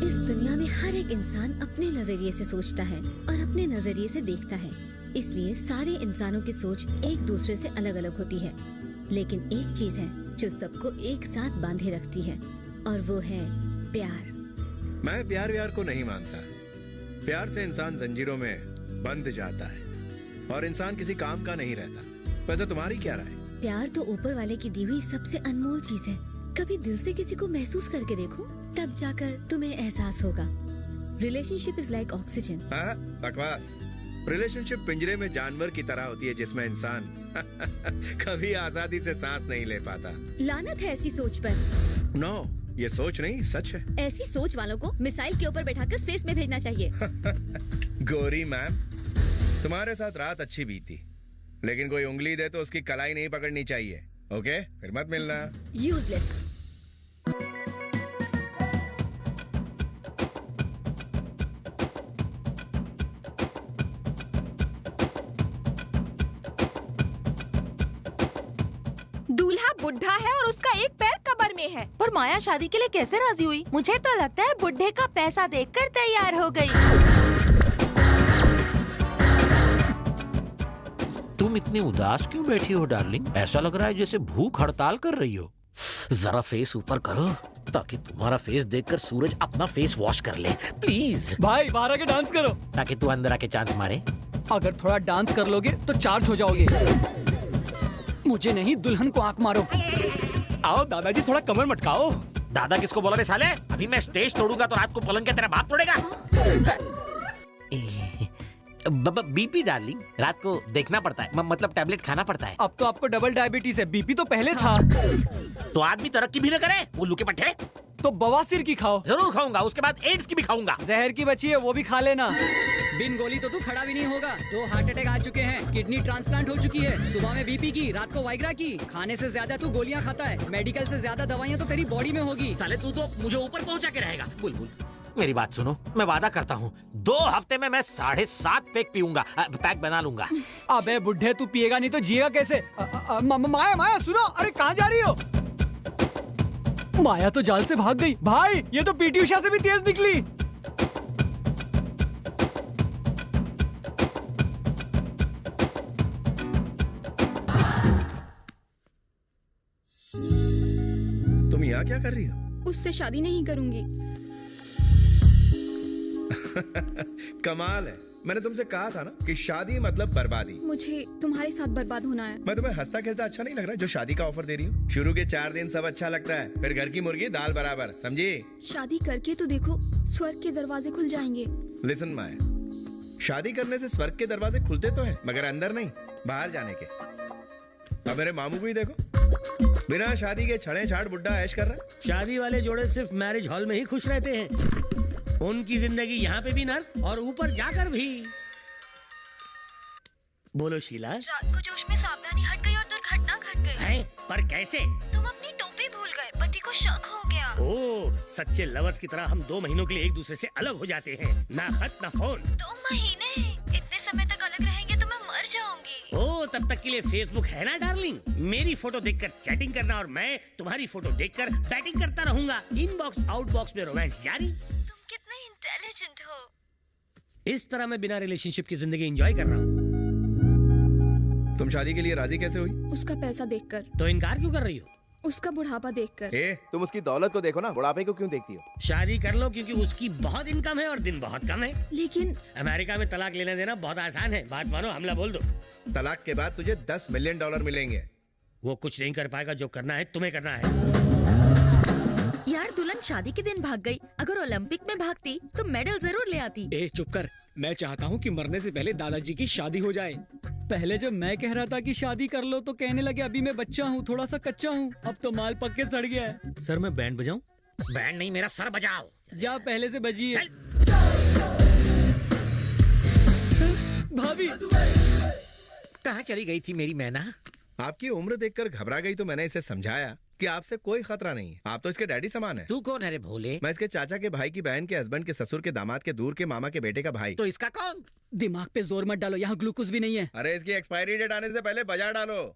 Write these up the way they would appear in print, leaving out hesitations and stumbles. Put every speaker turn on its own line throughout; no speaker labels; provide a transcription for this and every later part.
इस दुनिया में हर एक इंसान अपने नजरिए से सोचता है और अपने नजरिए से देखता है, इसलिए सारे इंसानों की सोच एक दूसरे से अलग अलग होती है। लेकिन एक चीज है जो सबको एक साथ बांधे रखती है और वो है प्यार।
मैं प्यार व्यार को नहीं मानता। प्यार से इंसान जंजीरों में बंध जाता है और इंसान किसी काम का नहीं रहता। वैसे तुम्हारी क्या राय?
प्यार तो ऊपर वाले की दी हुई सबसे अनमोल चीज है। कभी दिल से किसी को महसूस करके देखो, तब जाकर तुम्हें एहसास होगा। Relationship is like oxygen.
हाँ, बकवास। रिलेशनशिप पिंजरे में जानवर की तरह होती है जिसमें इंसान कभी आजादी से सांस नहीं ले पाता।
लानत है ऐसी सोच पर।
नो, ये सोच नहीं, सच है।
ऐसी सोच वालों को मिसाइल के ऊपर बैठाकर स्पेस में भेजना चाहिए।
गोरी मैम, तुम्हारे साथ रात अच्छी बीती, लेकिन कोई उंगली दे तो उसकी कलाई नहीं पकड़नी चाहिए। ओके, फिर मत मिलना।
यूजलेस।
दूल्हा बुढ़ा है और उसका एक पैर कब्र में है। पर माया शादी के लिए कैसे राजी हुई? मुझे तो लगता है बुढ़े का पैसा देखकर तैयार हो गई।
तुम इतनी उदास क्यों बैठी हो डार्लिंग? ऐसा लग रहा है जैसे भूख हड़ताल कर रही हो। जरा फेस ऊपर करो ताकि तुम्हारा फेस देखकर सूरज अपना फेस वॉश कर ले, प्लीज।
भाई बाहर आके डांस करो।
ताकि तू अंदर आके चांस मारे।
अगर थोड़ा डांस कर लोगे तो चार्ज हो जाओगे। मुझे नहीं, दुल्हन को आंख मारो। आओ दादाजी, थोड़ा कमर मटकाओ।
दादा किसको बोला रे साले? अभी मैं स्टेज तोड़ूंगा तो रात को पलंग के तेरा बाप तोड़ेगा। बीपी डार्लिंग, रात को देखना पड़ता है, मतलब टैबलेट खाना पड़ता है।
अब तो आपको डबल डायबिटीज है, बीपी तो पहले था।
तो आदमी तरक्की भी न करे, उल्लू के पट्टे।
तो बवासीर की खाओ।
जरूर खाऊंगा, उसके बाद एड्स की भी खाऊंगा।
जहर की बची है, वो भी खा लेना। बिन गोली तो तू खड़ा भी नहीं होगा। 2 हार्ट अटैक आ चुके हैं, किडनी ट्रांसप्लांट हो चुकी है, सुबह में बीपी की, रात को वाइग्रा की। खाने से ज्यादा तू गोलियां खाता है, मेडिकल से ज्यादा दवाइयां तो तेरी बॉडी में होगी।
साले तू तो मुझे ऊपर पहुंचा के रहेगा। बुलबुल, मेरी बात सुनो, मैं वादा करता हूँ 2 हफ्ते में मैं 7.5 पैक पीऊंगा, पैक बना लूंगा।
अबे बुढ़े, तू पिएगा नहीं तो जिएगा कैसे? माया माया सुनो, अरे कहाँ जा रही हो? माया तो जाल से भाग गई। भाई, ये तो पीटी उषा से भी तेज निकली।
तुम यहाँ क्या कर रही हो?
उससे शादी नहीं करूंगी।
कमाल है। मैंने तुमसे कहा था ना कि शादी मतलब बर्बादी।
मुझे तुम्हारे साथ बर्बाद होना है।
मैं तुम्हें हंसता खेलता अच्छा नहीं लग रहा जो शादी का ऑफर दे रही हूँ? शुरू के 4 दिन सब अच्छा लगता है, फिर घर की मुर्गी दाल बराबर, समझी?
शादी करके तो देखो, स्वर्ग के दरवाजे खुल जाएंगे।
लिसन माया, शादी करने से स्वर्ग के दरवाजे खुलते तो हैं, मगर अंदर नहीं, बाहर जाने के। अब मेरे मामू को ही देखो, बिना शादी के छड़े छाड़ बुड्ढा ऐश कर रहा है।
शादी वाले जोड़े सिर्फ मैरिज हॉल में ही खुश रहते हैं। उनकी जिंदगी यहाँ पे भी नर्क और ऊपर जाकर भी। बोलो शीला।
रात को जोश में सावधानी हट गई और दुर्घटना घट गई।
है? पर कैसे?
तुम अपनी टोपी भूल गए, पति को शक हो गया।
ओह, सच्चे लवर्स की तरह हम 2 महीनों के लिए एक दूसरे से अलग हो जाते हैं। ना खत ना फोन।
2 महीने? इतने समय तक अलग रहेंगे तो मैं मर जाऊंगी।
ओह, तब तक के लिए फेसबुक है ना डार्लिंग। मेरी फोटो देखकर चैटिंग करना और मैं तुम्हारी फोटो देखकर बैटिंग करता रहूंगा। इनबॉक्स आउटबॉक्स में रोमांस जारी।
तुम कितने इंटेलिजेंट हो।
इस तरह मैं बिना रिलेशनशिप की जिंदगी एंजॉय कर रहा हूँ।
तुम शादी के लिए राजी कैसे हुई?
उसका पैसा देखकर।
तो इनकार क्यों कर रही हो?
उसका बुढ़ापा देखकर।
तुम उसकी दौलत को देखो ना, बुढ़ापे को क्यों देखती हो?
शादी कर लो क्योंकि उसकी बहुत इनकम है और दिन बहुत कम है।
लेकिन
अमेरिका में तलाक लेना देना बहुत आसान है। बात मानो, हमला बोल दो।
तलाक के बाद तुझे $10 मिलियन मिलेंगे।
वो कुछ नहीं कर पाएगा, जो करना है तुम्हें करना है।
यार, दुल्हन शादी के दिन भाग गई। अगर ओलंपिक में भागती तो मेडल जरूर ले आती।
चुप कर। मैं चाहता हूँ कि मरने से पहले दादाजी की शादी हो जाए। पहले जब मैं कह रहा था कि शादी कर लो तो कहने लगे अभी मैं बच्चा हूँ, थोड़ा सा कच्चा हूँ। अब तो माल पक के सड़ गया है।
सर, मैं बैंड बजाऊं?
बैंड नहीं, मेरा सर बजाओ।
जा पहले से बजिए। भाभी,
कहाँ चली गई थी मेरी मैना?
आपकी उम्र देखकर घबरा गई तो मैंने इसे समझाया कि आपसे कोई खतरा नहीं है, आप तो इसके डैडी समान है।
तू कौन है रे भोले?
मैं इसके चाचा के भाई की बहन के हस्बैंड के ससुर के दामाद के दूर के मामा के बेटे का भाई।
तो इसका कौन?
दिमाग पे जोर मत डालो, यहाँ ग्लूकोज भी नहीं है।
अरे इसकी एक्सपायरी डेट आने से पहले बजा डालो।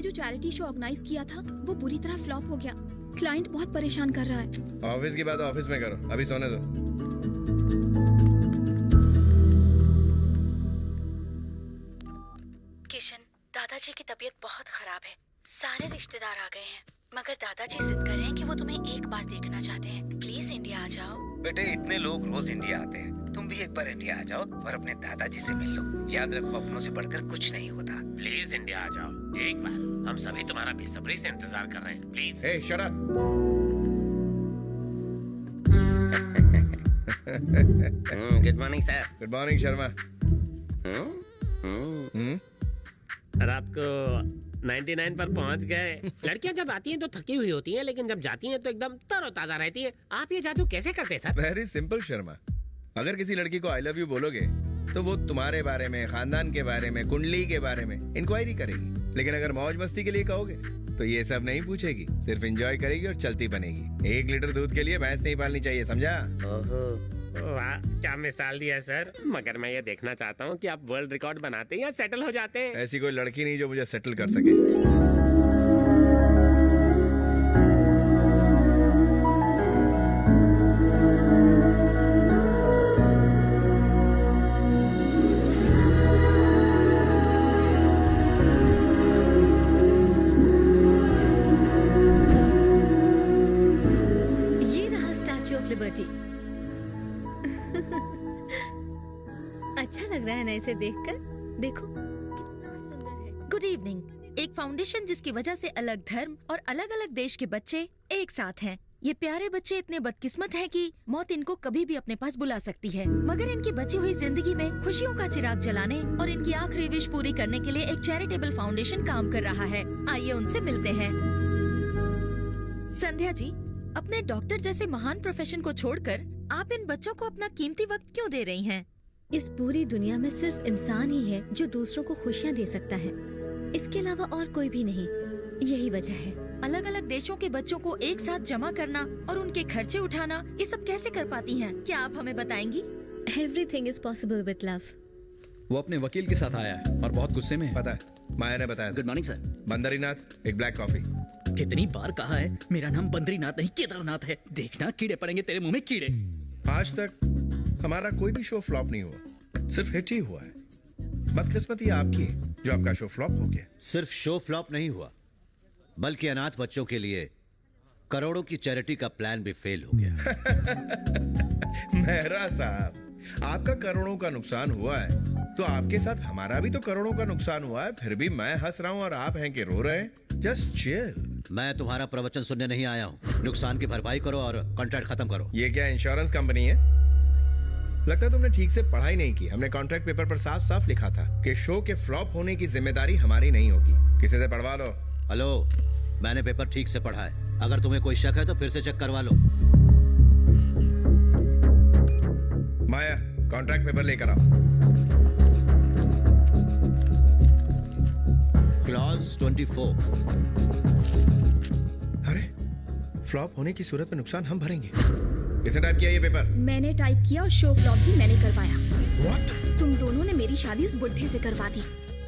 जो चैरिटी शो ऑर्गेनाइज किया था वो पूरी तरह फ्लॉप हो गया। क्लाइंट बहुत परेशान कर रहा है।
ऑफिस की बात ऑफिस में करो, अभी सोने दो।
किशन, दादाजी की तबीयत बहुत खराब है। सारे रिश्तेदार आ गए हैं, मगर दादाजी जिद कर रहे हैं कि वो तुम्हें एक बार देखना चाहते हैं। प्लीज इंडिया आ जाओ।
बेटे, इतने लोग रोज इंडिया आते हैं, तुम भी एक बार इंडिया आ जाओ और अपने दादाजी से मिल लो। याद रखो, अपनों से बढ़कर कुछ नहीं होता।
प्लीज इंडिया आ जाओ एक बार, हम सभी तुम्हारा बेसब्री से इंतजार कर रहे हैं। Please.
A, shut up.
Good morning sir.
Good morning Sharma.
रात को 99 पर पहुंच गए। लड़कियां जब आती हैं तो थकी हुई होती हैं, लेकिन जब जाती हैं तो एकदम तरोताजा रहती हैं। आप ये जादू कैसे करते हैं सर?
वेरी सिंपल शर्मा, अगर किसी लड़की को आई लव यू बोलोगे तो वो तुम्हारे बारे में, खानदान के बारे में, कुंडली के बारे में इंक्वायरी करेगी। लेकिन अगर मौज मस्ती के लिए कहोगे तो ये सब नहीं पूछेगी, सिर्फ एंजॉय करेगी और चलती बनेगी। 1 लीटर दूध के लिए भैंस नहीं पालनी चाहिए, समझा?
वाह, क्या मिसाल दिया सर। मगर मैं ये देखना चाहता हूँ कि आप वर्ल्ड रिकॉर्ड बनाते हैं या सेटल हो जाते हैं।
ऐसी कोई लड़की नहीं जो मुझे सेटल कर सके।
ये रहा स्टैच्यू ऑफ लिबर्टी। अच्छा लग रहा है ना इसे देखकर? देखो कितना सुंदर है।
Good evening. एक फाउंडेशन जिसकी वजह से अलग धर्म और अलग अलग देश के बच्चे एक साथ हैं। ये प्यारे बच्चे इतने बदकिस्मत हैं कि मौत इनको कभी भी अपने पास बुला सकती है, मगर इनकी बची हुई जिंदगी में खुशियों का चिराग जलाने और इनकी आखिरी विश पूरी करने के लिए एक चैरिटेबल फाउंडेशन काम कर रहा है। आइए उनसे मिलते हैं। संध्या जी, अपने डॉक्टर जैसे महान प्रोफेशन को छोड़कर आप इन बच्चों को अपना कीमती वक्त क्यों दे रही हैं?
इस पूरी दुनिया में सिर्फ इंसान ही है जो दूसरों को खुशियाँ दे सकता है, इसके अलावा और कोई भी नहीं। यही वजह है।
अलग अलग देशों के बच्चों को एक साथ जमा करना और उनके खर्चे उठाना, ये सब कैसे कर पाती हैं? क्या आप हमें बताएंगी?
Everything is possible with love.
वो अपने वकील के साथ आया है और बहुत गुस्से में है।
पता है, माया ने बताया।
Good morning sir.
बंदरीनाथ, एक ब्लैक कॉफी।
कितनी बार कहा है, मेरा नाम बंदरीनाथ नहीं केदारनाथ है। देखना कीड़े पड़ेंगे तेरे मुंह में, कीड़े।
आज तक हमारा कोई भी शो फ्लॉप नहीं हुआ, सिर्फ हिट ही हुआ है। बदकिस्मती आपकी है जो आपका शो फ्लॉप हो गया।
सिर्फ शो फ्लॉप नहीं हुआ, बल्कि अनाथ बच्चों के लिए करोड़ों की चैरिटी का प्लान भी फेल हो गया।
मेहरा साहब, आपका करोड़ों का नुकसान हुआ है तो आपके साथ हमारा भी तो करोड़ों का नुकसान हुआ है। फिर भी मैं हंस रहा हूँ और आप हैं कि रो रहे हैं। Just chill.
मैं तुम्हारा प्रवचन सुनने नहीं आया हूँ। नुकसान की भरपाई करो और कॉन्ट्रैक्ट खत्म करो।
ये क्या इंश्योरेंस कंपनी है? लगता है तुमने ठीक से पढ़ाई नहीं की। हमने कॉन्ट्रैक्ट पेपर पर साफ साफ लिखा था कि शो के फ्लॉप होने की जिम्मेदारी हमारी नहीं होगी। किसी से पढ़वा लो।
हेलो, मैंने पेपर ठीक से पढ़ा है। अगर तुम्हें कोई शक है तो फिर से चेक करवा लो।
माया, कॉन्ट्रैक्ट पेपर लेकर आओ।
क्लॉज 24।
अरे, फ्लॉप होने की सूरत में नुकसान हम भरेंगे। किसने टाइप किया ये पेपर?
मैंने टाइप किया और शो फ्लॉप भी मैंने करवाया।
What?
तुम दोनों ने मेरी शादी उस बुढ़े से करवा दी,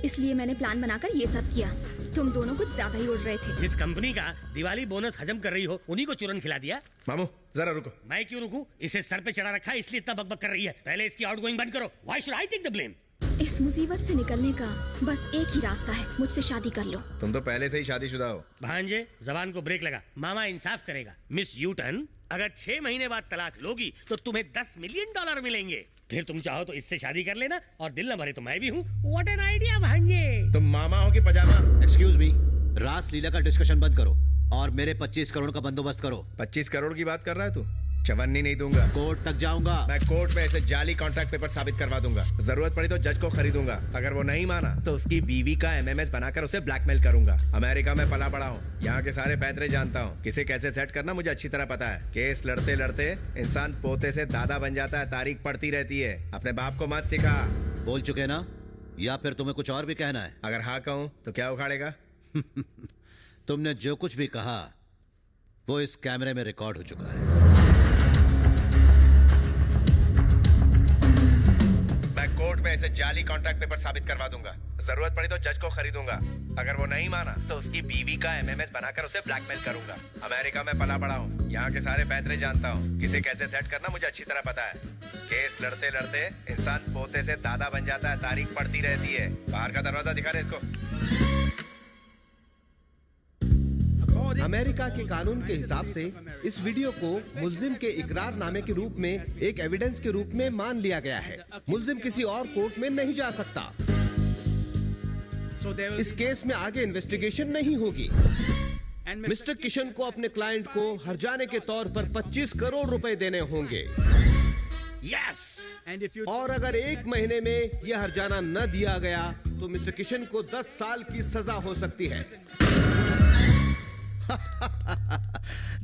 इसलिए मैंने प्लान बनाकर ये सब किया। तुम दोनों कुछ ज्यादा ही उड़ रहे थे।
जिस कंपनी का दिवाली बोनस हजम कर रही हो, उन्हीं को चूरन खिला दिया।
मामू, जरा रुको।
मैं क्यों रुकूं? इसे सर पे चढ़ा रखा है, इसलिए इतना बकबक कर रही है। पहले इसकी आउटगोइंग बंद करो। Why should I take the blame?
इस मुसीबत से निकलने का बस एक ही रास्ता है, मुझसे शादी कर लो।
तुम तो पहले से ही शादीशुदा हो।
भांजे, जबान को ब्रेक लगा। मामा इंसाफ करेगा। मिस यूटन, अगर 6 महीने बाद तलाक लोगी तो तुम्हें $10 मिलियन मिलेंगे। फिर तुम चाहो तो इससे शादी कर लेना और दिल न भरे तो मैं भी हूँ। What an idea, भांजे।
तुम मामा हो कि पजामा?
एक्सक्यूज मी, रास लीला का डिस्कशन बंद करो और मेरे 25 करोड़ का बंदोबस्त करो।
25 करोड़ की बात कर रहा है तू? चवन्नी नहीं दूंगा।
कोर्ट तक जाऊंगा।
मैं कोर्ट में ऐसे जाली कॉन्ट्रैक्ट पेपर साबित करवा दूंगा। जरूरत पड़ी तो जज को खरीदूंगा। अगर वो नहीं माना तो उसकी बीवी का MMS बनाकर उसे ब्लैकमेल करूंगा। अमेरिका में पला बड़ा हूँ, यहाँ के सारे पैतरे जानता हूँ। किसे कैसे सेट करना मुझे अच्छी तरह पता है। केस लड़ते लड़ते इंसान पोते से दादा बन जाता है। तारीख पड़ती रहती है। अपने बाप को मत सिखा।
बोल चुके ना, या फिर तुम्हें कुछ और भी कहना है?
अगर हाँ कहूँ तो क्या उखाड़ेगा?
तुमने जो कुछ भी कहा वो इस कैमरे में रिकॉर्ड हो चुका है।
मैं कोर्ट में ऐसे जाली कॉन्ट्रैक्ट पेपर साबित करवा दूंगा। जरूरत पड़ी तो जज को खरीदूंगा। अगर वो नहीं माना तो उसकी बीवी का एमएमएस बनाकर उसे ब्लैकमेल करूंगा। अमेरिका में पला बड़ा हूँ, यहाँ के सारे पैतरे जानता हूँ। किसे कैसे सेट करना मुझे अच्छी तरह पता है। केस लड़ते लड़ते इंसान पोते से दादा बन जाता है, तारीख पड़ती रहती है। बाहर का दरवाजा दिखा रहे इसको।
अमेरिका के कानून के हिसाब से इस वीडियो को मुल्जिम के इकरारनामे के रूप में एक एविडेंस के रूप में मान लिया गया है। मुल्जिम किसी और कोर्ट में नहीं जा सकता। इस केस में आगे इन्वेस्टिगेशन नहीं होगी। मिस्टर किशन को अपने क्लाइंट को हर्जाने के तौर पर 25 करोड़ रुपए देने होंगे। और अगर 1 महीने में यह हर्जाना न दिया गया तो मिस्टर किशन को 10 साल की सजा हो सकती है।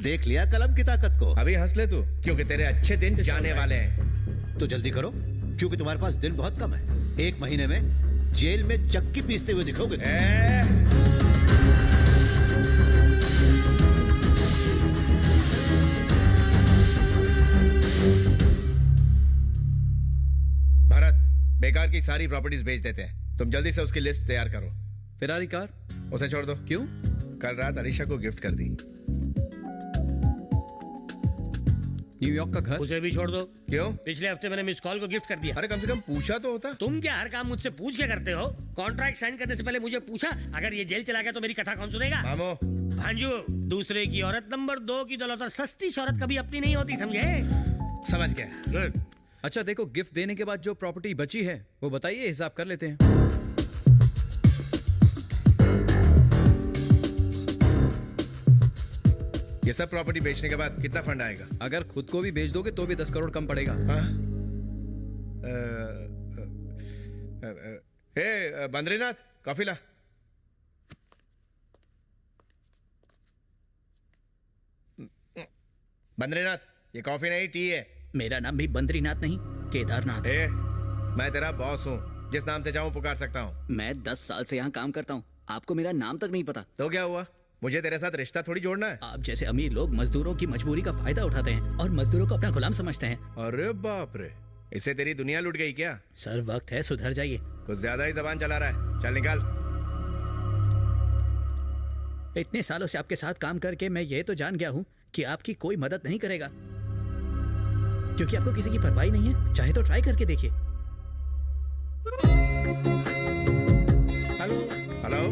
देख लिया कलम की ताकत को।
अभी हंस ले तू, क्योंकि तेरे अच्छे दिन जाने वाले हैं।
तो जल्दी करो, क्योंकि तुम्हारे पास दिन बहुत कम है। 1 महीने में जेल में चक्की पीसते हुए दिखोगे।
भारत, बेकार की सारी प्रॉपर्टीज बेच देते हैं। तुम जल्दी से उसकी लिस्ट तैयार करो।
फेरारी कार
उसे छोड़ दो।
क्यों?
कल रात अलीशा को गिफ्ट कर दी।
न्यूयॉर्क का घर
उसे भी छोड़ दो।
क्यों?
पिछले हफ्ते मैंने मिस कॉल को गिफ्ट कर दिया।
अरे कम से कम पूछा तो होता।
तुम क्या हर काम मुझसे पूछ के करते हो? कॉन्ट्रैक्ट साइन करने से पहले मुझे पूछा? अगर ये जेल चला गया तो मेरी कथा कौन सुनेगा?
मामो
भांजू, दूसरे की औरत नंबर 2 की दौलत और सस्ती शौहरत कभी अपनी नहीं होती, समझे?
समझ गया।
गुड।
अच्छा देखो, गिफ्ट देने के बाद जो प्रॉपर्टी बची है वो बताइए, हिसाब कर लेते हैं।
ये सब प्रॉपर्टी बेचने के बाद कितना फंड आएगा?
अगर खुद को भी बेच दोगे तो भी 10 करोड़ कम पड़ेगा।
बद्रीनाथ, कॉफी ला। बद्रीनाथ, ये कॉफी नहीं टी है।
मेरा नाम भी बद्रीनाथ नहीं, केदारनाथ है।
मैं तेरा बॉस हूँ, जिस नाम से चाहूँ पुकार सकता हूँ।
मैं 10 साल से यहाँ काम करता हूँ, आपको मेरा नाम तक नहीं पता।
तो क्या हुआ? मुझे तेरे साथ रिश्ता थोड़ी जोड़ना है।
आप जैसे अमीर लोग मजदूरों की मजबूरी का फायदा उठाते हैं और मजदूरों को अपना गुलाम समझते हैं।
अरे बाप रे, इससे तेरी दुनिया लुट गई क्या?
सर वक्त है, सुधर जाइए।
कुछ ज्यादा ही जबान चला रहा है। चल निकाल।
इतने सालों से आपके साथ काम करके मैं ये तो जान गया हूँ कि आपकी कोई मदद नहीं करेगा, क्योंकि आपको किसी की परवाह नहीं है। चाहे तो ट्राई करके देखिए।
Hello hello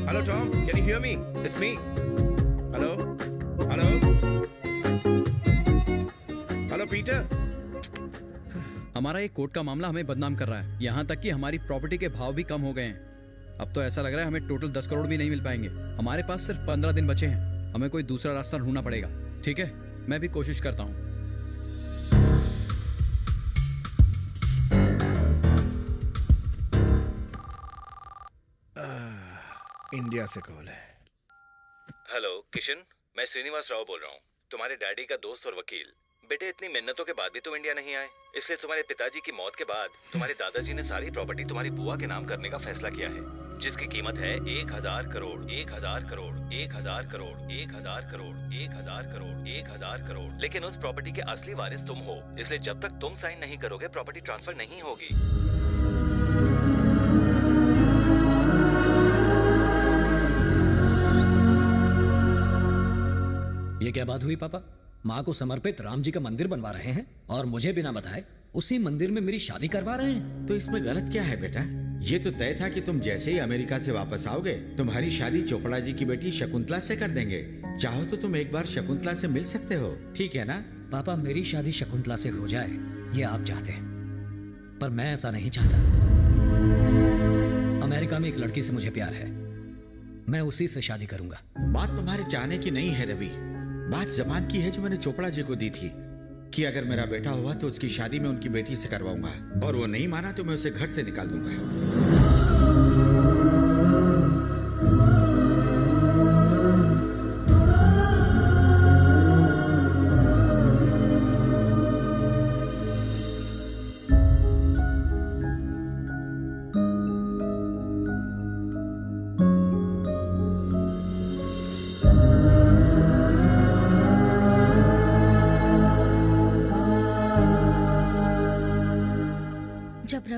Hello Tom, can you hear me? It's me. Hello? Hello? Hello Peter?
हमारा एक कोर्ट का मामला हमें बदनाम कर रहा है, यहाँ तक कि हमारी प्रॉपर्टी के भाव भी कम हो गए हैं। अब तो ऐसा लग रहा है हमें टोटल 10 करोड़ भी नहीं मिल पाएंगे। हमारे पास सिर्फ 15 दिन बचे हैं, हमें कोई दूसरा रास्ता ढूंढना पड़ेगा। ठीक है, मैं भी कोशिश करता हूँ।
इंडिया से कॉल है।
हेलो किशन, मैं श्रीनिवास राव बोल रहा हूँ, तुम्हारे डैडी का दोस्त और वकील। बेटे, इतनी मिन्नतों के बाद भी तुम इंडिया नहीं आए, इसलिए तुम्हारे पिताजी की मौत के बाद तुम्हारे दादाजी ने सारी प्रॉपर्टी तुम्हारी बुआ के नाम करने का फैसला किया है, जिसकी कीमत है 1000 करोड़ 1000 करोड़ 1000 करोड़ 1000 करोड़ 1000 करोड़ 1000 करोड़। लेकिन उस प्रॉपर्टी के असली वारिस तुम हो, इसलिए जब तक तुम साइन नहीं करोगे प्रॉपर्टी ट्रांसफर नहीं होगी।
ये क्या बात हुई पापा? माँ को समर्पित राम जी का मंदिर बनवा रहे हैं और मुझे बिना बताए उसी मंदिर में मेरी शादी करवा रहे हैं।
तो इसमें गलत क्या है बेटा? ये तो तय था कि तुम जैसे ही अमेरिका से वापस आओगे तुम्हारी शादी चोपड़ा जी की बेटी शकुंतला से कर देंगे। चाहो तो तुम एक बार शकुंतला से मिल सकते हो, ठीक है ना?
पापा, मेरी शादी शकुंतला से हो जाए ये आप चाहते हैं, पर मैं ऐसा नहीं चाहता। अमेरिका में एक लड़की से मुझे प्यार है, मैं उसी से शादी करूंगा।
बात तुम्हारे चाहने की नहीं है रवि, बात जबान की है जो मैंने चोपड़ा जी को दी थी कि अगर मेरा बेटा हुआ तो उसकी शादी मैं उनकी बेटी से करवाऊंगा, और वो नहीं माना तो मैं उसे घर से निकाल दूंगा।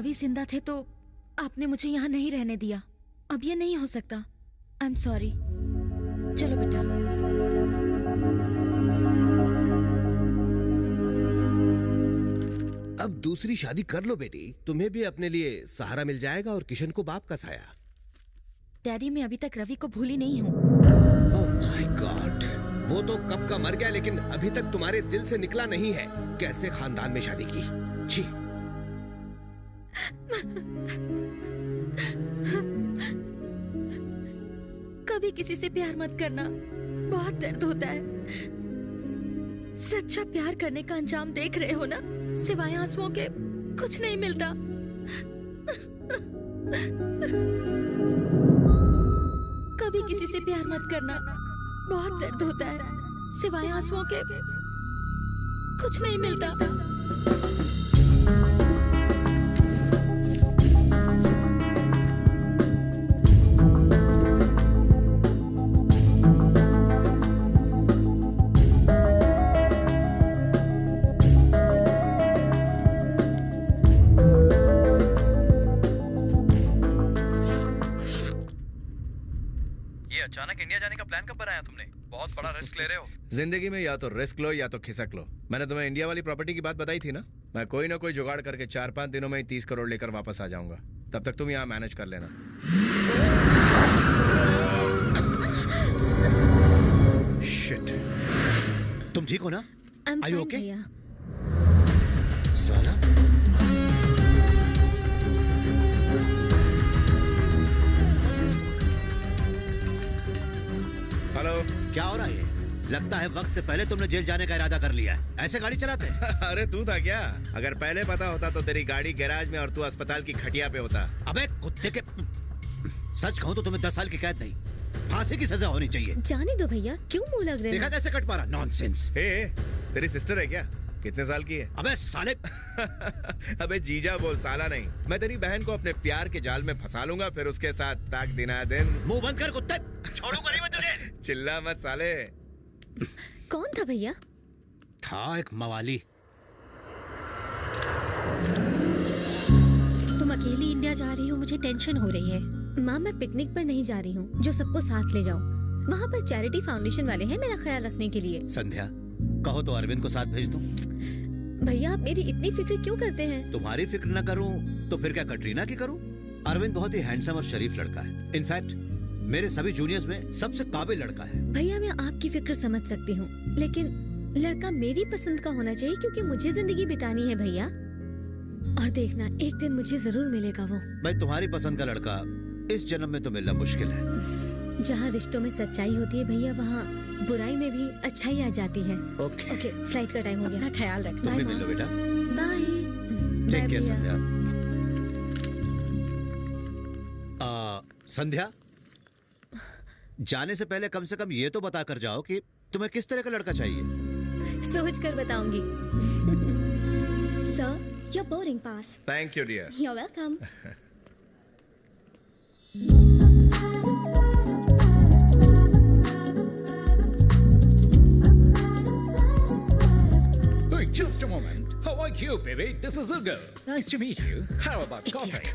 रवि जिंदा थे तो आपने मुझे यहाँ नहीं रहने दिया। अब ये नहीं हो सकता। I am sorry. चलो बेटा।
अब दूसरी शादी कर लो बेटी, तुम्हें भी अपने लिए सहारा मिल जाएगा और किशन को बाप का साया।
डैडी, मैं अभी तक रवि को भूली नहीं हूँ।
ओह माय गॉड, वो तो कब का मर गया, लेकिन अभी तक तुम्हारे दिल से निकला नहीं है। कैसे खानदान में शादी की, छी।
कभी किसी से प्यार मत करना, बहुत दर्द होता है। सच्चा प्यार करने का अंजाम देख रहे हो ना, सिवाय आंसुओं के कुछ नहीं मिलता। कभी किसी से प्यार मत करना, बहुत दर्द होता है, सिवाय आंसुओं के कुछ नहीं मिलता।
अचानक इंडिया जाने का प्लान कब बनाया तुमने? बहुत बड़ा रिस्क ले रहे हो।
जिंदगी में या तो रिस्क लो या तो खिसक लो। मैंने तुम्हें इंडिया वाली प्रॉपर्टी की बात बताई थी ना, मैं कोई ना कोई जुगाड़ करके 4-5 दिनों में ही 30 करोड़ लेकर वापस आ जाऊंगा। तब तक तुम यहाँ मैनेज कर लेना।
शिट, तुम ठीक हो ना?
I'm
Are you
fine,
okay?
भैया।
साला,
हेलो,
क्या हो रहा है? लगता है वक्त से पहले तुमने जेल जाने का इरादा कर लिया है। ऐसे गाड़ी चलाते हैं?
अरे तू था क्या? अगर पहले पता होता तो तेरी गाड़ी गैराज में और तू अस्पताल की खटिया पे होता।
अबे कुत्ते के, सच कहूँ तो तुम्हें 10 साल की कैद नहीं, फांसी की सजा होनी चाहिए।
जाने दो भैया, क्यों मुंह लग रहे
देखा
हैं?
कैसे कट पा रहा? नॉनसेंस।
तेरी सिस्टर है क्या? कितने साल की है?
अबे साले।
अबे जीजा बोल, साला नहीं। मैं तेरी बहन को अपने प्यार के जाल में फंसा लूंगा, फिर उसके साथ ताक दिना दिन।
मुंह बंद कर कुत्ते, छोड़ूंगा नहीं मैं तुझे।
चिल्ला मत साले।
कौन था भैया?
था एक मवाली।
तुम अकेली इंडिया जा रही हो, मुझे टेंशन हो रही है।
माँ, मैं पिकनिक पर नहीं जा रही हूँ जो सबको साथ ले जाऊँ। वहाँ पर चैरिटी फाउंडेशन वाले हैं मेरा ख्याल रखने के लिए।
संध्या, कहो तो अरविंद को साथ भेज दूं।
भैया, आप मेरी इतनी फिक्र क्यों करते हैं?
तुम्हारी फिक्र न करूं तो फिर क्या कटरीना की करूं? अरविंद बहुत ही हैंडसम और शरीफ लड़का है। इनफैक्ट मेरे सभी जूनियर्स में सबसे काबिल लड़का है।
भैया, मैं आपकी फिक्र समझ सकती हूँ, लेकिन लड़का मेरी पसंद का होना चाहिए, क्योंकि मुझे जिंदगी बितानी है भैया। और देखना, एक दिन मुझे जरूर मिलेगा वो।
भाई, तुम्हारी पसंद का लड़का इस जन्म में तो मिलना मुश्किल है।
जहाँ रिश्तों में सच्चाई होती है भैया, वहाँ बुराई में भी अच्छाई आ जाती है।
ओके,
फ्लाइट का टाइम हो गया।
अपना ख्याल रखना।
तुम भी मिल लो बेटा।
बाय।
टेक केयर संध्या। संध्या, जाने से पहले कम से कम ये तो बता कर जाओ कि तुम्हें किस तरह का लड़का चाहिए।
सोच कर बताऊंगी।
Sir, your boarding pass.
Thank you dear.
You are welcome.
Hey, just a moment. How are you, baby? This is Ugo. Nice to meet you. How about coffee?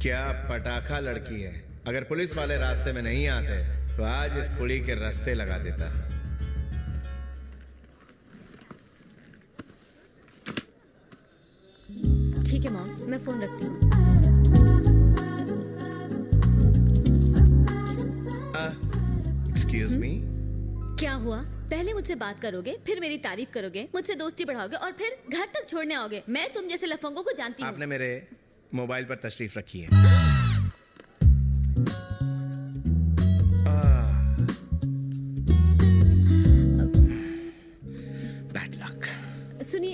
क्या पटाखा लड़की है। अगर पुलिस वाले रास्ते में नहीं आते तो आज इस कुड़ी के रास्ते लगा देता।
ठीक है मॉम, मैं फोन रखती हूँ।
Excuse me.
क्या हुआ? पहले मुझसे बात करोगे, फिर मेरी तारीफ करोगे, मुझसे दोस्ती बढ़ाओगे और फिर घर तक छोड़ने आओगे। मैं तुम जैसे लफंगों को जानती हूँ।
आपने मेरे मोबाइल पर तशरीफ रखी है। Bad luck.
सुनिए,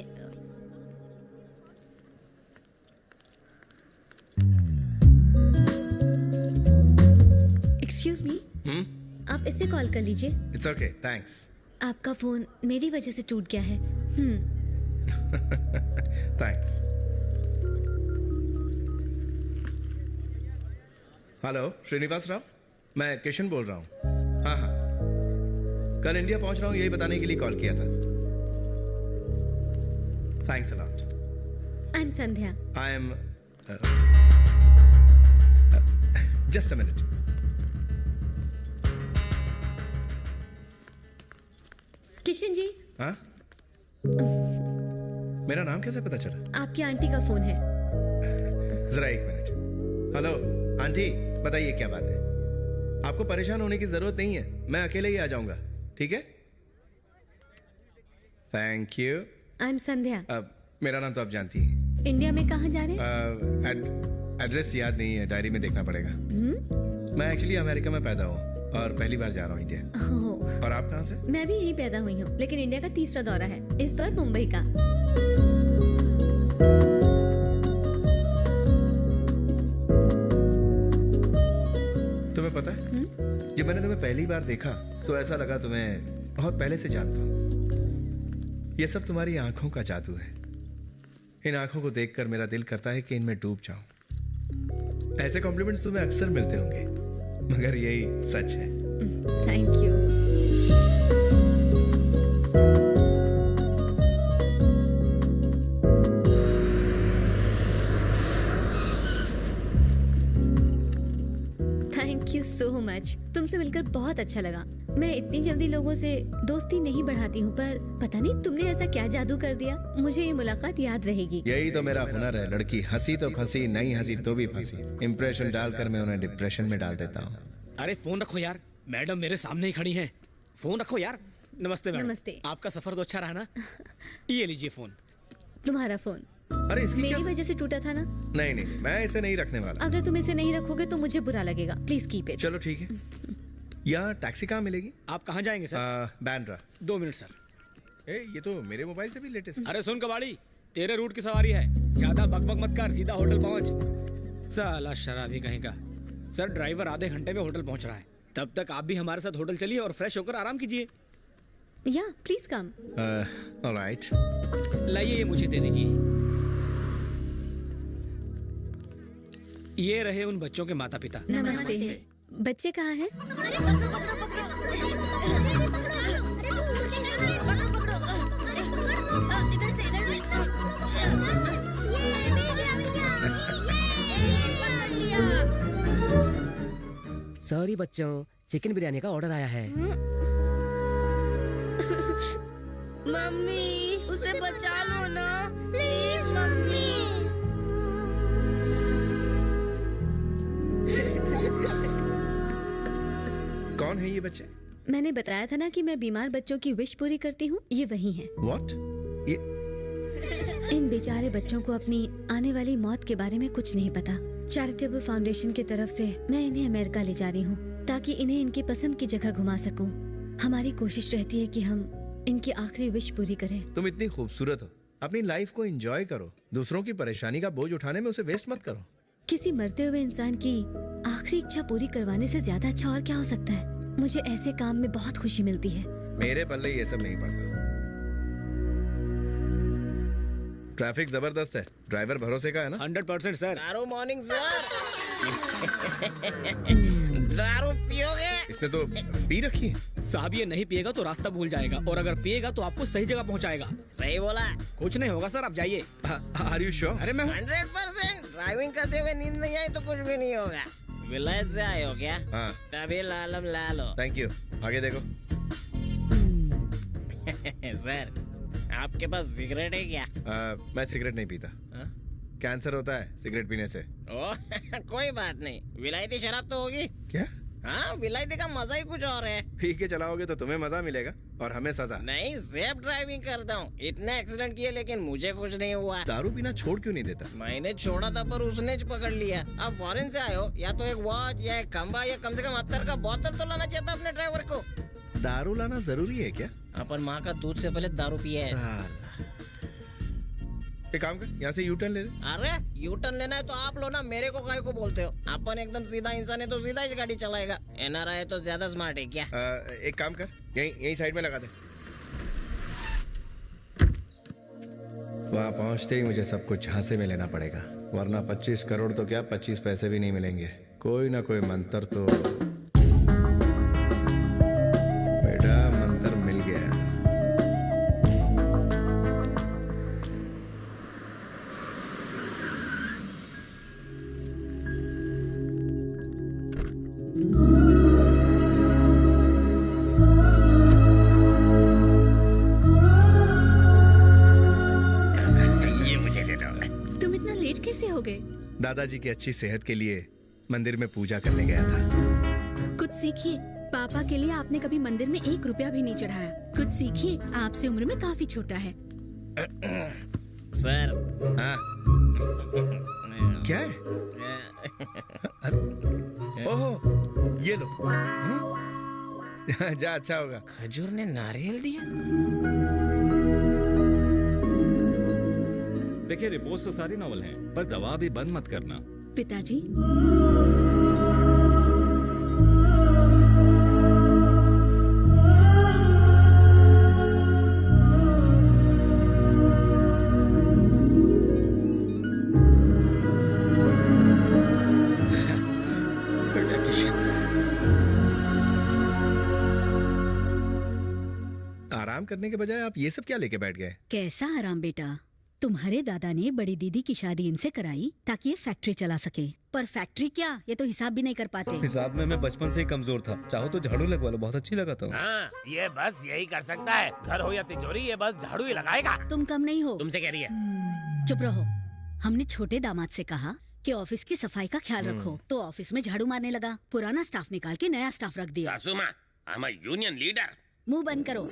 एक्सक्यूज मी, आप इससे कॉल कर लीजिए।
It's okay, thanks.
आपका फोन मेरी वजह से टूट गया है।
थैंक्स। हेलो श्रीनिवास राव, मैं किशन बोल रहा हूँ। हाँ, कल इंडिया पहुंच रहा हूँ, यही बताने के लिए कॉल किया था। Thanks a lot.
I'm Sandhya.
I am. Just a minute.
Kishan ji,
हाँ? मेरा नाम कैसे पता चला?
आपकी आंटी का फोन है।
जरा एक मिनट। हेलो आंटी, बताइए क्या बात है? आपको परेशान होने की जरूरत नहीं है, मैं अकेले ही आ जाऊंगा, ठीक है? Thank you.
I'm संध्या।
मेरा नाम तो आप जानती हैं।
इंडिया में कहाँ जा रहे हैं?
एड्रेस याद नहीं है, डायरी में देखना पड़ेगा। मैं एक्चुअली अमेरिका में पैदा हूँ और पहली बार जा रहा हूँ इंडिया।
ओह,
और आप कहाँ से?
मैं भी यहीं पैदा हुई हूँ, लेकिन इंडिया का तीसरा दौरा है, इस बार मुंबई का।
तुम्हें पता है, जब मैंने तुम्हें पहली बार देखा तो ऐसा लगा तुम्हें बहुत पहले से जानता हूँ। ये सब तुम्हारी आंखों का जादू है। इन आंखों को देखकर मेरा दिल करता है कि इनमें डूब जाऊं। ऐसे कॉम्प्लीमेंट्स तुम्हें अक्सर मिलते होंगे, मगर यही सच है।
Thank you. Thank you so much. तुमसे मिलकर बहुत अच्छा लगा। मैं इतनी जल्दी लोगों से दोस्ती नहीं बढ़ाती हूँ, पर पता नहीं तुमने ऐसा क्या जादू कर दिया, मुझे ये मुलाकात याद रहेगी।
यही तो मेरा हुनर है। लड़की हंसी तो फंसी, नहीं हंसी तो भी फंसी। इंप्रेशन डालकर मैं उन्हें डिप्रेशन में डाल देता हूँ।
अरे फोन रखो यार, मैडम मेरे सामने ही खड़ी हैं। फोन रखो यार। नमस्ते मैडम।
नमस्ते।
आपका सफर तो अच्छा रहा ना? ये लीजिए फोन।
तुम्हारा फोन
अरे इसकी
मेरी वजह से टूटा था ना?
नहीं नहीं, मैं इसे नहीं रखने वाला।
अगर तुम इसे नहीं रखोगे तो मुझे बुरा लगेगा। Please keep it.
चलो ठीक है। यहाँ टैक्सी कहाँ मिलेगी?
आप कहाँ जाएंगे सर?
बैंड्रा।
2 minute sir.
ये तो मेरे मोबाइल से भी लेटेस्ट।
अरे सुन कबाड़ी, तेरे रूट की सवारी है, ज्यादा बकबक मत कर, सीधा होटल पहुंच। साला शराबी कहीं का। सर ड्राइवर आधे घंटे में होटल पहुंच रहा है, तब तक आप भी हमारे साथ होटल चलिए और फ्रेश होकर आराम कीजिए।
या प्लीज कम।
ऑलराइट।
लाइए ये मुझे दे दीजिए। ये रहे उन बच्चों के माता पिता।
नमस्ते। बच्चे कहाँ हैं?
सॉरी बच्चों, चिकन बिरयानी का ऑर्डर आया है।
मम्मी उसे बचा लो ना प्लीज मम्मी।
कौन है ये बच्चे?
मैंने बताया था ना कि मैं बीमार बच्चों की विश पूरी करती हूँ। ये वही हैं।
What? ये
इन बेचारे बच्चों को अपनी आने वाली मौत के बारे में कुछ नहीं पता। चैरिटेबल फाउंडेशन की तरफ से मैं इन्हें अमेरिका ले जा रही हूँ, ताकि इन्हें इनकी पसंद की जगह घुमा सकूँ। हमारी कोशिश रहती है कि हम इनकी आखिरी विश पूरी करें।
तुम इतनी खूबसूरत हो, अपनी लाइफ को एंजॉय करो। दूसरों की परेशानी का बोझ उठाने में उसे वेस्ट मत करो।
किसी मरते हुए इंसान की आखिरी इच्छा पूरी करवाने से ज्यादा अच्छा और क्या हो सकता है। मुझे ऐसे काम में बहुत खुशी मिलती है।
मेरे पल्ले ये सब नहीं पड़ता। ट्रैफिक जबरदस्त है, ड्राइवर भरोसे का है ना?
100% सर।
दारू मॉर्निंग सर। दारू पियोगे?
इसने तो पी रखी है।
साहब ये नहीं पिएगा तो रास्ता भूल जाएगा, और अगर पिएगा तो आपको सही जगह पहुंचाएगा।
सही बोला।
कुछ नहीं होगा सर, आप जाइए।
Are you sure?
अरे मैं
100%। ड्राइविंग करते हुए नींद नहीं आई तो कुछ भी नहीं होगा। विलेज से आए हो क्या?
हाँ।
तभी लालम लालो।
Thank you. आगे देखो।
सर आपके पास सिगरेट है क्या?
मैं सिगरेट नहीं पीता। कैंसर होता है सिगरेट पीने से।
ओ कोई बात नहीं, विलायती शराब तो होगी।
क्या?
हाँ, विलायती का मजा ही कुछ और है।
पी के चलाओगे तो तुम्हें मजा मिलेगा और हमें सजा।
नहीं, सेफ ड्राइविंग करता हूँ। इतने एक्सीडेंट किए लेकिन मुझे कुछ नहीं हुआ।
दारू पीना छोड़ क्यों नहीं देता?
मैंने छोड़ा था पर उसने पकड़ लिया। आप फॉरेन से आए हो, या तो एक वॉच या एक खंबा या कम से कम 70 का बोतल तो लाना चाहिए था अपने ड्राइवर को।
दारू लाना जरूरी है क्या?
अपन माँ का दूध से पहले दारू पिया है।
एक काम कर, यहाँ से यू टर्न ले ले।
अरे यू टर्न लेना है तो आप लो ना, मेरे को काहे को बोलते हो? अपन एकदम सीधा इंसान है तो सीधा ही गाड़ी चलाएगा। एनआरआई है तो ज्यादा स्मार्ट है क्या?
एक काम कर, यही साइड में लगा दे। वहाँ पहुँचते ही मुझे सब कुछ झांसे में लेना पड़ेगा, वरना 25 करोड़ तो क्या 25 पैसे भी नहीं मिलेंगे। कोई ना कोई मंत्र तो। बेटा मंत्र मिल गया। दादाजी की अच्छी सेहत के लिए मंदिर में पूजा करने गया था।
कुछ सीखिए। पापा के लिए आपने कभी मंदिर में 1 रुपया भी नहीं चढ़ाया। कुछ सीखिए, आपसे उम्र में काफी छोटा है।
सर।
हाँ। क्या है? ओहो, ये लो। जा, अच्छा होगा।
खजूर ने नारियल दिया।
देखिए, रिपोर्ट्स तो सारी नॉर्मल हैं, पर दवा भी बंद मत करना।
पिताजी।
आराम करने के बजाय आप ये सब क्या लेके बैठ गए?
कैसा आराम बेटा? तुम्हारे दादा ने बड़ी दीदी की शादी इनसे कराई ताकि ये फैक्ट्री चला सके। पर फैक्ट्री क्या, ये तो हिसाब भी नहीं कर पाते।
हिसाब में मैं बचपन से ही कमजोर था। चाहो तो झाड़ू लगवा लो, बहुत अच्छी लगाता हूँ।
हाँ, ये बस यही कर सकता है। घर हो या तिजोरी, ये बस झाड़ू ही लगाएगा।
तुम कम नहीं हो।
तुमसे कह रही है।
चुप रहो। हमने छोटे दामाद से कहा कि ऑफिस की सफाई का ख्याल रखो, तो ऑफिस में झाड़ू मारने लगा। पुराना स्टाफ निकाल के नया स्टाफ रख दिया।
सासू माँ, I'm a यूनियन लीडर।
मुंह बंद करो।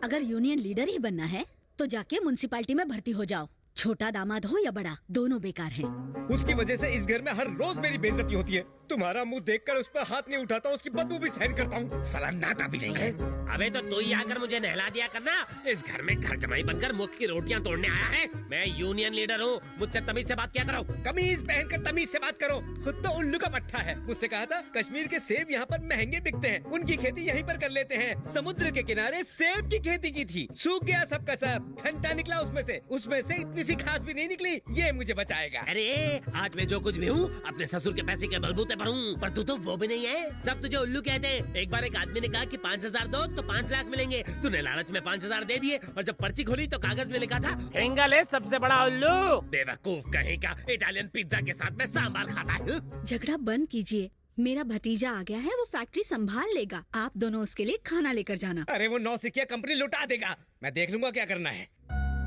अगर यूनियन लीडर ही बनना है तो जाके म्युनिसिपैलिटी में भर्ती हो जाओ। छोटा दामाद हो या बड़ा, दोनों बेकार हैं।
उसकी वजह से इस घर में हर रोज मेरी बेइज्जती होती है। तुम्हारा मुंह देखकर उस पर हाथ नहीं उठाता, उसकी बदबू भी सहन करता हूँ। साला नाता भी नहीं है।
अबे तो तू ही आकर मुझे नहला दिया करना। इस घर में घर जमाई बनकर मुफ्त की रोटियां तोड़ने आया है। मैं यूनियन लीडर हूँ, मुझसे तमीज से बात किया करो।
कमीज पहनकर तमीज से बात करो। खुद तो उल्लू का पट्टा है। मुझसे कहा था कश्मीर के सेब यहाँ पर महंगे बिकते हैं, उनकी खेती यहीं पर कर लेते हैं। समुद्र के किनारे सेब की खेती की थी, सूख गया सबका सब। घंटा निकला उसमें से इतनी सी खास भी नहीं निकली। ये मुझे बचाएगा।
अरे आज मैं जो कुछ भी हूँ अपने ससुर के पैसे के बलबूते पर हूँ, पर तू तो वो भी नहीं है। सब तुझे उल्लू कहते हैं। एक बार एक आदमी ने कहा कि 5,000 दो तो 5 लाख मिलेंगे। तूने लालच में 5,000 दे दिए और जब पर्ची खोली तो कागज में लिखा था एंगल है सबसे बड़ा उल्लू। बेवकूफ कहेगा, इटालियन पिज्जा के साथ में सांभर खाता है।
झगड़ा बंद कीजिए। मेरा भतीजा आ गया है, वो फैक्ट्री संभाल लेगा। आप दोनों उसके लिए खाना लेकर जाना।
अरे वो 9 सिक्किया कंपनी लुटा देगा। मैं देख लूंगा क्या करना है।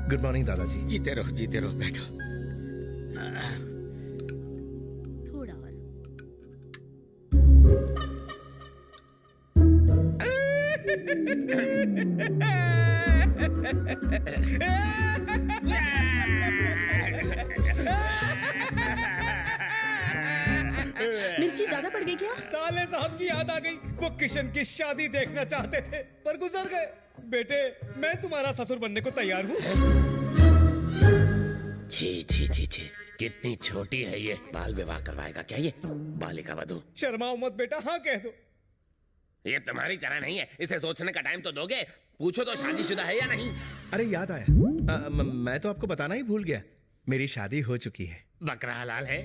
गुड मॉर्निंग दादाजी।
जीते रहो बैठो।
थोड़ा और।
मिर्ची ज्यादा पड़ गई क्या?
साले साहब की याद आ गई। वो किशन की शादी देखना चाहते थे पर गुजर गए। बेटे, मैं तुम्हारा ससुर बनने को तैयार हूँ।
छी, कितनी छोटी है ये। बाल विवाह करवाएगा क्या ये? बालिका वधू।
शर्माओ मत बेटा, हाँ कह दो।
ये तुम्हारी तरह नहीं है, इसे सोचने का टाइम तो दोगे। पूछो तो शादीशुदा है या नहीं।
अरे याद आया, मैं तो आपको बताना ही भूल गया, मेरी शादी हो चुकी है।
बकरा हलाल है।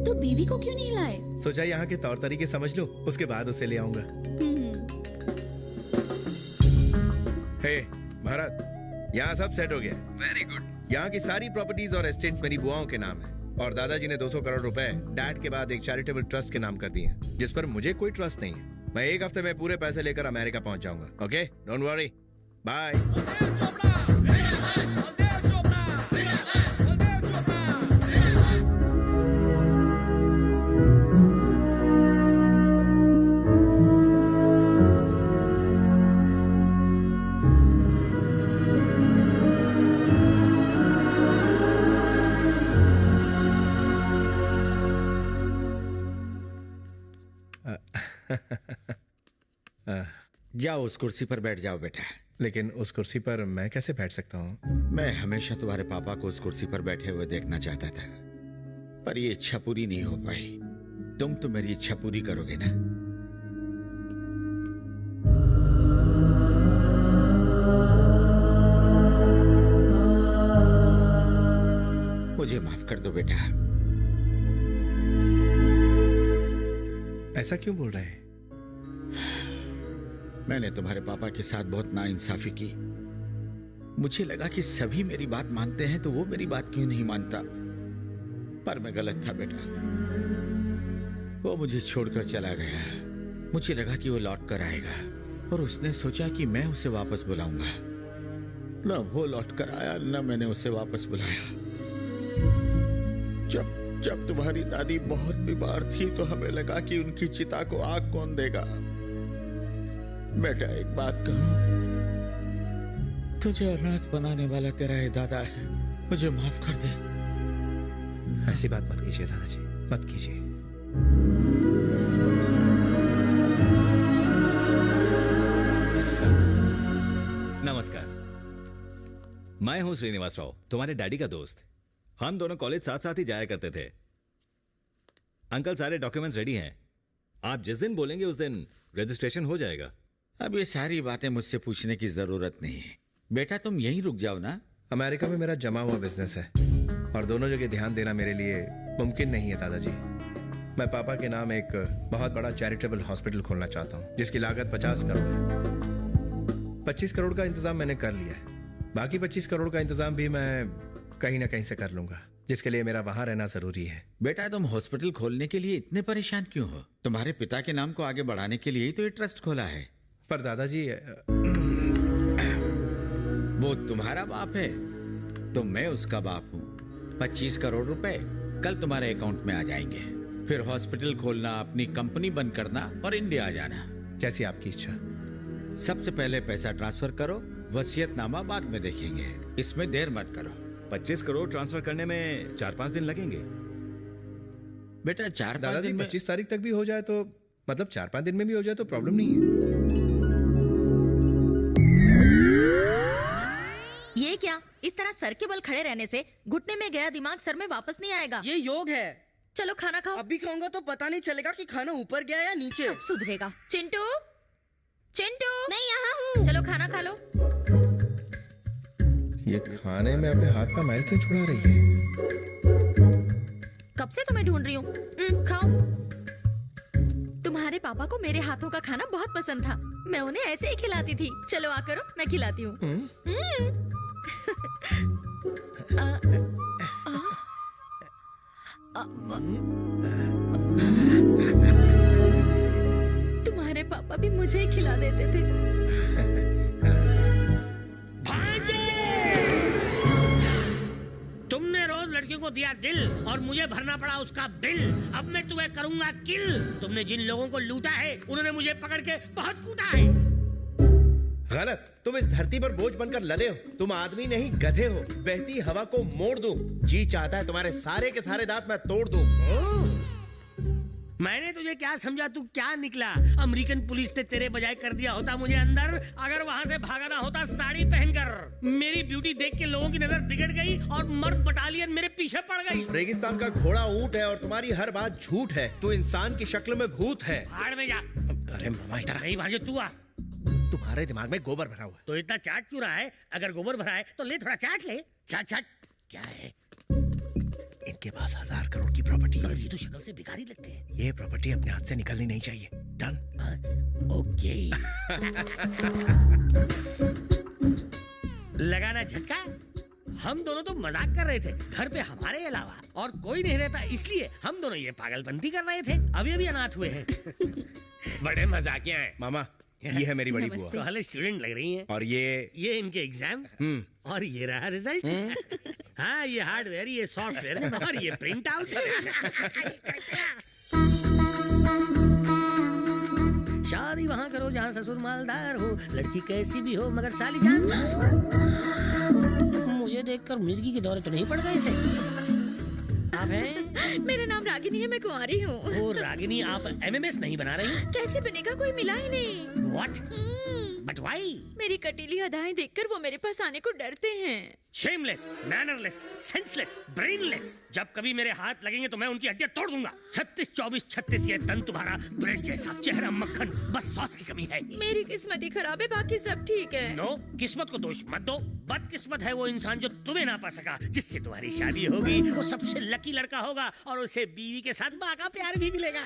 तो बीवी को क्यों नहीं लाए?
सोचा यहाँ के तौर तरीके समझ लो, उसके बाद उसे ले आऊंगा। हे भरत, यहाँ सब सेट हो गया।
Very good.
यहाँ की सारी प्रॉपर्टीज और एस्टेट्स मेरी बुआओं के नाम है और दादाजी ने 200 करोड़ रुपए डैड के बाद एक चैरिटेबल ट्रस्ट के नाम कर दिए, जिस पर मुझे कोई ट्रस्ट नहीं है। मैं 1 हफ्ते में पूरे पैसे लेकर अमेरिका पहुंच जाऊंगा। Okay, don't worry, bye.
जाओ उस कुर्सी पर बैठ जाओ बेटा।
लेकिन उस कुर्सी पर मैं कैसे बैठ सकता हूँ?
मैं हमेशा तुम्हारे पापा को उस कुर्सी पर बैठे हुए देखना चाहता था, पर ये इच्छा पूरी नहीं हो पाई। तुम तो मेरी इच्छा पूरी करोगे ना? मुझे माफ कर दो बेटा।
ऐसा क्यों बोल रहे हैं?
मैंने तुम्हारे पापा के साथ बहुत नाइंसाफी की। मुझे लगा कि सभी मेरी बात मानते हैं तो वो मेरी बात क्यों नहीं मानता, पर मैं गलत था बेटा। वो मुझे छोड़कर चला गया। मुझे लगा कि वो लौट कर आएगा और उसने सोचा कि मैं उसे वापस बुलाऊंगा। न वो लौट कर आया, न मैंने उसे वापस बुलाया। जब तुम्हारी दादी बहुत बीमार थी तो हमें लगा कि उनकी चिता को आग कौन देगा। बेटा एक बात कहूं, तुझे अनाथ बनाने वाला तेरा ये दादा है, मुझे माफ कर दे।
ऐसी बात मत कीजिए दादाजी, मत कीजिए।
नमस्कार, मैं हूं श्रीनिवास राव, तुम्हारे डैडी का दोस्त। हम दोनों कॉलेज साथ साथ ही जाया करते थे। अंकल सारे डॉक्यूमेंट्स रेडी हैं, आप जिस दिन बोलेंगे उस दिन रजिस्ट्रेशन हो जाएगा।
अब ये सारी बातें मुझसे पूछने की जरूरत नहीं है। बेटा तुम यहीं रुक जाओ ना।
अमेरिका में मेरा जमा हुआ बिजनेस है और दोनों जगह ध्यान देना मेरे लिए मुमकिन नहीं है दादाजी। मैं पापा के नाम एक बहुत बड़ा चैरिटेबल हॉस्पिटल खोलना चाहता हूँ जिसकी लागत 50 करोड़ है। 25 करोड़ का इंतजाम मैंने कर लिया है, बाकी 25 करोड़ का इंतजाम भी मैं कहीं ना कहीं से कर लूंगा, जिसके लिए मेरा वहां रहना जरूरी है।
बेटा तुम हॉस्पिटल खोलने के लिए इतने परेशान क्यों हो? तुम्हारे पिता के नाम को आगे बढ़ाने के लिए ही तो ये ट्रस्ट खोला है।
पर दादाजी
वो तुम्हारा बाप है तो मैं उसका बाप हूँ। 25 करोड़ रुपए कल तुम्हारे अकाउंट में आ जाएंगे। फिर हॉस्पिटल खोलना, अपनी कंपनी बंद करना और इंडिया आ जाना।
जैसी आपकी इच्छा।
सबसे पहले पैसा ट्रांसफर करो, वसीयतनामा बाद में देखेंगे। इसमें देर मत करो।
25 करोड़ ट्रांसफर करने में 4-5 दिन लगेंगे।
बेटा 4-5 दिन में
25 तारीख तक भी हो जाए तो, मतलब 4-5 दिन में भी हो जाए तो प्रॉब्लम नहीं है।
ये क्या, इस तरह सर के बल खड़े रहने से घुटने में गया दिमाग सर में वापस नहीं आएगा।
ये योग है।
चलो खाना खाओ।
अभी खाऊंगा तो पता नहीं चलेगा कि खाना ऊपर गया या नीचे।
अब सुधरेगा। चिंटू, चिंटू,
मैं यहाँ हूँ।
चलो खाना खा लो।
ये खाने में अपने हाथ का मैल क्यों छुड़ा रही है?
कब से तुम्हें ढूंढ रही हूँ। खाओ। तुम्हारे पापा को मेरे हाथों का खाना बहुत पसंद था, मैं उन्हें ऐसे ही खिलाती थी। चलो आ करो, मैं खिलाती हूँ। तुम्हारे पापा भी मुझे ही खिला देते थे।
तुमने रोज लड़कियों को दिया दिल और मुझे भरना पड़ा उसका बिल। अब मैं तुम्हें करूंगा किल। तुमने जिन लोगों को लूटा है उन्होंने मुझे पकड़ के बहुत कूटा है।
गलत। तुम इस धरती पर बोझ बनकर लदे हो। तुम आदमी नहीं गधे हो। बहती हवा को मोड़ दूं। जी चाहता है तुम्हारे सारे के सारे दांत मैं तोड़ दूं।
मैंने तुझे क्या समझा, तू क्या निकला? अमेरिकन पुलिस ने तेरे बजाय कर दिया होता मुझे अंदर, अगर वहाँ से भागा ना होता साड़ी पहनकर। मेरी ब्यूटी देख के लोगों की नजर बिगड़ गई और मर्द बटालियन मेरे पीछे पड़ गई।
रेगिस्तान का घोड़ा ऊंट है और तुम्हारी हर बात झूठ है। तू इंसान की शक्ल में भूत है।
भाड़ में जा।
अरे मामा इधर
नहीं भांजे, तू आ।
तुम्हारे दिमाग में गोबर भरा हुआ है।
तो इतना चाट क्यों रहा है? अगर गोबर भरा है तो ले थोड़ा चाट ले। चाट चाट। क्या है?
इनके पास 1000 करोड़ की प्रॉपर्टी है।
ये तो शक्ल से भिखारी लगते हैं।
ये प्रॉपर्टी अपने हाथ से निकलनी नहीं चाहिए। डन?
ओके। लगाना झटका। हम दोनों तो मजाक कर रहे थे, घर पे हमारे अलावा और कोई नहीं रहता, इसलिए हम दोनों ये पागलपंती कर रहे थे। अभी अभी अनाथ हुए हैं। बड़े मजाकिया हैं।
मामा ये है मेरी बड़ी बुआ।
कॉलेज स्टूडेंट लग रही हैं।
और ये
इनके एग्जाम और ये रहा रिजल्ट। हाँ, ये हार्डवेयर, ये सॉफ्टवेयर और ये प्रिंट आउट। शादी वहाँ करो जहाँ ससुर मालदार हो, लड़की कैसी भी हो मगर साली जान। मुझे देखकर मिर्गी के दौरे तो नहीं पड़ गए इसे। आप हैं?
मेरा नाम रागिनी है, मैं कुंवारी हूँ।
ओ रागिनी, आप एमएमएस नहीं बना रही?
कैसे बनेगा, कोई मिला ही नहीं।
What? But why?
मेरी कटीली अदाएं देखकर वो मेरे पास आने को डरते हैं।
Shameless, mannerless, senseless, brainless। जब कभी मेरे हाथ लगेंगे तो मैं उनकी हड्डियां तोड़ दूंगा। 36-24-36 ये तन तुम्हारा ब्रेड जैसा, चेहरा मक्खन, बस सॉस की कमी है।
मेरी किस्मत ही खराब है, बाकी सब ठीक है।
नो, किस्मत को दोष मत दो। बदकिस्मत है वो इंसान जो तुम्हें ना पा सका। जिससे तुम्हारी शादी होगी वो सबसे लकी लड़का होगा और उसे बीवी के साथ माँ का प्यार भी मिलेगा।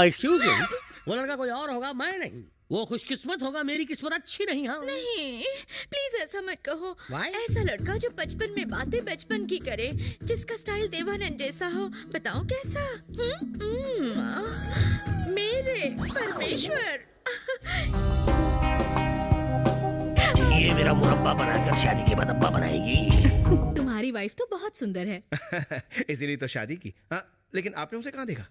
Excuse me,
वो लड़का कोई और होगा, मैं नहीं। वो खुशकिस्मत होगा, मेरी किस्मत अच्छी नहीं। हाँ
नहीं, प्लीज ऐसा मत कहो।
Why?
ऐसा लड़का जो बचपन में बातें बचपन की करे, जिसका स्टाइल देवानंद जैसा हो, बताओ कैसा? मेरे परमेश्वर।
ये मेरा मुरब्बा बनाकर शादी के बाद अब्बा बनाएगी।
तुम्हारी वाइफ तो बहुत सुंदर है।
इसीलिए तो शादी की। हाँ, लेकिन आपने उसे कहाँ देखा?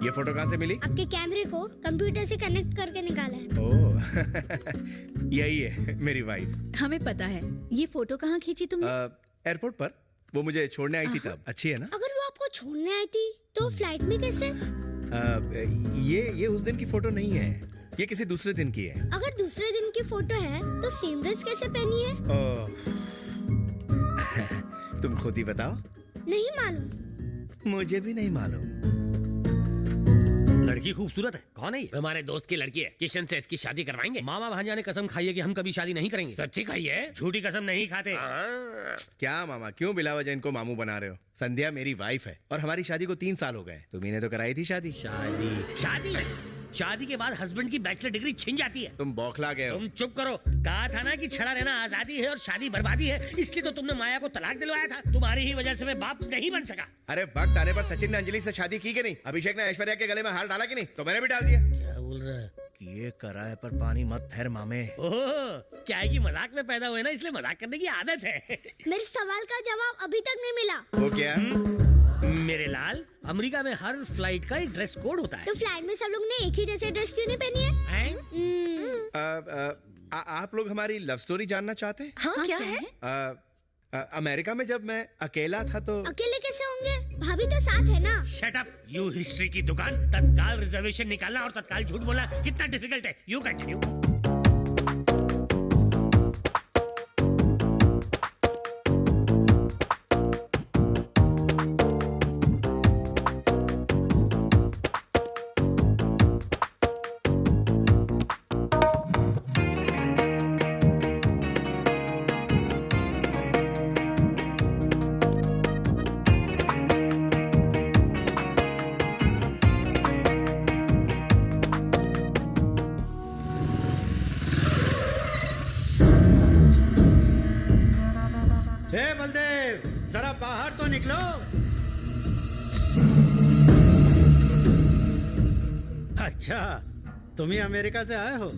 ये फोटो कहाँ से मिली?
आपके कैमरे को कंप्यूटर से कनेक्ट करके निकाला है।
ओह, यही है मेरी वाइफ।
हमें पता है। ये फोटो कहाँ खींची तुमने?
एयरपोर्ट पर। वो मुझे छोड़ने आई थी तब। अच्छी है ना?
अगर वो आपको छोड़ने आई थी तो फ्लाइट में कैसे?
ये उस दिन की फोटो नहीं है, ये किसी दूसरे दिन की है।
अगर दूसरे दिन की फोटो है तो सेम ड्रेस कैसे पहनी है?
तुम खुद ही बताओ।
नहीं मालूम।
मुझे भी नहीं मालूम।
लड़की खूबसूरत है। कौन है ये? हमारे दोस्त की लड़की है। किशन से इसकी शादी करवाएंगे। मामा भांजा ने कसम खाई है कि हम कभी शादी नहीं करेंगे। सच्ची खाई है, झूठी कसम नहीं खाते।
क्या मामा, क्यों बिला वजह इनको मामू बना रहे हो? संध्या मेरी वाइफ है और हमारी शादी को 3 साल हो गए। तुम्ही ने तो कराई थी शादी।
शादी शादी के बाद हस्बैंड की बैचलर डिग्री छिन जाती है।
तुम बौखला गए हो।
तुम चुप करो। कहा था ना कि छड़ा रहना आजादी है और शादी बर्बादी है, इसलिए तो तुमने माया को तलाक दिलवाया था। तुम्हारी ही वजह से मैं बाप नहीं बन सका।
अरे वक्त आने पर सचिन ने अंजलि से शादी की कि नहीं? अभिषेक ने ऐश्वर्या के गले में हार डाला कि नहीं? तो मैंने भी डाल दिया।
क्या बोल रहा है?
ये कराए पर पानी मत फेर मामे।
ओह, क्या है कि मजाक में पैदा हुए ना, इसलिए मजाक करने की आदत है।
मेरे सवाल का जवाब अभी तक नहीं मिला।
वो क्या?
मेरे लाल, अमेरिका में हर फ्लाइट का एक ड्रेस कोड होता है।
तो फ्लाइट में सब लोग ने एक ही जैसे ड्रेस क्यों नहीं पहनी है?
आप लोग हमारी लव स्टोरी जानना चाहते हैं?
हाँ, क्या है?
अमेरिका में जब मैं अकेला था तो।
अकेले कैसे होंगे? भाभी तो साथ है ना।
शट अप, यू हिस्ट्री की दुकान। तत्काल रिजर्वेशन निकालना और तत्काल झूठ बोलना कितना डिफिकल्ट है। You continue.
बलदेव, जरा बाहर तो निकलो। अच्छा, तुम ही अमेरिका से आए हो?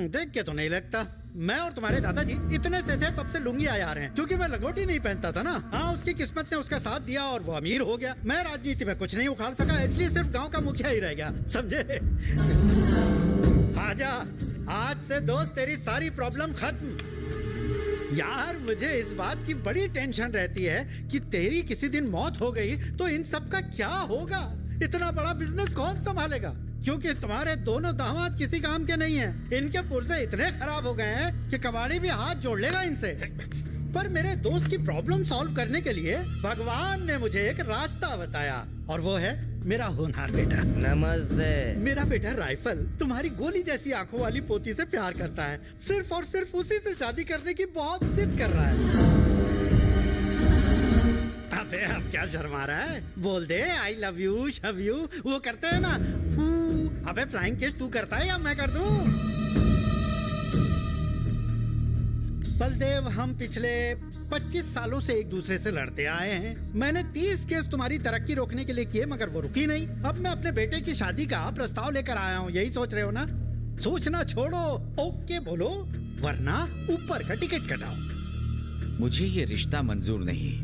देख के तो नहीं लगता। मैं और तुम्हारे दादाजी इतने से थे तब से लुंगी आए आ रहे हैं, क्योंकि मैं लंगोटी नहीं पहनता था ना। हाँ, उसकी किस्मत ने उसका साथ दिया और वो अमीर हो गया। मैं राजनीति में कुछ नहीं उखाड़ सका, इसलिए सिर्फ गांव का मुखिया ही रह गया, समझे? आजा, आज से दोस्त तेरी सारी प्रॉब्लम खत्म। यार, मुझे इस बात की बड़ी टेंशन रहती है कि तेरी किसी दिन मौत हो गई तो इन सब का क्या होगा? इतना बड़ा बिजनेस कौन संभालेगा? क्योंकि तुम्हारे दोनों दामाद किसी काम के नहीं हैं। इनके पुर्जे इतने खराब हो गए हैं कि कबाड़ी भी हाथ जोड़ लेगा इनसे। पर मेरे दोस्त की प्रॉब्लम सॉल्व करने के लिए भगवान ने मुझे एक रास्ता बताया, और वो है मेरा होनहार बेटा।
नमस्ते।
मेरा बेटा राइफल तुम्हारी गोली जैसी आंखों वाली पोती से प्यार करता है। सिर्फ और सिर्फ उसी से शादी करने की बहुत जिद कर रहा है। अबे, अब क्या शर्मा रहा है? बोल दे आई लव यू, शव यू, वो करते हैं ना। अबे, फ्लाइंग किस तू करता है या मैं कर दूं? बलदेव, हम पिछले 25 सालों से एक दूसरे से लड़ते आए हैं। मैंने 30 केस तुम्हारी तरक्की रोकने के लिए किए, मगर वो रुकी नहीं। अब मैं अपने बेटे की शादी का प्रस्ताव लेकर आया हूँ। यही सोच रहे हो ना? सोचना छोड़ो, ओके बोलो, वरना ऊपर का टिकट कटाओ।
मुझे ये रिश्ता मंजूर नहीं।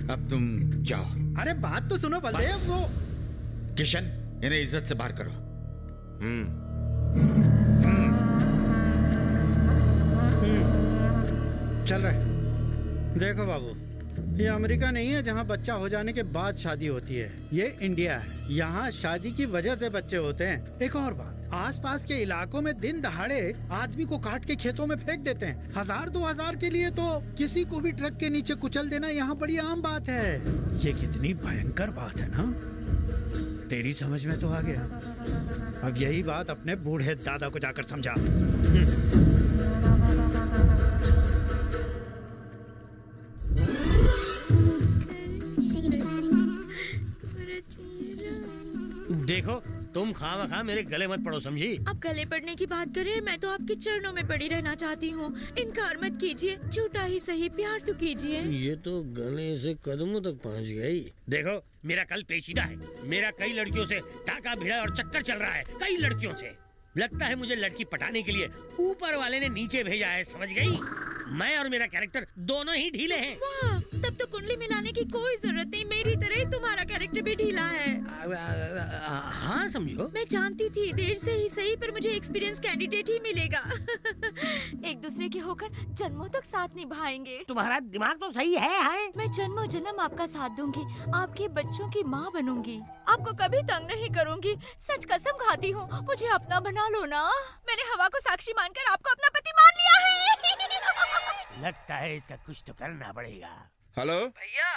अब तुम जाओ।
अरे बात तो सुनो बलदेव। वो
किशन, इन्हें इज्जत से बाहर करो।
चल रहा है। देखो बाबू, ये अमेरिका नहीं है जहाँ बच्चा हो जाने के बाद शादी होती है। ये इंडिया है। यहाँ शादी की वजह से बच्चे होते हैं। एक और बात, आसपास के इलाकों में दिन दहाड़े आदमी को काट के खेतों में फेंक देते हैं। 1000-2000 के लिए तो किसी को भी ट्रक के नीचे कुचल देना यहाँ बड़ी आम बात है। ये कितनी भयंकर बात है ना? तेरी समझ में तो आ गया। अब यही बात अपने बूढ़े दादा को जाकर समझा।
तुम खामखा मेरे गले मत पड़ो, समझी?
आप गले पड़ने की बात करें, मैं तो आपके चरणों में पड़ी रहना चाहती हूँ। इनकार मत कीजिए, झूठा ही सही, प्यार तो कीजिए।
ये तो गले से कदमों तक पहुँच गई। देखो, मेरा कल पेचीदा है। मेरा कई लड़कियों से टाका भिड़ा और चक्कर चल रहा है, कई लड़कियों से। लगता है मुझे लड़की पटाने के लिए ऊपर वाले ने नीचे भेजा है, समझ गई? मैं और मेरा कैरेक्टर दोनों ही ढीले हैं।
वाह, तब तो कुंडली मिलाने की कोई जरूरत नहीं। मेरी तरह ही तुम्हारा कैरेक्टर भी ढीला है।
हाँ समझो।
मैं जानती थी, देर से ही सही, पर मुझे एक्सपीरियंस कैंडिडेट ही मिलेगा। एक दूसरे के होकर जन्मों तक साथ निभाएंगे।
तुम्हारा दिमाग तो सही है।
मैं जन्मों जन्म आपका साथ दूंगी, आपके बच्चों की माँ बनूंगी, आपको कभी तंग नहीं करूंगी। सच कसम खाती हूँ, मुझे अपना बना लो ना। मैंने हवा को साक्षी मानकर आपको अपना पति मान लिया है।
लगता है इसका कुछ तो करना पड़ेगा।
हेलो
भैया,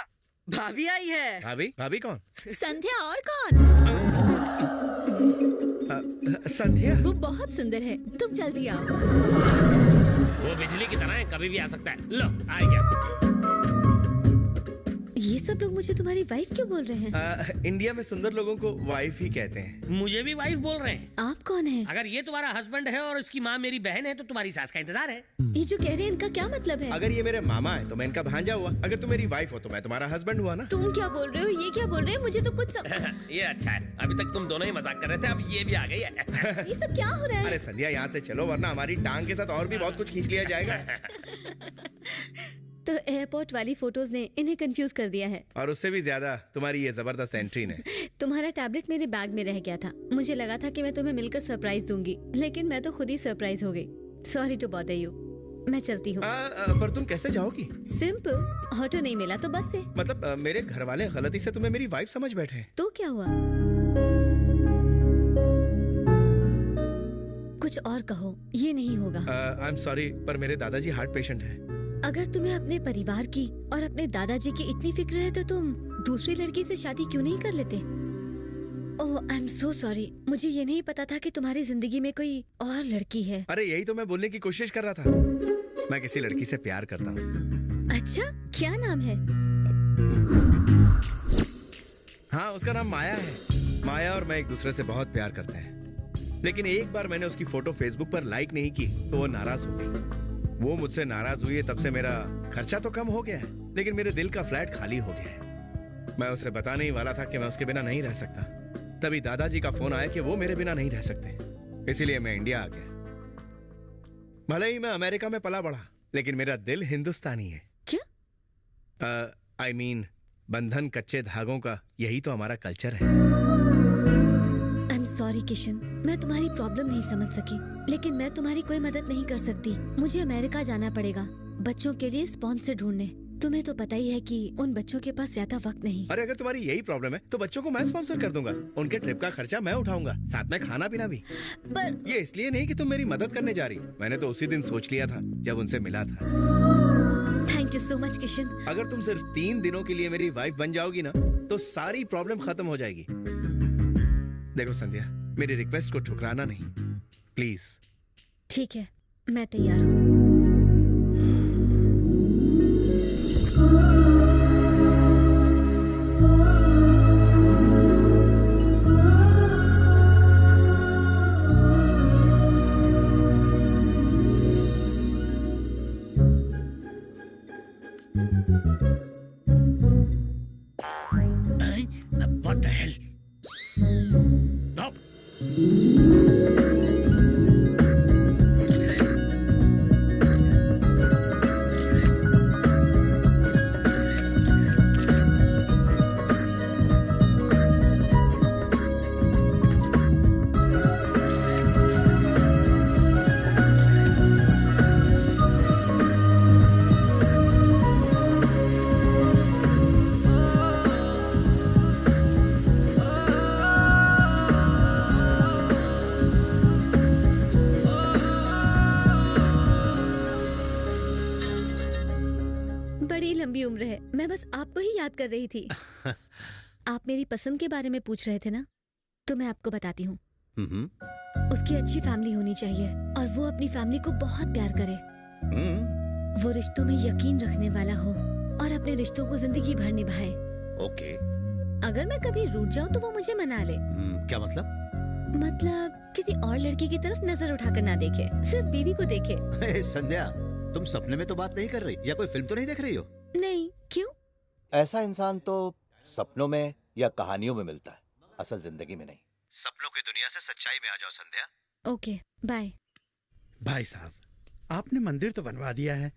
भाभी आई है।
भाभी? भाभी कौन?
संध्या और कौन?
संध्या?
वो बहुत सुंदर है, तुम जल्दी आओ।
वो बिजली की तरह है, कभी भी आ सकता है। लो, आ गया।
ये सब लोग मुझे तुम्हारी वाइफ क्यों बोल रहे हैं?
इंडिया में सुंदर लोगों को वाइफ ही कहते हैं।
मुझे भी वाइफ बोल रहे हैं।
आप कौन हैं?
अगर ये तुम्हारा हस्बैंड है और इसकी माँ मेरी बहन है, तो तुम्हारी सास का इंतजार है।
ये जो कह रहे हैं इनका क्या मतलब है?
अगर ये मेरे मामा है तो मैं इनका भांजा हुआ, अगर तुम मेरी वाइफ हो तो मैं तुम्हारा हस्बैंड हुआ ना।
तुम क्या बोल रहे हो, ये क्या बोल रहे हैं? मुझे तो कुछ
ये अच्छा है, अभी तक तुम दोनों ही मजाक कर रहे थे, अब ये भी आ गई है।
ये सब क्या हो रहा है?
अरे संध्या, यहाँ से चलो, वरना हमारी टांग के साथ और भी बहुत कुछ खींच लिया जाएगा।
तो एयरपोर्ट वाली फोटोज ने इन्हें कंफ्यूज कर दिया है,
और उससे भी ज्यादा तुम्हारी ये जबरदस्त एंट्री ने।
तुम्हारा टैबलेट मेरे बैग में रह गया था। मुझे लगा था कि मैं तुम्हें मिलकर सरप्राइज दूंगी, लेकिन मैं तो खुद ही सरप्राइज हो गई। Sorry to bother you. मैं चलती हूँ।
पर तुम कैसे जाओगी?
सिंपल, ऑटो नहीं मिला तो बस से।
मतलब मेरे घर वाले गलती से तुम्हें मेरी वाइफ समझ बैठे।
तो क्या हुआ? कुछ और कहो, ये नहीं होगा।
आई एम सॉरी, पर मेरे दादाजी हार्ट पेशेंट है।
अगर तुम्हें अपने परिवार की और अपने दादाजी की इतनी फिक्र है तो तुम दूसरी लड़की से शादी क्यों नहीं कर लेते? ओह, आई एम सो सॉरी, मुझे ये नहीं पता था कि तुम्हारी जिंदगी में कोई और लड़की है।
अरे यही तो मैं बोलने की कोशिश कर रहा था। मैं किसी लड़की से प्यार करता हूँ।
अच्छा, क्या नाम है?
हाँ, उसका नाम माया है। माया और मैं एक दूसरे से बहुत प्यार करते हैं, लेकिन एक बार मैंने उसकी फोटो फेसबुक पर लाइक नहीं की तो वो नाराज हो गई। वो मुझसे नाराज हुई है, तब से मेरा खर्चा तो कम हो गया है, लेकिन मेरे दिल का फ्लैट खाली हो गया है। मैं उसे बताने ही वाला था कि मैं उसके बिना नहीं रह सकता, तभी दादाजी का फोन आया कि वो मेरे बिना नहीं रह सकते। इसीलिए मैं इंडिया आ गया। भले ही मैं अमेरिका में पला बढ़ा, लेकिन मेरा दिल हिंदुस्तानी है।
क्या?
आई मीन, बंधन कच्चे धागों का, यही तो हमारा कल्चर है।
आई एम सॉरी किशन, मैं तुम्हारी प्रॉब्लम नहीं समझ सकी, लेकिन मैं तुम्हारी कोई मदद नहीं कर सकती। मुझे अमेरिका जाना पड़ेगा बच्चों के लिए स्पॉन्सर ढूंढने। तुम्हें तो पता ही है कि उन बच्चों के पास ज्यादा वक्त नहीं।
अरे अगर तुम्हारी यही प्रॉब्लम है तो बच्चों को मैं स्पॉन्सर कर दूंगा। उनके ट्रिप का खर्चा मैं उठाऊंगा, साथ में खाना पीना भी।
पर
ये इसलिए नहीं कि तुम मेरी मदद करने जा रही, मैंने तो उसी दिन सोच लिया था जब उनसे मिला था।
Thank you so much Kishan.
अगर तुम सिर्फ 3 दिनों के लिए मेरी वाइफ बन जाओगी ना, तो सारी प्रॉब्लम खत्म हो जाएगी। देखो संध्या, मेरी रिक्वेस्ट को ठुकराना नहीं, प्लीज।
ठीक है, मैं तैयार हूँ।
What the hell? No.
बड़ी लंबी उम्र है, मैं बस आपको ही याद कर रही थी। आप मेरी पसंद के बारे में पूछ रहे थे ना, तो मैं आपको बताती हूँ। उसकी अच्छी फैमिली होनी चाहिए और वो अपनी फैमिली को बहुत प्यार करे। वो रिश्तों में यकीन रखने वाला हो और अपने रिश्तों को जिंदगी भर निभाए।
ओके।
अगर मैं कभी रूठ जाऊँ तो वो मुझे मना ले।
क्या मतलब?
मतलब किसी और लड़की की तरफ नजर उठाकर ना देखे, सिर्फ बीवी को देखे।
हे संध्या, तुम सपने में तो बात नहीं कर रही या कोई फिल्म तो नहीं देख रही हो?
नहीं, क्यों?
ऐसा इंसान तो सपनों में या कहानियों में मिलता है, असल जिंदगी में नहीं। सपनों की दुनिया से सच्चाई में आ जाओ संध्या।
Okay, bye.
भाई साहब, आपने मंदिर तो बनवा दिया है,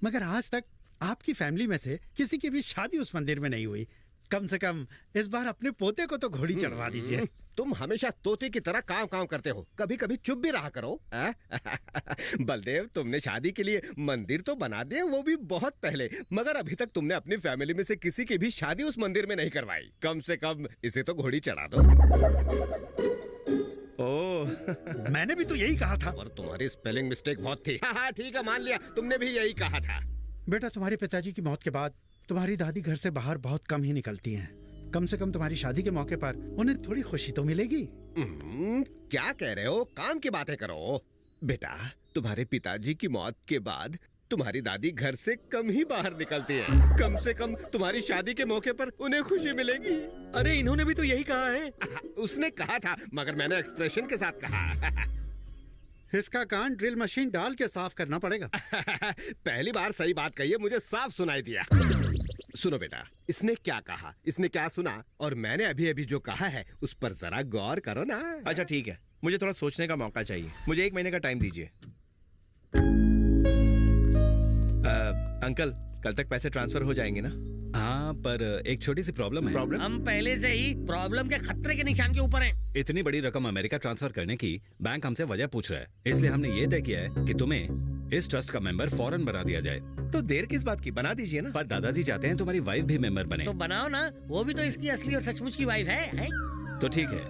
मगर आज तक आपकी फैमिली में से किसी की भी शादी उस मंदिर में नहीं हुई। कम से कम इस बार अपने पोते को तो घोड़ी चढ़वा दीजिए।
तुम हमेशा तोते की तरह काम काम करते हो, कभी कभी चुप भी रहा करो। बलदेव, तुमने शादी के लिए मंदिर तो बना दिया, वो भी बहुत पहले, मगर अभी तक तुमने अपनी फैमिली में से किसी की भी शादी उस मंदिर में नहीं करवाई। कम से कम इसे तो घोड़ी चढ़ा दो।
ओह, मैंने भी तो यही कहा था।
और तुम्हारी स्पेलिंग मिस्टेक बहुत थी। हाँ ठीक है, मान लिया, तुमने भी यही कहा था।
बेटा, तुम्हारे पिताजी की मौत के बाद तुम्हारी दादी घर से बाहर बहुत कम ही निकलती हैं। कम से कम तुम्हारी शादी के मौके पर उन्हें थोड़ी खुशी तो मिलेगी।
क्या कह रहे हो? काम की बातें करो। बेटा, तुम्हारे पिताजी की मौत के बाद तुम्हारी दादी घर से कम ही बाहर निकलती है। कम से कम तुम्हारी शादी के मौके पर उन्हें खुशी मिलेगी।
अरे इन्होंने भी तो यही कहा है।
उसने कहा था, मगर मैंने एक्सप्रेशन के साथ कहा।
इसका कान ड्रिल मशीन डाल के साफ करना पड़ेगा।
पहली बार सही बात कही है, मुझे साफ सुनाई दिया। सुनो बेटा, इसने क्या कहा, इसने क्या सुना, और मैंने अभी अभी जो कहा है उस पर जरा गौर करो ना।
अच्छा ठीक है, मुझे थोड़ा सोचने का मौका चाहिए। मुझे 1 महीने का टाइम दीजिए। अंकल, कल तक पैसे ट्रांसफर हो जाएंगे ना?
हाँ, पर एक छोटी सी प्रॉब्लम है।
प्रॉब्लम?
हम पहले से ही प्रॉब्लम के खतरे के निशान के ऊपर हैं।
इतनी बड़ी रकम अमेरिका ट्रांसफर करने की बैंक हमसे वजह पूछ रहा है, इसलिए हमने ये तय किया है कि तुम्हें इस ट्रस्ट का मेंबर फौरन बना दिया जाए।
तो देर किस बात की, बना दीजिए ना।
पर दादाजी चाहते हैं तुम्हारी वाइफ भी मेंबर बने।
तो बनाओ ना, वो भी तो इसकी असली और सचमुच की वाइफ है?
तो ठीक है,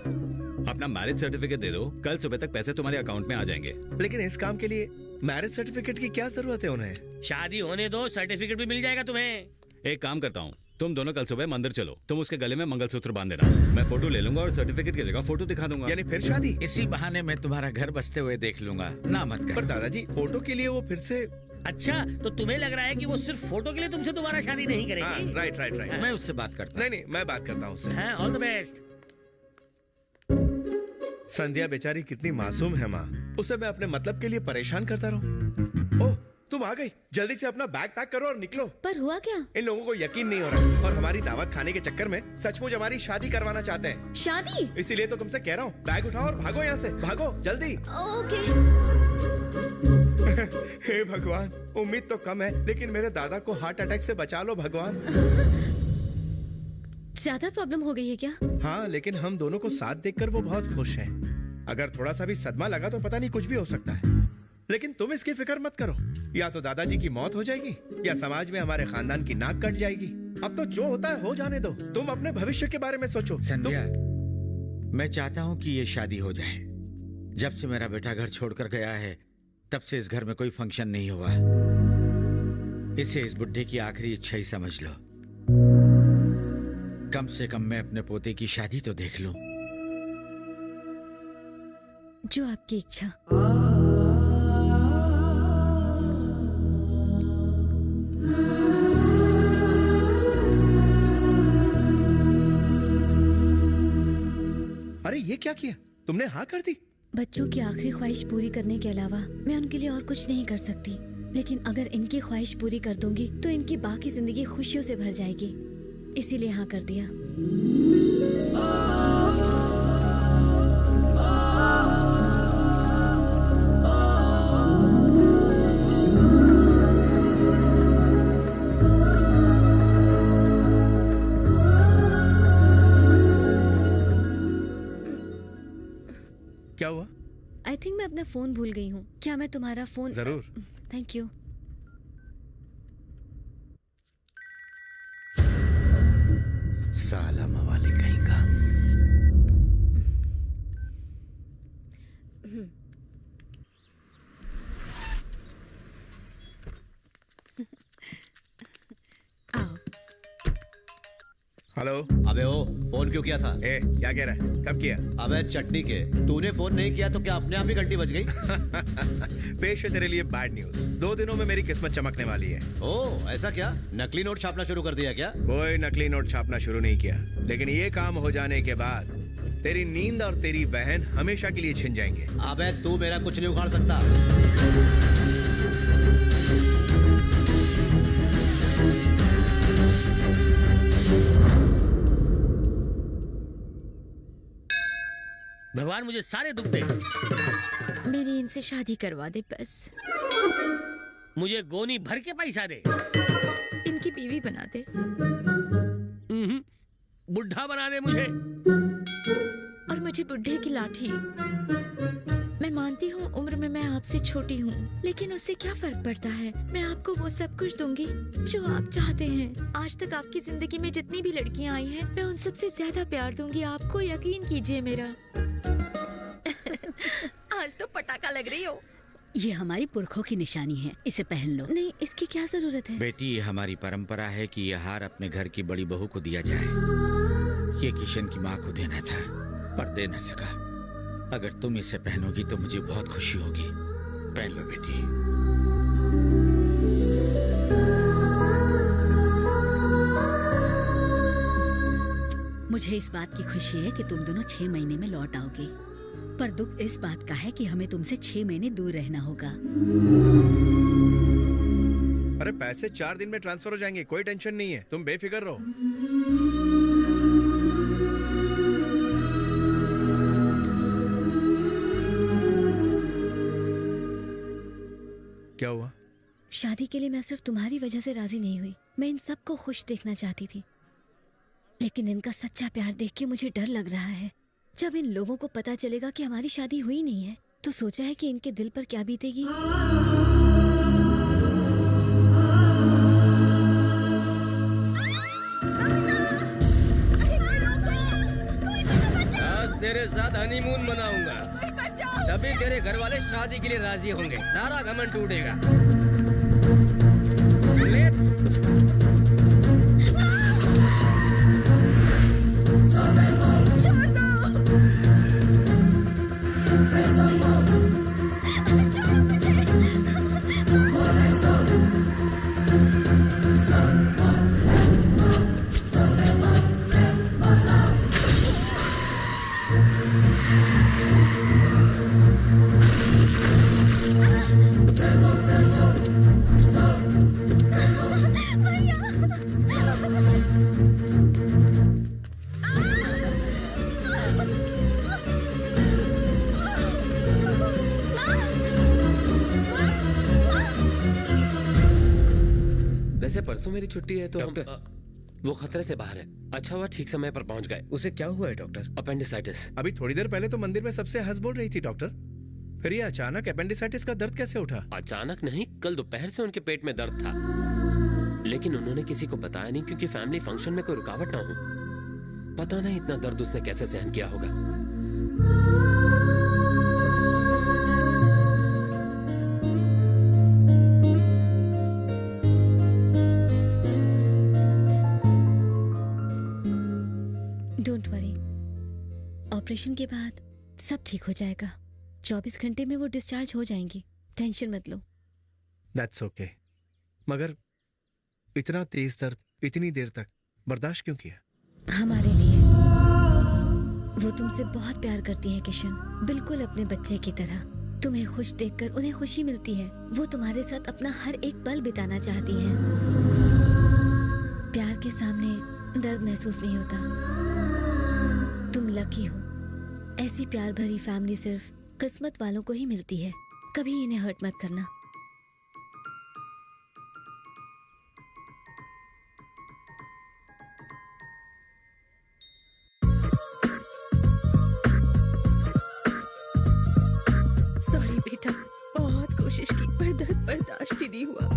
अपना मैरिज सर्टिफिकेट दे दो, कल सुबह तक पैसे तुम्हारे अकाउंट में आ जाएंगे।
लेकिन इस काम के लिए मैरिज सर्टिफिकेट की क्या जरूरत है उन्हें?
शादी होने दो, सर्टिफिकेट भी मिल जाएगा तुम्हें।
एक काम करता हूँ, तुम दोनों कल सुबह मंदिर चलो, तुम उसके गले में मंगलसूत्र बांध देना, मैं फोटो ले लूंगा और सर्टिफिकेट की जगह फोटो दिखा दूंगा।
यानी फिर शादी?
इसी बहाने मैं तुम्हारा घर बसते हुए देख लूंगा, ना मत कर।
पर दादाजी, फोटो के लिए वो फिर से।
अच्छा, तो तुम्हें लग रहा है कि वो सिर्फ फोटो के लिए तुमसे दोबारा शादी नहीं करेगी?
Right right right.
मैं उससे बात करता हूँ।
नहीं, मैं बात करता हूँ उससे।
हाँ, ऑल द बेस्ट।
संध्या बेचारी कितनी मासूम है माँ, उसे मैं अपने मतलब के लिए परेशान करता रहूं। ओह, तुम आ गई, जल्दी से अपना बैग पैक करो और निकलो।
पर हुआ क्या?
इन लोगों को यकीन नहीं हो रहा और हमारी दावत खाने के चक्कर में सचमुच हमारी शादी करवाना चाहते हैं।
शादी?
इसीलिए तो तुमसे कह रहा हूँ, बैग उठाओ और भागो यहाँ से, भागो जल्दी।
ओके।
हे भगवान, उम्मीद तो कम है, लेकिन मेरे दादा को हार्ट अटैक से बचा लो भगवान।
ज्यादा प्रॉब्लम हो गई है क्या?
हाँ, लेकिन हम दोनों को साथ देखकर वो बहुत खुश हैं। अगर थोड़ा सा भी सदमा लगा तो पता नहीं कुछ भी हो सकता है। लेकिन तुम इसकी फिक्र मत करो, या तो दादाजी की मौत हो जाएगी या समाज में हमारे खानदान की नाक कट जाएगी। अब तो जो होता है हो जाने दो, तुम अपने भविष्य के बारे में सोचो।
संध्या, मैं चाहता हूँ कि ये शादी हो जाए। जब से मेरा बेटा घर छोड़कर गया है, तब से इस घर में कोई फंक्शन नहीं हुआ। इसे इस बुढ़े की आखिरी इच्छा ही समझ लो। कम से कम मैं अपने पोते की शादी तो देख लूं।
जो आपकी इच्छा।
अरे ये क्या किया तुमने? हाँ कर दी।
बच्चों की आखिरी ख्वाहिश पूरी करने के अलावा मैं उनके लिए और कुछ नहीं कर सकती, लेकिन अगर इनकी ख्वाहिश पूरी कर दूंगी तो इनकी बाकी जिंदगी खुशियों से भर जाएगी, इसीलिए हाँ कर दिया।
क्या हुआ?
आई थिंक मैं अपना फोन भूल गई हूँ। क्या मैं तुम्हारा फोन?
जरूर।
Thank you.
साला मवाली कहीं का।
हेलो।
अबे ओ, फोन क्यों किया था?
ए, क्या कह रहा है? कब किया?
अबे चटनी के, तूने फोन नहीं किया तो क्या अपने आप ही घंटी बज गई?
पेश है तेरे लिए बैड न्यूज। 2 दिनों में मेरी किस्मत चमकने वाली है।
ओह, ऐसा क्या? नकली नोट छापना शुरू कर दिया क्या?
कोई नकली नोट छापना शुरू नहीं किया, लेकिन ये काम हो जाने के बाद तेरी नींद और तेरी बहन हमेशा के लिए छिन जाएंगे।
अबे तू मेरा कुछ नहीं उखाड़ सकता।
भगवान मुझे सारे दुख दे।
मेरी इनसे शादी करवा दे बस।
मुझे गोनी भर के पैसा दे।
इनकी बीवी बना दे।
बुढ़ा बना दे मुझे।
और मुझे बुढ़े की लाठी। मैं मानती हूँ उम्र में मैं आपसे छोटी हूँ, लेकिन उससे क्या फर्क पड़ता है। मैं आपको वो सब कुछ दूंगी जो आप चाहते हैं। आज तक आपकी जिंदगी में जितनी भी लड़कियाँ आई हैं, मैं उन सबसे ज्यादा प्यार दूंगी आपको, यकीन कीजिए मेरा। आज तो पटाखा लग रही हो।
ये हमारी पुरखों की निशानी है, इसे पहन लो।
नहीं, इसकी क्या जरूरत है?
बेटी, ये हमारी परंपरा है कि ये हार अपने घर की बड़ी बहू को दिया जाए। ये किशन की माँ को देना था पर दे न सका। अगर तुम इसे पहनोगी तो मुझे बहुत खुशी होगी। पहन लो बेटी।
मुझे इस बात की खुशी है कि तुम दोनों 6 महीने में लौट आओगे, पर दुख इस बात का है कि हमें तुमसे 6 महीने दूर रहना होगा।
अरे पैसे 4 दिन में ट्रांसफर हो जाएंगे, कोई टेंशन नहीं है, तुम बेफिक्र रहो। क्या हुआ?
शादी के लिए मैं सिर्फ तुम्हारी वजह से राजी नहीं हुई। मैं इन सबको खुश देखना चाहती थी, लेकिन इनका सच्चा प्यार देख के मुझे डर लग रहा है। जब इन लोगों को पता चलेगा कि हमारी शादी हुई नहीं है, तो सोचा है कि इनके दिल पर क्या बीतेगी।
आज तेरे साथ हनीमून मनाऊंगा, तभी तेरे घर वाले शादी के लिए राजी होंगे। सारा घमंड टूटेगा।
वैसे परसों मेरी छुट्टी है तो हम वो खतरे से बाहर है। अच्छा हुआ ठीक समय पर पहुंच गए।
उसे क्या हुआ है डॉक्टर?
अपेंडिसाइटिस।
अभी थोड़ी देर पहले तो मंदिर में सबसे हंस बोल रही थी डॉक्टर, फिर ये अचानक अपेंडिसाइटिस का दर्द कैसे उठा?
अचानक नहीं, कल दोपहर से उनके पेट में दर्द था, लेकिन उन्होंने किसी को बताया नहीं क्योंकि फैमिली फंक्शन में कोई रुकावट ना हो। पता नहीं इतना दर्द उसने कैसे सहन किया होगा।
डोंट वरी, ऑपरेशन के बाद सब ठीक हो जाएगा। 24 घंटे में वो डिस्चार्ज हो जाएंगी, टेंशन मत लो।
That's okay. मगर इतना तेज दर्द इतनी देर तक बर्दाश्त क्यों किया?
हमारे लिए। वो तुमसे बहुत प्यार करती है किशन, बिल्कुल अपने बच्चे की तरह। तुम्हें खुश देखकर उन्हें खुशी मिलती है। वो तुम्हारे साथ अपना हर एक पल बिताना चाहती हैं। प्यार के सामने दर्द महसूस नहीं होता। तुम लकी हो। ऐसी प्यार भरी फैमिली सिर्फ किस्मत वालों को ही मिलती है। कभी इन्हें हर्ट मत करना।
सॉरी बेटा, बहुत कोशिश की पर दर्द बर्दाश्त ही नहीं हुआ।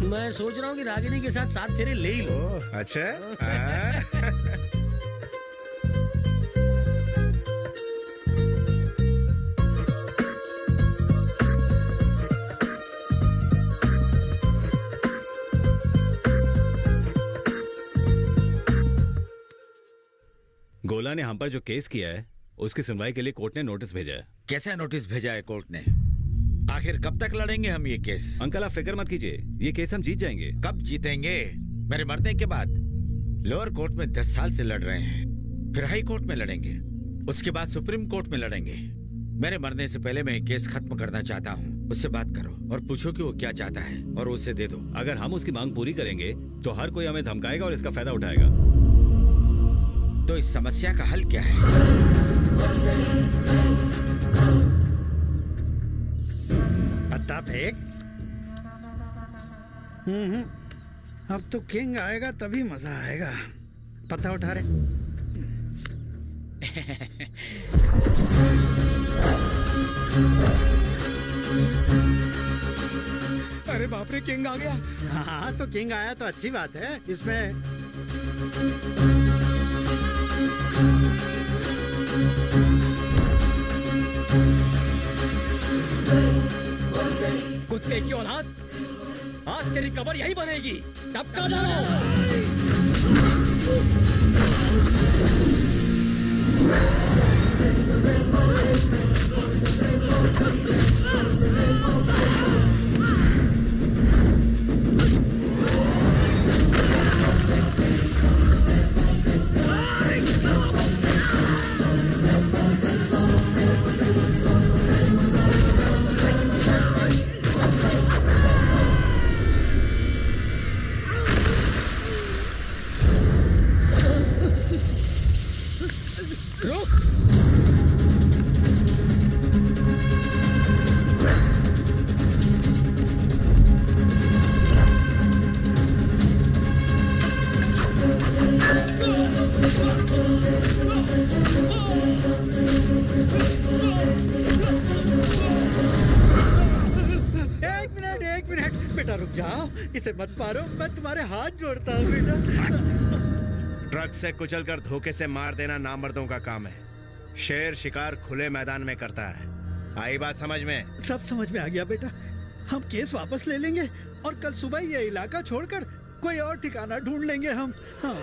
मैं सोच रहा हूँ कि रागिनी के साथ 7 फेरे ले ही लो।
अच्छा।
गोला ने हम पर जो केस किया है उसकी सुनवाई के लिए कोर्ट ने नोटिस भेजा है।
कैसा नोटिस भेजा है कोर्ट ने? आखिर कब तक लड़ेंगे हम ये केस?
अंकल आप फिक्र मत कीजिए, ये केस हम जीत जाएंगे।
कब जीतेंगे? मेरे मरने के बाद। लोअर कोर्ट में 10 साल से लड़ रहे हैं, फिर हाई कोर्ट में लड़ेंगे, उसके बाद सुप्रीम कोर्ट में लड़ेंगे। मेरे मरने से पहले मैं केस खत्म करना चाहता हूँ। उससे बात करो और पूछो कि वो क्या चाहता है और उसे दे दो।
अगर हम उसकी मांग पूरी करेंगे तो हर कोई हमें धमकाएगा और इसका फायदा उठाएगा।
तो इस समस्या का हल क्या है?
पत्ता फेंक। अब तो किंग आएगा तभी मजा आएगा। पत्ता उठा रहे।
अरे बाप रे, किंग आ गया।
हाँ तो किंग आया तो अच्छी बात है। इसमें
कुत्ते की औलाद, आज तेरी कबर यही बनेगी। टपका डालो।
एक मिनट बेटा, रुक जाओ। इसे मत मारो, मैं तुम्हारे हाथ जोड़ता हूँ बेटा।
ट्रक से कुचलकर धोखे से मार देना नामर्दों का काम है। शेर शिकार खुले मैदान में करता है। आई बात समझ में?
सब समझ में आ गया बेटा। हम केस वापस ले लेंगे और कल सुबह ये इलाका छोड़कर कोई और ठिकाना ढूंढ लेंगे हम। हाँ।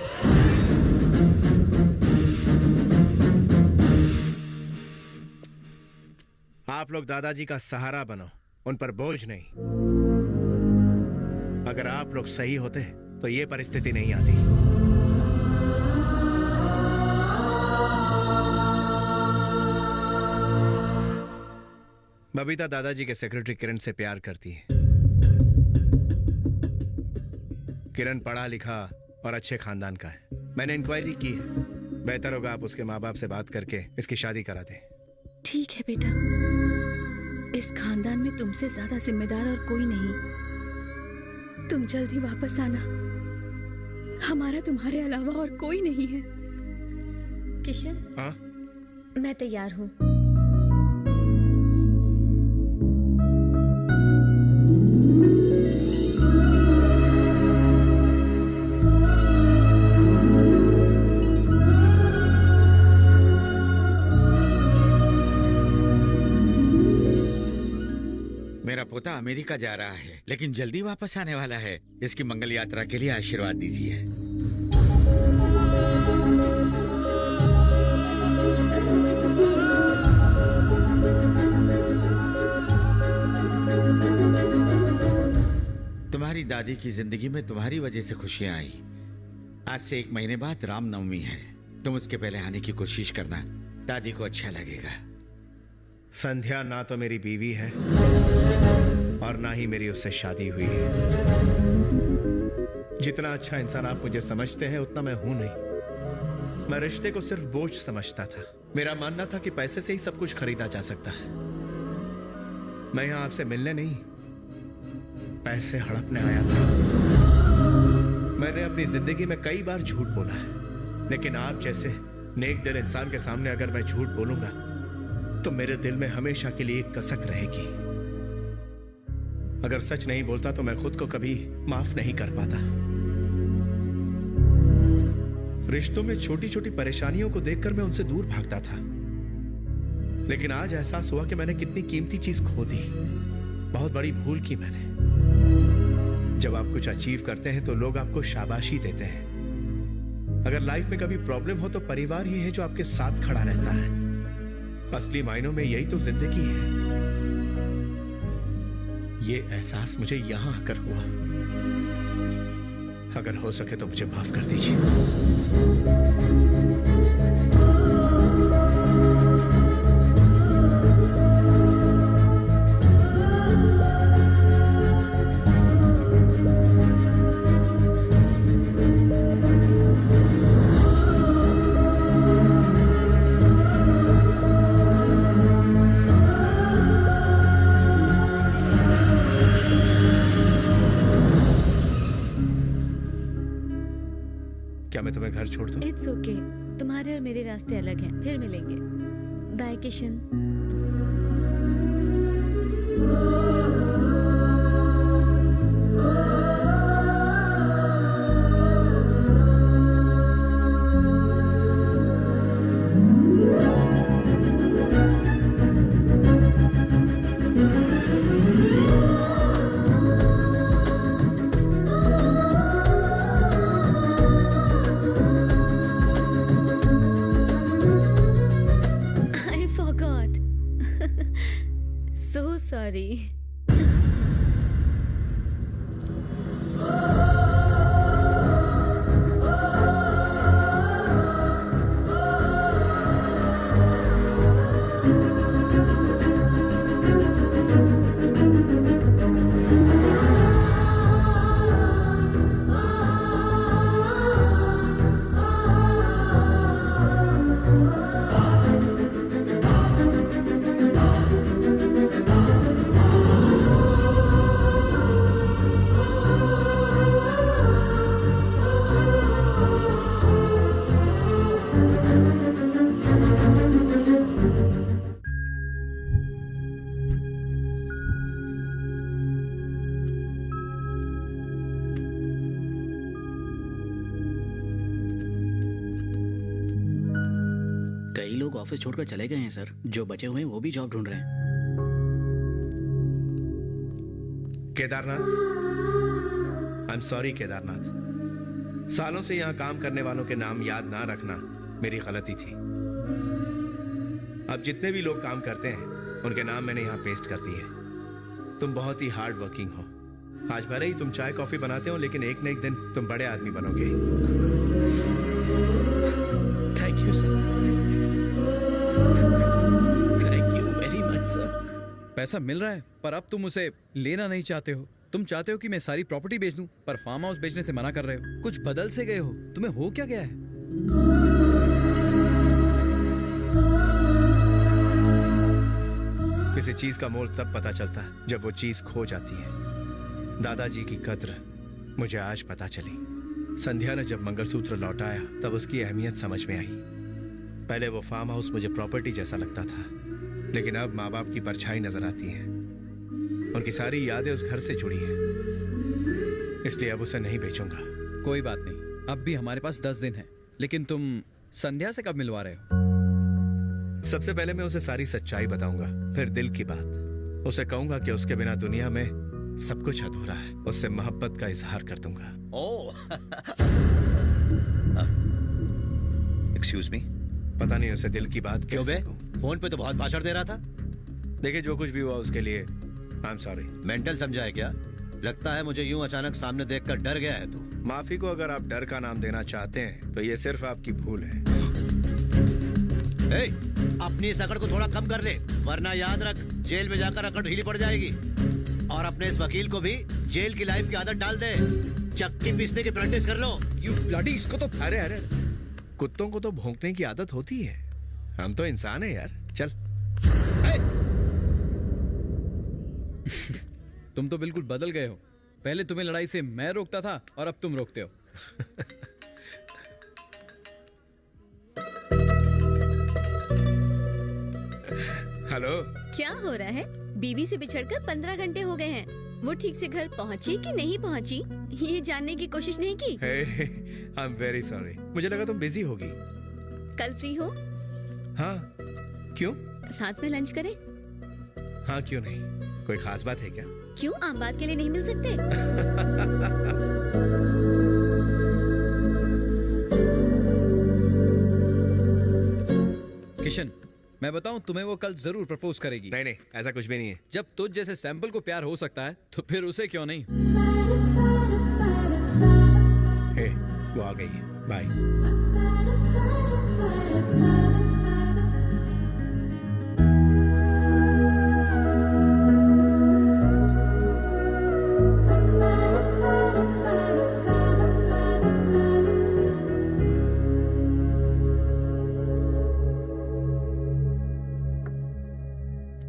आप लोग दादाजी का सहारा बनो, उन पर बोझ नहीं। अगर आप लोग सही होते तो ये परिस्थिति नहीं आती। बबीता दादाजी के सेक्रेटरी किरण से प्यार करती है। किरण पढ़ा लिखा और अच्छे खानदान का है। मैंने इंक्वायरी की है। बेहतर होगा आप उसके माँ बाप से बात करके इसकी शादी करा दें।
ठीक है बेटा, इस खानदान में तुमसे ज्यादा जिम्मेदार और कोई नहीं। तुम जल्दी वापस आना, हमारा तुम्हारे अलावा और कोई नहीं है।
किशन,
हाँ?
मैं तैयार हूँ।
मेरा पोता अमेरिका जा रहा है, लेकिन जल्दी वापस आने वाला है। इसकी मंगल यात्रा के लिए आशीर्वाद दीजिए। तुम्हारी दादी की जिंदगी में तुम्हारी वजह से खुशियां आई। आज से 1 महीने बाद रामनवमी है। तुम उसके पहले आने की कोशिश करना, दादी को अच्छा लगेगा।
संध्या ना तो मेरी बीवी है और ना ही मेरी उससे शादी हुई है। जितना अच्छा इंसान आप मुझे समझते हैं उतना मैं हूं नहीं। मैं रिश्ते को सिर्फ बोझ समझता था। मेरा मानना था कि पैसे से ही सब कुछ खरीदा जा सकता है। मैं यहां आपसे मिलने नहीं, पैसे हड़पने आया था। मैंने अपनी जिंदगी में कई बार झूठ बोला है, लेकिन आप जैसे नेक दिल इंसान के सामने अगर मैं झूठ बोलूंगा तो मेरे दिल में हमेशा के लिए एक कसक रहेगी। अगर सच नहीं बोलता तो मैं खुद को कभी माफ नहीं कर पाता। रिश्तों में छोटी छोटी परेशानियों को देखकर मैं उनसे दूर भागता था, लेकिन आज एहसास हुआ कि मैंने कितनी कीमती चीज खो दी। बहुत बड़ी भूल की मैंने। जब आप कुछ अचीव करते हैं तो लोग आपको शाबाशी देते हैं, अगर लाइफ में कभी प्रॉब्लम हो तो परिवार ही है जो आपके साथ खड़ा रहता है। असली मायनों में यही तो जिंदगी है। ये एहसास मुझे यहां आकर हुआ। अगर हो सके तो मुझे माफ कर दीजिए। क्या मैं तुम्हें घर छोड़ दूं?
इट्स ओके, तुम्हारे और मेरे रास्ते अलग हैं, फिर मिलेंगे। बाय किशन। So sorry.
कई लोग ऑफिस छोड़कर चले गए हैं सर। जो बचे हुए हैं वो भी जॉब ढूंढ रहे हैं।
Kedarnath, I am sorry Kedarnath. सालों से यहाँ काम करने वालों के नाम याद ना रखना मेरी गलती थी। अब जितने भी लोग काम करते हैं उनके नाम मैंने यहाँ पेस्ट कर दिए। तुम बहुत ही हार्ड वर्किंग हो। आज भले ही तुम चाय कॉफी बनाते हो, लेकिन एक न एक दिन तुम बड़े आदमी बनोगे।
Thank you sir. Thank you very much sir. पैसा मिल रहा है पर अब तुम उसे लेना नहीं चाहते हो। तुम चाहते हो कि मैं सारी प्रॉपर्टी बेच दूं, पर फार्म हाउस बेचने से मना कर रहे हो। कुछ बदल से गए हो। तुम्हें हो क्या गया है?
किसी चीज का मोल तब पता चलता है जब वो चीज खो जाती है। दादाजी की कद्र मुझे आज पता चली। संध्या ने जब मंगलसूत्र लौटाया तब उसकी अहमियत समझ में आई। पहले वो फार्म हाउस मुझे प्रॉपर्टी जैसा लगता था, लेकिन अब माँ बाप की परछाई नजर आती है। उनकी सारी यादें उस घर से जुड़ी हैं, इसलिए अब उसे नहीं बेचूंगा।
कोई बात नहीं, अब भी हमारे पास 10 दिन है। लेकिन तुम संध्या से कब मिलवा रहे हो?
सबसे पहले मैं उसे सारी सच्चाई बताऊंगा, फिर दिल की बात। उसे कहूंगा कि उसके बिना दुनिया में सब कुछ अधूरा है। उससे मोहब्बत का इजहार कर दूंगा।
एक्सक्यूज मी,
पता नहीं उसे दिल की बात
क्यों बे? फोन पे तो बहुत भाषण दे रहा था।
देखिए, जो कुछ भी हुआ उसके लिए आई एम सॉरी।
मेंटल समझा है क्या? लगता है मुझे यूं अचानक सामने देखकर डर गया है तू।
माफी को अगर आप डर का नाम देना चाहते हैं तो ये सिर्फ आपकी भूल है।
अपनी इस अकड़ को थोड़ा कम कर ले, वरना याद रख जेल में जाकर अकड़ ढीली पड़ जाएगी। और अपने इस वकील को भी जेल की लाइफ की आदत डाल दे। चक्की पीसने की प्रैक्टिस कर लो।
यू ब्लडी, इसको तो अरे कुत्तों को तो भौंकने की आदत होती है। हम तो इंसान है यार। चल।
तुम तो बिल्कुल बदल गए हो। पहले तुम्हें लड़ाई से मैं रोकता था और अब तुम रोकते हो।
हेलो,
क्या हो रहा है? बीवी से बिछड़कर 15 घंटे हो गए हैं। वो ठीक से घर पहुंची कि नहीं पहुंची, ये जानने की कोशिश नहीं की।
आई एम वेरी सॉरी। मुझे लगा तुम बिजी होगी।
कल फ्री हो?
हाँ, क्यों?
साथ में लंच करें?
हाँ, क्यों नहीं। कोई खास बात है क्या?
क्यों, आम बात के लिए नहीं मिल सकते?
किशन, मैं बताऊं तुम्हें, वो कल जरूर प्रपोज करेगी।
नहीं नहीं, ऐसा कुछ भी नहीं है।
जब तुझ जैसे सैंपल को प्यार हो सकता है तो फिर उसे क्यों नहीं।
हे, वो आ गई है। Bye.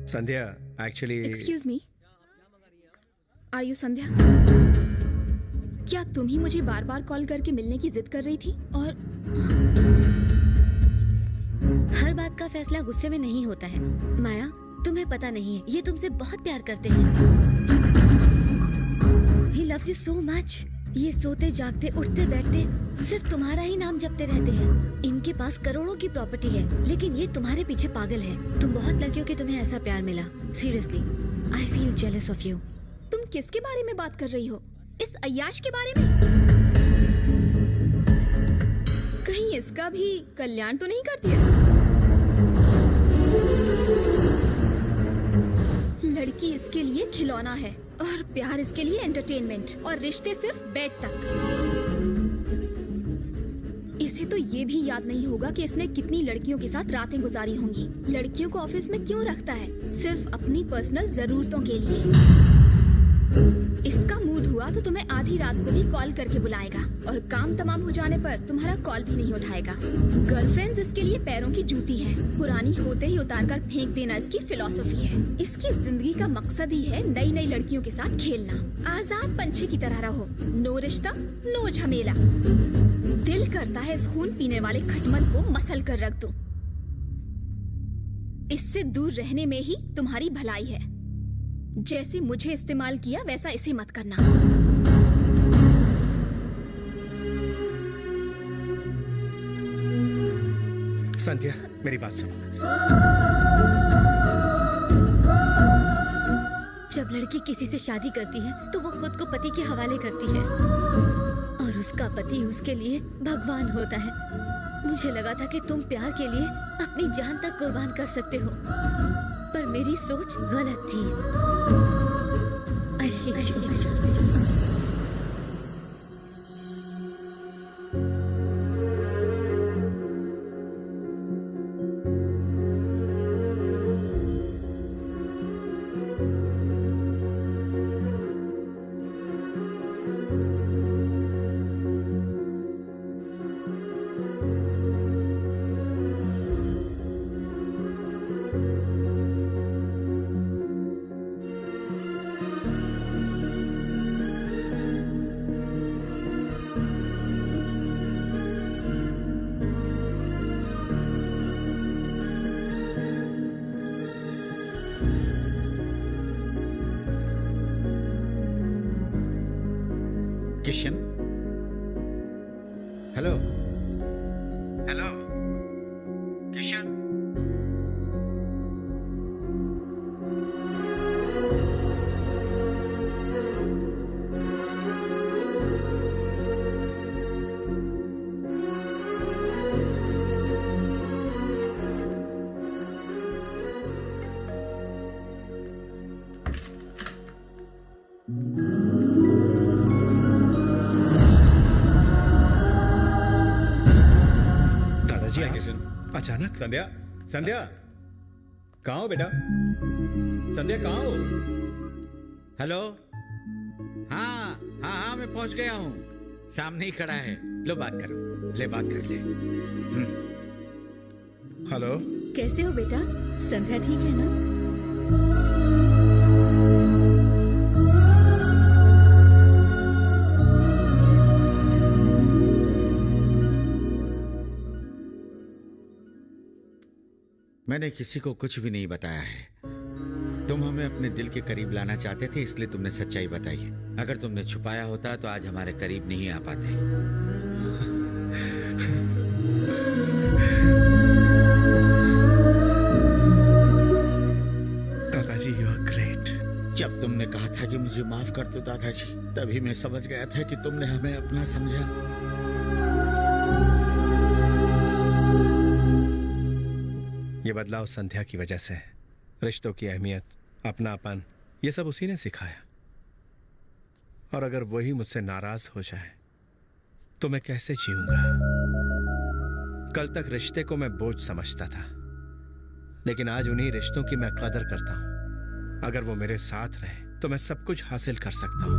Sandhya, actually
excuse me, are you Sandhya? क्या तुम ही मुझे बार बार कॉल करके मिलने की जिद कर रही थी? और
हर बात का फैसला गुस्से में नहीं होता है माया, तुम्हें पता नहीं है, ये तुमसे बहुत प्यार करते हैं। He loves you so much। ये सोते जागते उठते बैठते सिर्फ तुम्हारा ही नाम जपते रहते हैं। इनके पास करोड़ों की प्रॉपर्टी है, लेकिन ये तुम्हारे पीछे पागल है। तुम बहुत लकी हो कि तुम्हें ऐसा प्यार मिला। Seriously, I feel jealous of you.
तुम किसके बारे में बात कर रही हो? इस अय्याश के बारे में? कहीं इसका भी कल्याण तो नहीं कर दिया? लड़की इसके लिए खिलौना है और प्यार इसके लिए एंटरटेनमेंट, और रिश्ते सिर्फ बेड तक। इसे तो ये भी याद नहीं होगा कि इसने कितनी लड़कियों के साथ रातें गुजारी होंगी। लड़कियों को ऑफिस में क्यों रखता है? सिर्फ अपनी पर्सनल जरूरतों के लिए। इसका मूड हुआ तो तुम्हें आधी रात को भी कॉल करके बुलाएगा, और काम तमाम हो जाने पर तुम्हारा कॉल भी नहीं उठाएगा। गर्लफ्रेंड्स इसके लिए पैरों की जूती है, पुरानी होते ही उतार कर फेंक देना इसकी फिलॉसफी है। इसकी जिंदगी का मकसद ही है नई नई लड़कियों के साथ खेलना। आजाद पंछी की तरह रहो, नो रिश्ता नो झमेला। दिल करता है इस खून पीने वाले खटमल को मसल कर रख दूं। इससे दूर रहने में ही तुम्हारी भलाई है। जैसे मुझे इस्तेमाल किया वैसा इसे मत करना।
संध्या, मेरी बात सुनो।
जब लड़की किसी से शादी करती है तो वो खुद को पति के हवाले करती है, और उसका पति उसके लिए भगवान होता है। मुझे लगा था कि तुम प्यार के लिए अपनी जान तक कुर्बान कर सकते हो, पर मेरी सोच गलत थी। I hate you।
Kishan, hello
hello Kishan. अचानक
संध्या, संध्या कहाँ हो बेटा? संध्या कहाँ हो?
हेलो। हाँ हाँ हाँ, मैं पहुंच गया हूँ, सामने ही खड़ा है। लो बात करो, ले बात कर ले।
हेलो,
कैसे हो बेटा? संध्या ठीक है ना?
मैंने किसी को कुछ भी नहीं बताया है। तुम हमें अपने दिल के करीब लाना चाहते थे, इसलिए तुमने सच्चाई बताई है। अगर तुमने छुपाया होता तो आज हमारे करीब नहीं आ पाते।
दादाजी, यू आर ग्रेट।
जब तुमने कहा था कि मुझे माफ कर दो दादाजी, तभी मैं समझ गया था कि तुमने हमें अपना समझा।
ये बदलाव संध्या की वजह से है। रिश्तों की अहमियत, अपनापन, ये सब उसी ने सिखाया। और अगर वही मुझसे नाराज हो जाए तो मैं कैसे जीऊंगा? कल तक रिश्ते को मैं बोझ समझता था, लेकिन आज उन्हीं रिश्तों की मैं कदर करता हूं। अगर वो मेरे साथ रहे तो मैं सब कुछ हासिल कर सकता हूं।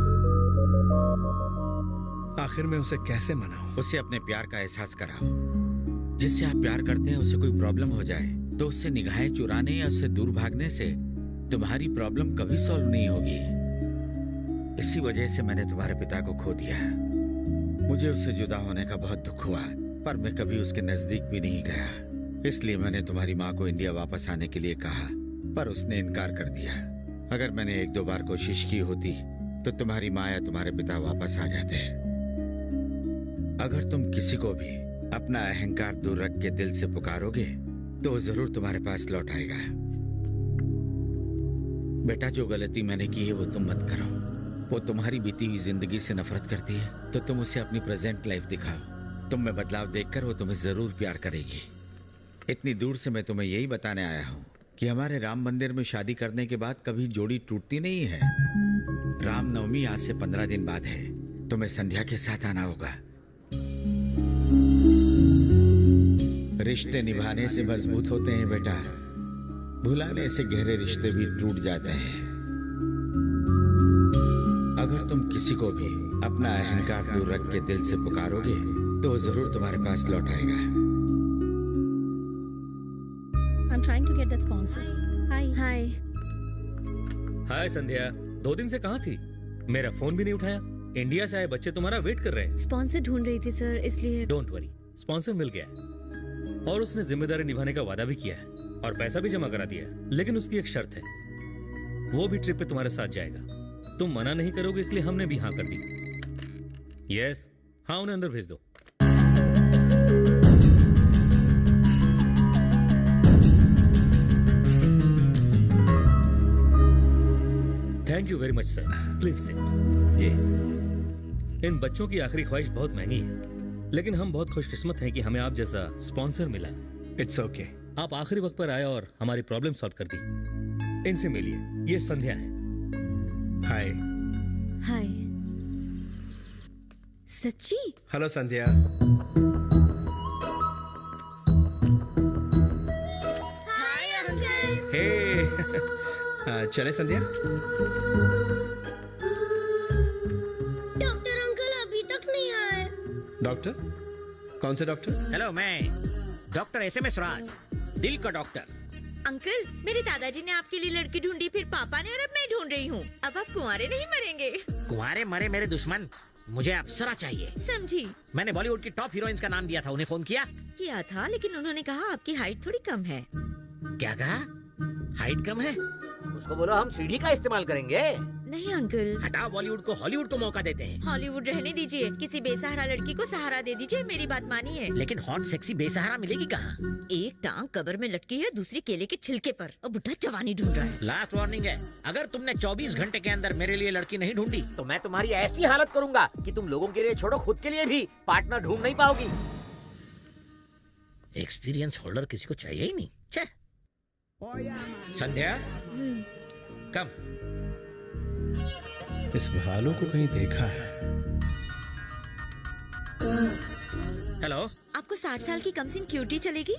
आखिर में उसे कैसे मनाऊं?
उसे अपने प्यार का एहसास कराओ। जिससे आप प्यार करते हैं उसे कोई प्रॉब्लम हो जाए तो उससे निगाहें चुराने या उससे दूर भागने से तुम्हारी प्रॉब्लम कभी सॉल्व नहीं होगी। इसी वजह से मैंने तुम्हारे पिता को खो दिया। मुझे उससे जुदा होने का बहुत दुख हुआ, पर मैं कभी उसके नजदीक भी नहीं गया। इसलिए मैंने तुम्हारी माँ को इंडिया वापस आने के लिए कहा, पर उसने इनकार कर दिया। अगर मैंने 1-2 बार कोशिश की होती तो तुम्हारी माँ या तुम्हारे पिता वापस आ जाते। अगर तुम किसी को भी अपना अहंकार दूर रख के दिल से पुकारोगे तो वो जरूर तुम्हारे पास लौट आएगा। बेटा, जो गलती मैंने की है वो तुम मत करो। वो तुम्हारी बीती हुई जिंदगी से नफरत करती है तो तुम उसे अपनी प्रेजेंट लाइफ दिखाओ। तुम में बदलाव देखकर वो तुम्हें जरूर प्यार करेगी। इतनी दूर से मैं तुम्हें यही बताने आया हूँ कि हमारे राम मंदिर में शादी करने के बाद कभी जोड़ी टूटती नहीं है। रामनवमी आज से 15 दिन बाद है। तुम्हें संध्या के साथ आना होगा। रिश्ते निभाने से मजबूत होते हैं बेटा, भुलाने से गहरे रिश्ते भी टूट जाते हैं। अगर तुम किसी को भी अपना अहंकार दूर रख के दिल से पुकारोगे तो वो जरूर तुम्हारे पास लौट आएगा।
I'm trying to get that sponsor. Hi.
हाय।
हाय संध्या, 2 दिन से कहाँ थी? मेरा फोन भी नहीं उठाया। इंडिया से आए बच्चे तुम्हारा वेट कर रहे हैं।
स्पॉन्सर ढूंढ रही थी सर, इसलिए।
डोंट वरी, स्पॉन्सर मिल गया है और उसने जिम्मेदारी निभाने का वादा भी किया है और पैसा भी जमा करा दिया है। लेकिन उसकी एक शर्त है, वो भी ट्रिप पे तुम्हारे साथ जाएगा। तुम मना नहीं करोगे इसलिए हमने भी हाँ कर दी। यस, हाँ, उन्हें अंदर भेज दो। Thank you very much sir, please sit. जी, इन बच्चों की आखिरी ख्वाहिश बहुत महंगी है, लेकिन हम बहुत खुशकिस्मत हैं कि हमें आप जैसा स्पॉन्सर मिला।
It's okay.
आप आखिरी वक्त पर आए और हमारी प्रॉब्लम सॉल्व कर दी। इनसे मिलिए, ये संध्या है।
हाय।
हाय। सच्ची?
हेलो संध्या।
Hi uncle.
हे चले संध्या।
डॉक्टर अंकल अभी तक नहीं आए।
डॉक्टर? कौन से डॉक्टर?
हेलो, मैं डॉक्टर SMS राज, दिल का डॉक्टर।
अंकल, मेरे दादाजी ने आपके लिए लड़की ढूंढी, फिर पापा ने, और अब मैं ढूंढ रही हूँ। अब आप कुंवारे नहीं मरेंगे।
कुंवारे मरे मेरे दुश्मन, मुझे अप्सरा चाहिए।
समझी?
मैंने बॉलीवुड की टॉप हीरोइंस का नाम दिया था, उन्हें फोन किया
था, लेकिन उन्होंने कहा आपकी हाइट थोड़ी कम है।
क्या कहा? हाइट कम है?
उसको बोलो हम सीढ़ी का इस्तेमाल करेंगे।
नहीं अंकल,
हटाओ बॉलीवुड को, हॉलीवुड को मौका देते हैं।
हॉलीवुड रहने दीजिए, किसी बेसहारा लड़की को सहारा दे दीजिए, मेरी बात मानिए।
लेकिन हॉट सेक्सी बेसहारा मिलेगी कहाँ?
एक टांग कब्र में लटकी है, दूसरी केले के छिलके पर, और बुढ़ा जवानी ढूंढ रहा है।
लास्ट वार्निंग है, अगर तुमने 24 घंटे के अंदर मेरे लिए लड़की नहीं ढूंढी
तो मैं तुम्हारी ऐसी हालत करूंगा कि तुम लोगों के लिए छोड़ो, खुद के लिए भी पार्टनर ढूंढ नहीं पाओगी।
एक्सपीरियंस होल्डर किसी को चाहिए ही नहीं। छे। संध्या, कम।
इस भालू को कहीं देखा है।
हेलो,
आपको 60 साल की कम सिन क्यूटी चलेगी?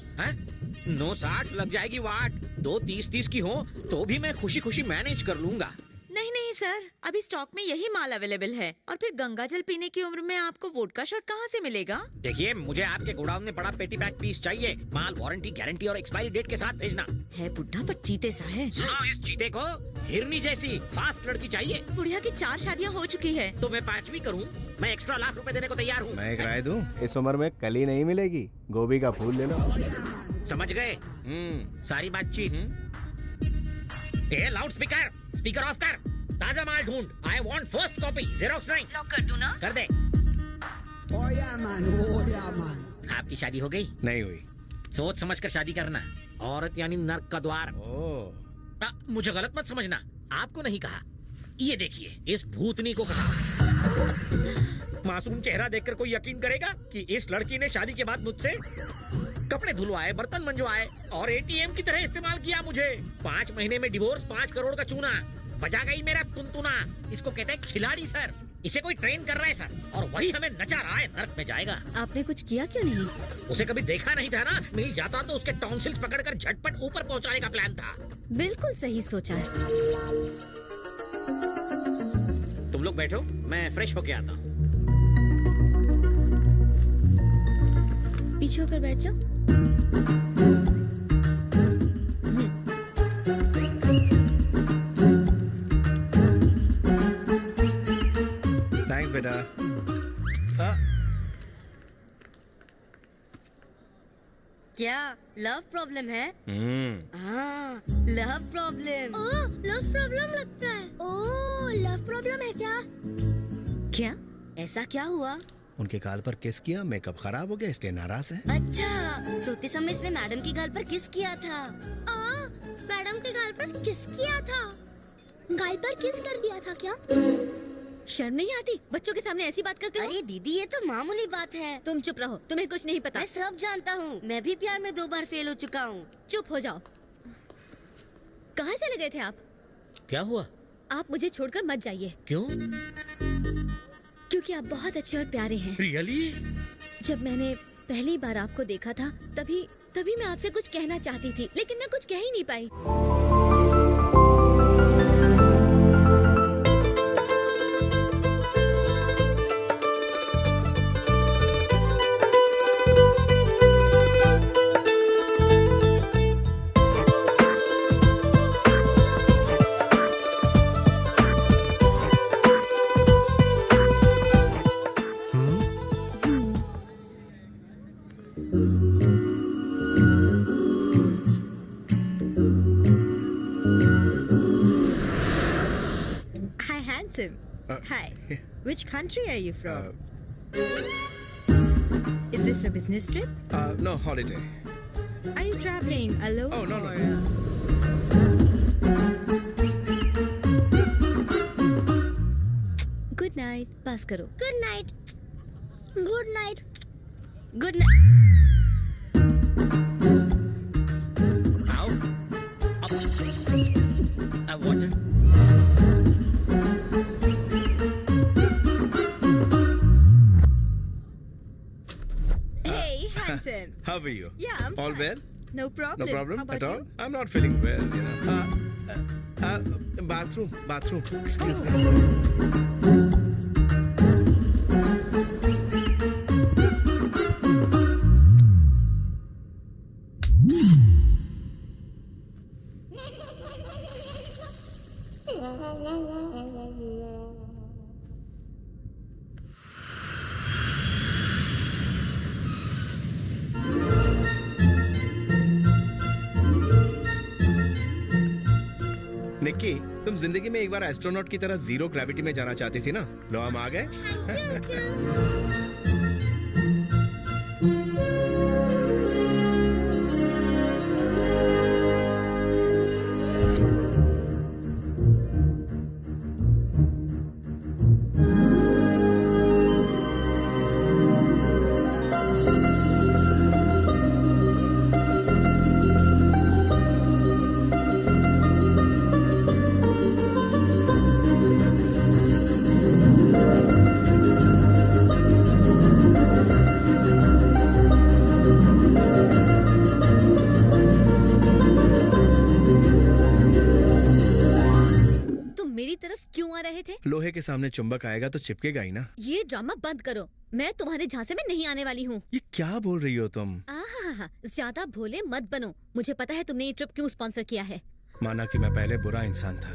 960 लग जाएगी वाट। 2 30-30 की हो तो भी मैं खुशी खुशी मैनेज कर लूंगा।
नहीं नहीं सर, अभी स्टॉक में यही माल अवेलेबल है, और फिर गंगा जल पीने की उम्र में आपको वोडका शॉट कहाँ से मिलेगा?
देखिए, मुझे आपके गोडाउन में पड़ा पेटी पैक पीस चाहिए। माल वारंटी, गारंटी और एक्सपायरी डेट के साथ भेजना
है। बुढ़ा पर चीते सा है।
हाँ, इस चीते को हिरनी जैसी फास्ट लड़की चाहिए।
बुढ़िया की 4 शादियाँ हो चुकी है।
तो मैं 5वीं करूँ? मैं एक्स्ट्रा लाख रुपए देने को तैयार हूँ।
मैं एक राय दूं, इस उम्र में कली नहीं मिलेगी, गोभी का फूल ले लो।
समझ गए? सारी बातचीत। लाउड स्पीकर ऑफ कर। ताजा माल ढूंढ। I want first copy, xerox नहीं।
लॉक कर दूं ना?
कर दे। आपकी शादी हो गई?
नहीं हुई।
सोच समझ कर शादी करना। औरत यानी नर्क का द्वार। मुझे गलत मत समझना, आपको नहीं कहा। ये देखिए, इस भूतनी को कहा। मासूम चेहरा देखकर कोई यकीन करेगा कि इस लड़की ने शादी के बाद मुझसे कपड़े धुलवाए, बर्तन मंजवाए और एटीएम की तरह इस्तेमाल किया मुझे। 5 महीने में डिवोर्स, 5 करोड़ का चूना, बजा गई मेरा टुनटुना। इसको कहते हैं खिलाड़ी सर। इसे कोई ट्रेन कर रहा है सर, और वही हमें नचा रहा है, नर्क में जाएगा।
आपने कुछ किया क्यों नहीं?
उसे कभी देखा नहीं था ना, मिल जाता तो उसके टॉन्सिल्स पकड़कर झटपट ऊपर पहुंचाने का प्लान था।
बिल्कुल सही सोचा है।
तुम लोग बैठो, मैं फ्रेश होके आता हूँ।
पीछे होकर बैठ जाओ।
थैंक्स बेटा।
क्या लव प्रॉब्लम है? हाँ, लव प्रॉब्लम।
ओह, लव प्रॉब्लम लगता है। ओह, लव प्रॉब्लम है क्या?
क्या?
ऐसा क्या हुआ?
उनके गाल पर किस किया, मेकअप खराब हो गया इसलिए नाराज है।
अच्छा, सोते समय इसने मैडम की गाल पर किस किया था?
मैडम के गाल पर किस किया था? गाल पर किस कर दिया था क्या?
शर्म नहीं आती? बच्चों के सामने ऐसी बात करते हो?
अरे दीदी, ये तो मामूली बात है।
तुम चुप रहो, तुम्हें कुछ नहीं पता।
मैं सब जानता हूँ, मैं भी प्यार में 2 बार फेल हो चुका हूँ।
चुप हो जाओ। कहाँ चले गए थे आप?
क्या हुआ?
आप मुझे छोड़कर मत जाइए।
क्यों?
क्योंकि आप बहुत अच्छे और प्यारे हैं।
रियली?
जब मैंने पहली बार आपको देखा था, तभी मैं आपसे कुछ कहना चाहती थी, लेकिन मैं कुछ कह ही नहीं पाई।
Hi, handsome. Hi. Which country are you from? Is this a business trip?
No, holiday.
Are you traveling alone?
Oh, no, no.
Good night. Pass करो।
Good night. Good night.
Good night.
आओ। अब water.
Hey, handsome.
How are you?
Yeah, I'm
All
fine.
well?
No problem.
No problem
How about
at all?
you?
I'm not feeling well, you know. Bathroom. Excuse me. Nikki, तुम जिंदगी में एक बार astronaut की तरह zero gravity में जाना चाहती थी ना? लो हम आ गए। लोहे के सामने चुंबक आएगा तो चिपकेगा ही ना।
ये ड्रामा बंद करो, मैं तुम्हारे झांसे में नहीं आने वाली हूँ।
ये क्या बोल रही हो तुम?
ज्यादा भोले मत बनो, मुझे पता है तुमने ये ट्रिप क्यों स्पॉन्सर किया है।
माना कि मैं पहले बुरा इंसान था,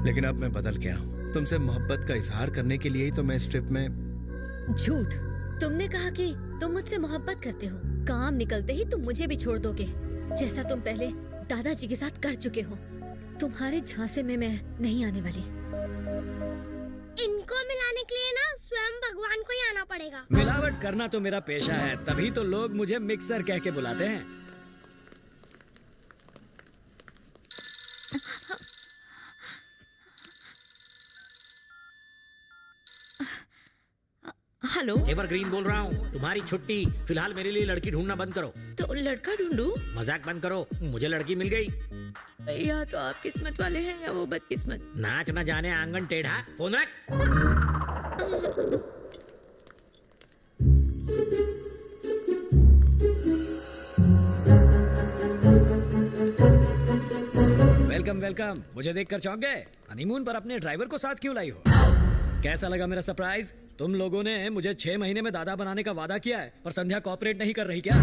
लेकिन अब मैं बदल गया हूँ। तुमसे मोहब्बत का इजहार करने के लिए ही तो मैं इस ट्रिप में।
झूठ, तुमने कहा कि तुम मुझसे मोहब्बत करते हो, काम निकलते ही तुम मुझे भी छोड़ दोगे, जैसा तुम पहले दादाजी के साथ कर चुके हो। तुम्हारे झांसे में मैं नहीं आने वाली।
इनको मिलाने के लिए ना स्वयं भगवान को ही आना पड़ेगा।
मिलावट करना तो मेरा पेशा है, तभी तो लोग मुझे मिक्सर कह के बुलाते हैं।
हेलो,
एवरग्रीन बोल रहा हूँ। तुम्हारी छुट्टी, फिलहाल मेरे लिए लड़की ढूंढना बंद करो।
तो लड़का ढूंढूं?
मजाक बंद करो, मुझे लड़की मिल गई।
या तो आप किस्मत वाले हैं या वो बदकिस्मत।
नाच न जाने आंगन टेढ़ा। फोन रख।
Welcome welcome. मुझे देखकर चौंक गए? हनीमून पर अपने ड्राइवर को साथ क्यों लाई हो? कैसा लगा मेरा सरप्राइज? तुम लोगों ने मुझे 6 महीने में दादा बनाने का वादा किया है, पर संध्या कोऑपरेट नहीं कर रही क्या?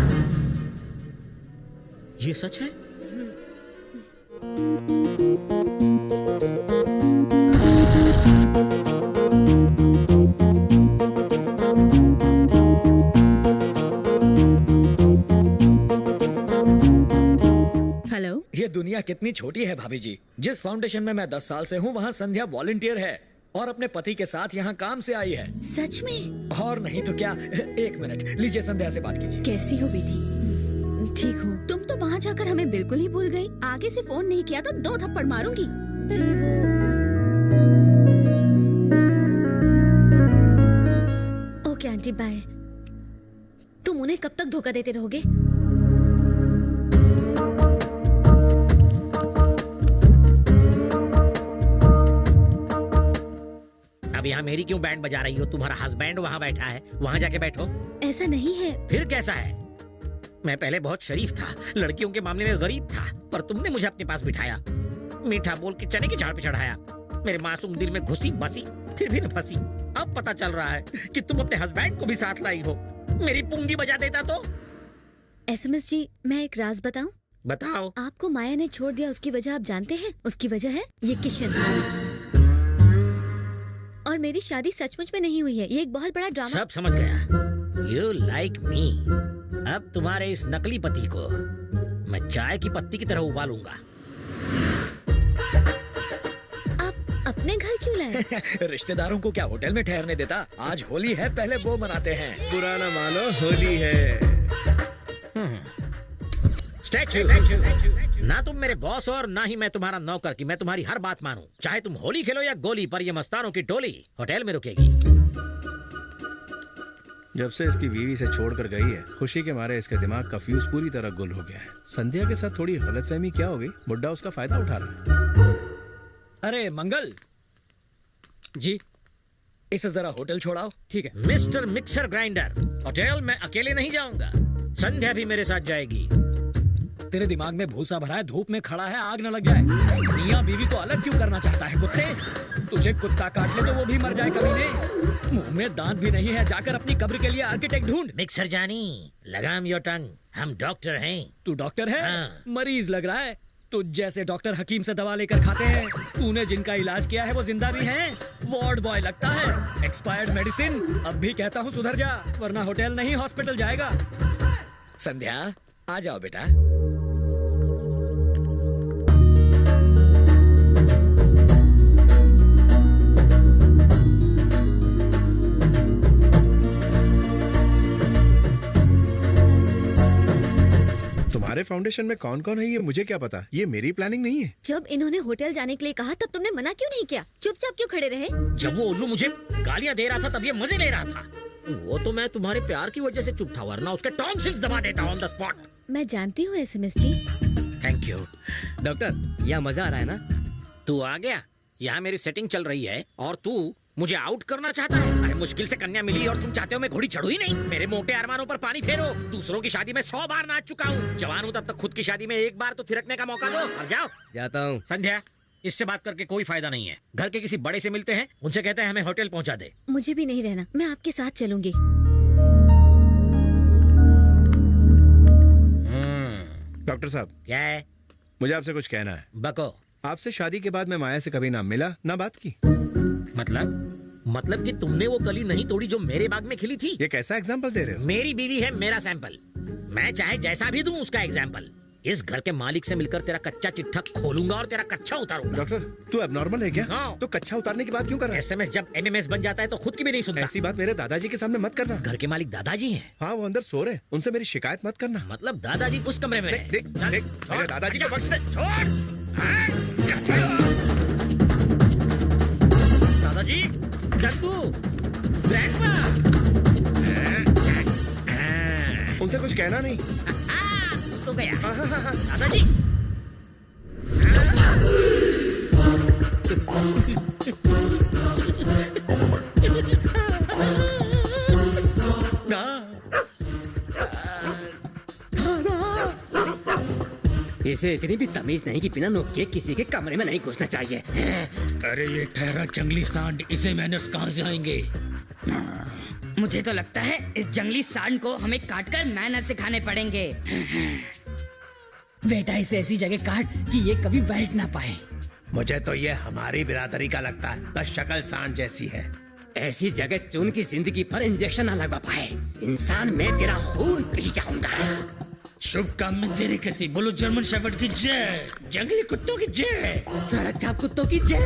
ये सच है?
हेलो,
ये दुनिया कितनी छोटी है भाभी जी। जिस फाउंडेशन में मैं 10 साल से हूँ, वहाँ संध्या वॉलंटियर है और अपने पति के साथ यहाँ काम से आई है।
सच में?
और नहीं तो क्या। एक मिनट, लीजिए संध्या से बात कीजिए।
कैसी हो बेटी? ठीक हूँ। तुम तो वहाँ जाकर हमें बिल्कुल ही भूल गई। आगे से फोन नहीं किया तो 2 थप्पड़ मारूंगी।
जी वो ओके आंटी बाय। तुम उन्हें कब तक धोखा देते रहोगे?
अब यहाँ मेरी क्यों बैंड बजा रही हो? तुम्हारा हस्बैंड वहाँ बैठा है, वहाँ जाके बैठो।
ऐसा नहीं है।
फिर कैसा है? मैं पहले बहुत शरीफ था, लड़कियों के मामले में गरीब था, पर तुमने मुझे अपने पास बिठाया, मीठा बोल के चने की झाड़ पे चढ़ाया, मेरे मासूम दिल में घुसी बसी, फिर भी न फंसी। अब पता चल रहा है कि तुम अपने हस्बैंड को भी साथ लाई हो। मेरी पुंगी बजा देता तो।
एसएमएस जी, मैं एक राज बताऊं?
बताओ।
आपको माया ने छोड़ दिया, उसकी वजह आप जानते हैं? उसकी वजह है ये किशन। और मेरी शादी सचमुच में नहीं हुई है, ये एक बहुत बड़ा ड्रामा।
सब समझ गया। You like me। अब तुम्हारे इस नकली पति को मैं चाय की पत्ती की तरह उबालूंगा।
आप अपने घर क्यों लाए?
रिश्तेदारों को क्या होटल में ठहरने देता? आज होली है, पहले वो मनाते हैं।
पुराना मानो होली है।
स्टैचू। ना तुम मेरे बॉस और ना ही मैं तुम्हारा नौकर कि मैं तुम्हारी हर बात मानूं। चाहे तुम होली खेलो या गोली, पर ये मस्तानों की टोली होटल में रुकेगी।
जब से इसकी बीवी से छोड़कर गई है, खुशी के मारे इसका दिमाग का फ्यूज पूरी तरह गुल हो गया है। संध्या के साथ थोड़ी गलतफहमी क्या हो गई? बुड्ढा उसका फायदा उठा रहा है।
अरे मंगल जी, इसे जरा होटल छोड़ाओ। ठीक है
मिस्टर मिक्सर ग्राइंडर, होटल में अकेले नहीं जाऊंगा, संध्या भी मेरे साथ जाएगी।
तेरे दिमाग में भूसा भरा है, धूप में खड़ा है, आग न लग जाए। मियां बीवी को अलग क्यों करना चाहता है? कुत्ते, तुझे कुत्ता काट ले तो वो भी मर जाए कभी। मुंह में दांत भी नहीं है, जाकर अपनी कब्र के लिए आर्किटेक्ट ढूंढ।
मिक्सर जानी, लगाम योर टंग, हम डॉक्टर हैं।
तू डॉक्टर है?
हाँ।
मरीज लग रहा है। तुझ जैसे डॉक्टर हकीम से दवा लेकर खाते हैं। तूने जिनका इलाज किया है वो जिंदा भी हैं। वार्ड बॉय लगता है। Expired medicine. अब भी कहता हूँ सुधर जा, वरना होटल नहीं हॉस्पिटल जाएगा। संध्या, आ जाओ बेटा।
तुम्हारे फाउंडेशन में कौन कौन है ये मुझे क्या पता? ये मेरी प्लानिंग नहीं है।
जब इन्होंने होटल जाने के लिए कहा तब तुमने मना क्यों नहीं किया? चुपचाप क्यों खड़े रहे?
जब वो उल्लू मुझे गालियां दे रहा था तब ये मजे ले रहा था। वो तो मैं तुम्हारे प्यार की वजह से चुप था, वरना उसके टॉन्सिल्स दबा देता ऑन द स्पॉट।
मैं जानती हूँ SMS ji.
Thank you.
Doctor, यहाँ मजा आ रहा है ना?
तू आ गया। यहाँ मेरी सेटिंग चल रही है और तू मुझे आउट करना चाहता है। अरे मुश्किल से कन्या मिली और तुम चाहते हो मैं घोड़ी चढ़ू ही नहीं। मेरे मोटे अरमानों पर पानी फेरो। दूसरों की शादी में 100 बार नाच चुका हूँ। जवान हूँ तब तक खुद की शादी में एक बार तो थिरकने का मौका दो। अब जाओ।
जाता हूँ।
संध्या, इससे बात करके कोई फायदा नहीं है। घर के किसी बड़े से मिलते हैं, उनसे कहते हैं हमें होटल पहुँचा दे।
मुझे भी नहीं रहना, मैं आपके साथ चलूंगी।
डॉक्टर साहब,
क्या है?
मुझे आपसे कुछ कहना है।
बको।
आपसे शादी के बाद मैं माया से कभी ना मिला ना बात की।
मतलब कि तुमने वो कली नहीं तोड़ी जो मेरे बाग में खिली थी।
ये कैसा एग्जाम्पल दे रहे हो?
मेरी बीवी है मेरा सैंपल। मैं चाहे जैसा भी दूं उसका एग्जाम्पल। इस घर के मालिक से मिलकर तेरा कच्चा चिट्ठा खोलूंगा और तेरा कच्चा उतारूंगा।
डॉक्टर, तू एबनॉर्मल है क्या?
हाँ।
तो कच्चा उतारने की बात क्यों कर रहा है?
एसएमएस जब एमएमएस बन जाता है तो खुद की भी नहीं सुनता।
ऐसी बात मेरे दादाजी के सामने मत करना।
घर के मालिक दादाजी हैं।
हाँ, वो अंदर सो रहे, उनसे मेरी शिकायत मत करना।
मतलब दादाजी उस कमरे में हैं।
देख मेरे दादाजी को बख्श दे।
दादाजी, दद्दू, ग्रैंडपा।
से कुछ कहना नहीं।
तो गया दादाजी।
इसे इतनी भी तमीज नहीं कि बिना नोक के किसी के कमरे में नहीं घुसना चाहिए।
अरे ये ठहरा जंगली सांड, इसे मैनर्स कहाँ से आएंगे?
मुझे तो लगता है इस जंगली सांड को हमें काटकर मैनर्स सिखाने पड़ेंगे।
बेटा इसे ऐसी जगह काट कि ये कभी बैठ ना पाए।
मुझे तो ये हमारी बिरादरी का लगता है, बस शक्ल सांड जैसी है।
ऐसी जगह चुन की जिंदगी पर इंजेक्शन ना लगा पाए। इंसान मैं तेरा खून पी जाऊंगा।
शुभकामनाएं तेरी कहती, बोलो जर्मन शेफर्ड की जय, जंगली कुत्तों की जय,
सड़क छाप कुत्तों की जय।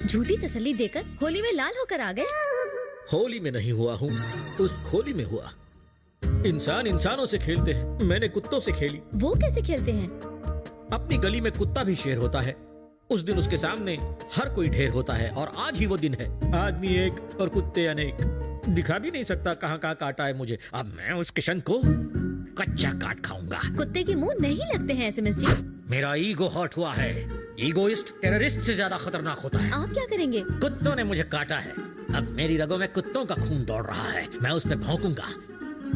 झूठी तसल्ली देकर होली में लाल होकर आ गए।
होली में नहीं हुआ हूँ, उस खोली में हुआ। इंसान इंसानों से खेलते हैं, मैंने कुत्तों से खेली।
वो कैसे खेलते हैं?
अपनी गली में कुत्ता भी शेर होता है। उस दिन उसके सामने हर कोई ढेर होता है, और आज ही वो दिन है। आदमी एक और कुत्ते अनेक। दिखा भी नहीं सकता कहाँ कहाँ काटा है मुझे। अब मैं उस किशन को कच्चा काट खाऊंगा।
कुत्ते के मुंह नहीं लगते हैं एसएमएस जी।
मेरा ईगो हर्ट हुआ है। ईगोइस्ट टेररिस्ट से ज्यादा खतरनाक होता है।
आप क्या करेंगे?
कुत्तों ने मुझे काटा है, अब मेरी रगों में कुत्तों का खून दौड़ रहा है। मैं उस पे भौंकूंगा,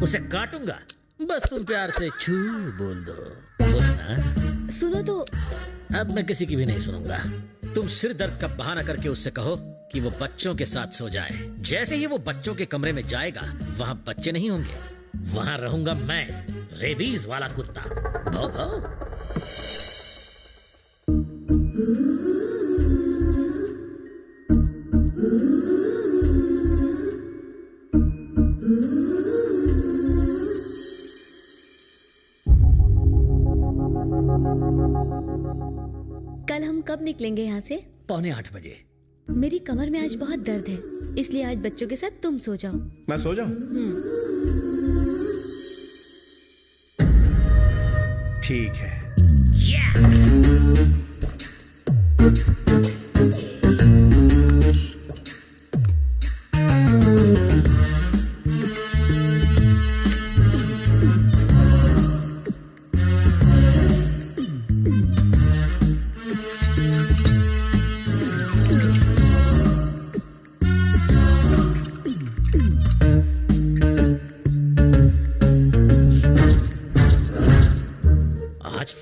उसे काटूंगा। बस तुम प्यार से छू बोल दो। बोलना।
सुनो तो।
अब मैं किसी की भी नहीं सुनूंगा। तुम सिर दर्द का बहाना करके उससे कहो कि वो बच्चों के साथ सो जाए। जैसे ही वो बच्चों के कमरे में जाएगा, वहाँ बच्चे नहीं होंगे, वहाँ रहूंगा मैं, रेबीज वाला कुत्ता। भौ भौ।
कल हम कब निकलेंगे यहाँ से?
7:45 बजे।
मेरी कमर में आज बहुत दर्द है, इसलिए आज बच्चों के साथ तुम सो जाओ।
मैं सो जाऊं? ठीक है।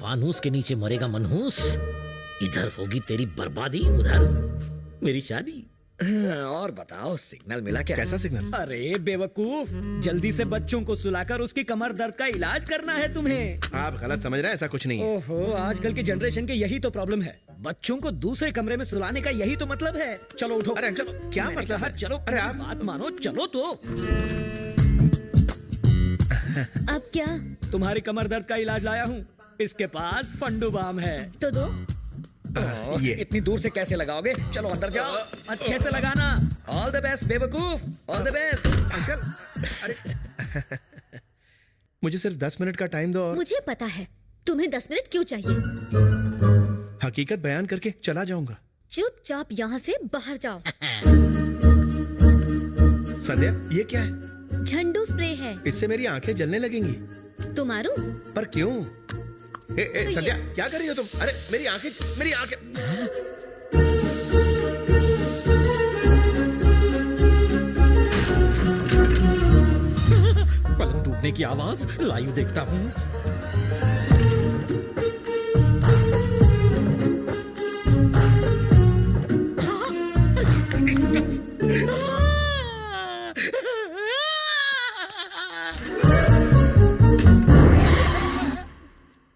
फानूस के नीचे मरेगा मनहूस। इधर होगी तेरी बर्बादी, उधर मेरी शादी।
और बताओ सिग्नल मिला क्या?
कैसा सिग्नल?
अरे बेवकूफ, जल्दी से बच्चों को सुलाकर उसकी कमर दर्द का इलाज करना है तुम्हें।
आप गलत समझ रहे हैं, ऐसा कुछ नहीं है।
ओहो, आजकल के जनरेशन के यही तो प्रॉब्लम है। बच्चों को दूसरे कमरे में सुलाने का यही तो मतलब है। चलो उठो।
अरे चलो, क्या मतलब है?
चलो,
अरे आप
बात मानो, चलो तो।
अब क्या?
तुम्हारी कमर दर्द का इलाज लाया हूँ। इसके पास फंडू बाम है,
तो दो।
ये
इतनी दूर से कैसे लगाओगे? चलो अंदर जाओ, अच्छे से लगाना। ऑल द बेस्ट बेवकूफ, ऑल द बेस्ट। अंकल, अरे
मुझे सिर्फ 10 मिनट का टाइम दो। और
मुझे पता है तुम्हें 10 मिनट क्यों चाहिए।
हकीकत बयान करके चला जाऊंगा।
चुपचाप यहाँ से बाहर जाओ।
संध्या, ये क्या है?
झंडू स्प्रे है।
इससे मेरी आंखें जलने लगेंगी।
तो मारूं?
पर क्यों? संध्या, क्या कर रही हो तुम? अरे मेरी आंखें।
पलंग टूटने की आवाज, लाइव देखता हूँ।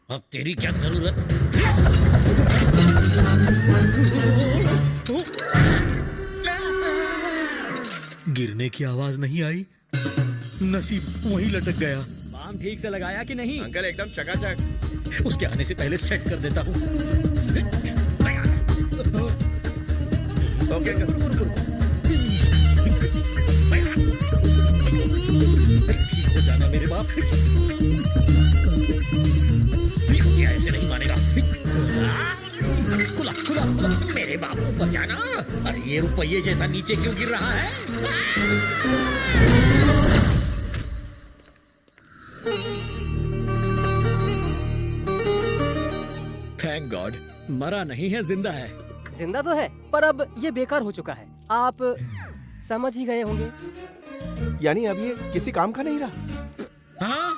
अब तेरी क्या जरूरत? गिरने की आवाज नहीं आई, नसीब वहीं लटक गया।
बाम ठीक से लगाया कि नहीं?
अंकल एकदम चकाचक।
उसके आने से पहले सेट कर देता हूँ।
ओके
ठीक हो जाना मेरे बाप। ऐसे नहीं मानेगा।
मेरे बाबू ऊपर जाना। अरे ये रुपये जैसा नीचे क्यों गिर रहा है?
थैंक गॉड, मरा नहीं है, जिंदा है।
जिंदा तो है, पर अब ये बेकार हो चुका है। आप समझ ही गए होंगे।
यानी अब ये किसी काम का नहीं रहा।
हाँ?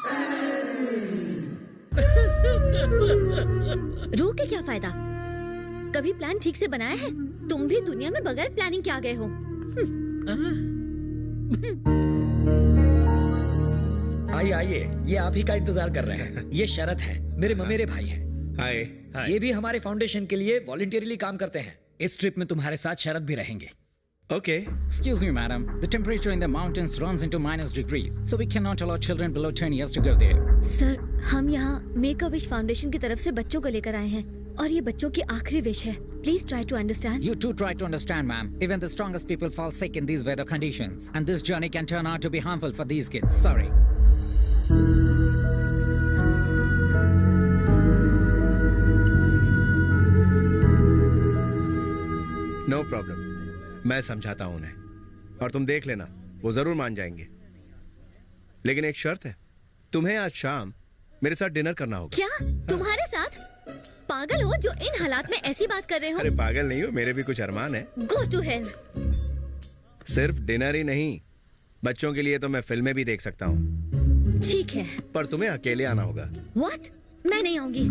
रो के क्या फायदा? कभी प्लान ठीक से बनाया है? तुम भी दुनिया में बगैर प्लानिंग के आ गए हो।
आइए आइए, ये आप ही का इंतजार कर रहे हैं। ये शरत है, मेरे ममेरे भाई हैं।
हाय।
ये भी हमारे फाउंडेशन के लिए वॉलंटियरली काम करते हैं। इस ट्रिप में तुम्हारे साथ शरत भी रहेंगे।
Okay.
Excuse me, madam. The temperature in the mountains runs into -degrees, so we cannot allow children below 10 years to go there.
Sir, हम यहाँ मेक अ विश फाउंडेशन की तरफ से बच्चों को लेकर आए हैं और ये बच्चों की आखिरी विश है। Please try to understand.
You too try to understand, ma'am. Even the strongest people fall sick in these weather conditions, and this journey can turn out to be harmful for these kids. Sorry.
No problem. मैं समझाता हूं उन्हें और तुम देख लेना, वो जरूर मान जाएंगे। लेकिन एक शर्त है, तुम्हें आज शाम मेरे साथ डिनर करना होगा।
क्या? तुम्हारे साथ? पागल हो जो इन हालात में ऐसी बात कर रहे हो?
अरे पागल नहीं हो, मेरे भी कुछ अरमान है।
Go to hell.
सिर्फ डिनर ही नहीं, बच्चों के लिए तो मैं फिल्में भी देख सकता हूँ।
ठीक है।
पर तुम्हें अकेले आना होगा।
What? मैं नहीं आऊंगी।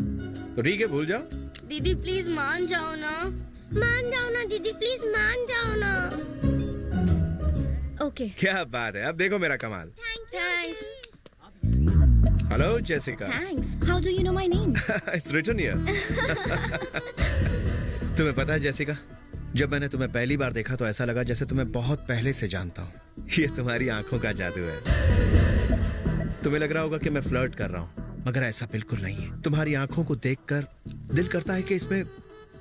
तो ठीक है, भूल जाओ।
दीदी प्लीज मान जाओ ना। मान जाओ ना दीदी, प्लीज मान जाओ ना।
ओके।
क्या बात है, अब देखो मेरा कमाल।
Thanks.
Hello Jessica.
Thanks. How do you know my name?
It's written here. तुम्हें पता है जेसिका, जब मैंने तुम्हें पहली बार देखा तो ऐसा लगा जैसे तुम्हें बहुत पहले से जानता हूँ। ये तुम्हारी आंखों का जादू है। तुम्हें लग रहा होगा कि मैं फ्लर्ट कर रहा हूँ, मगर ऐसा बिल्कुल नहीं है। तुम्हारी आंखों को देखकर दिल करता है कि इसमें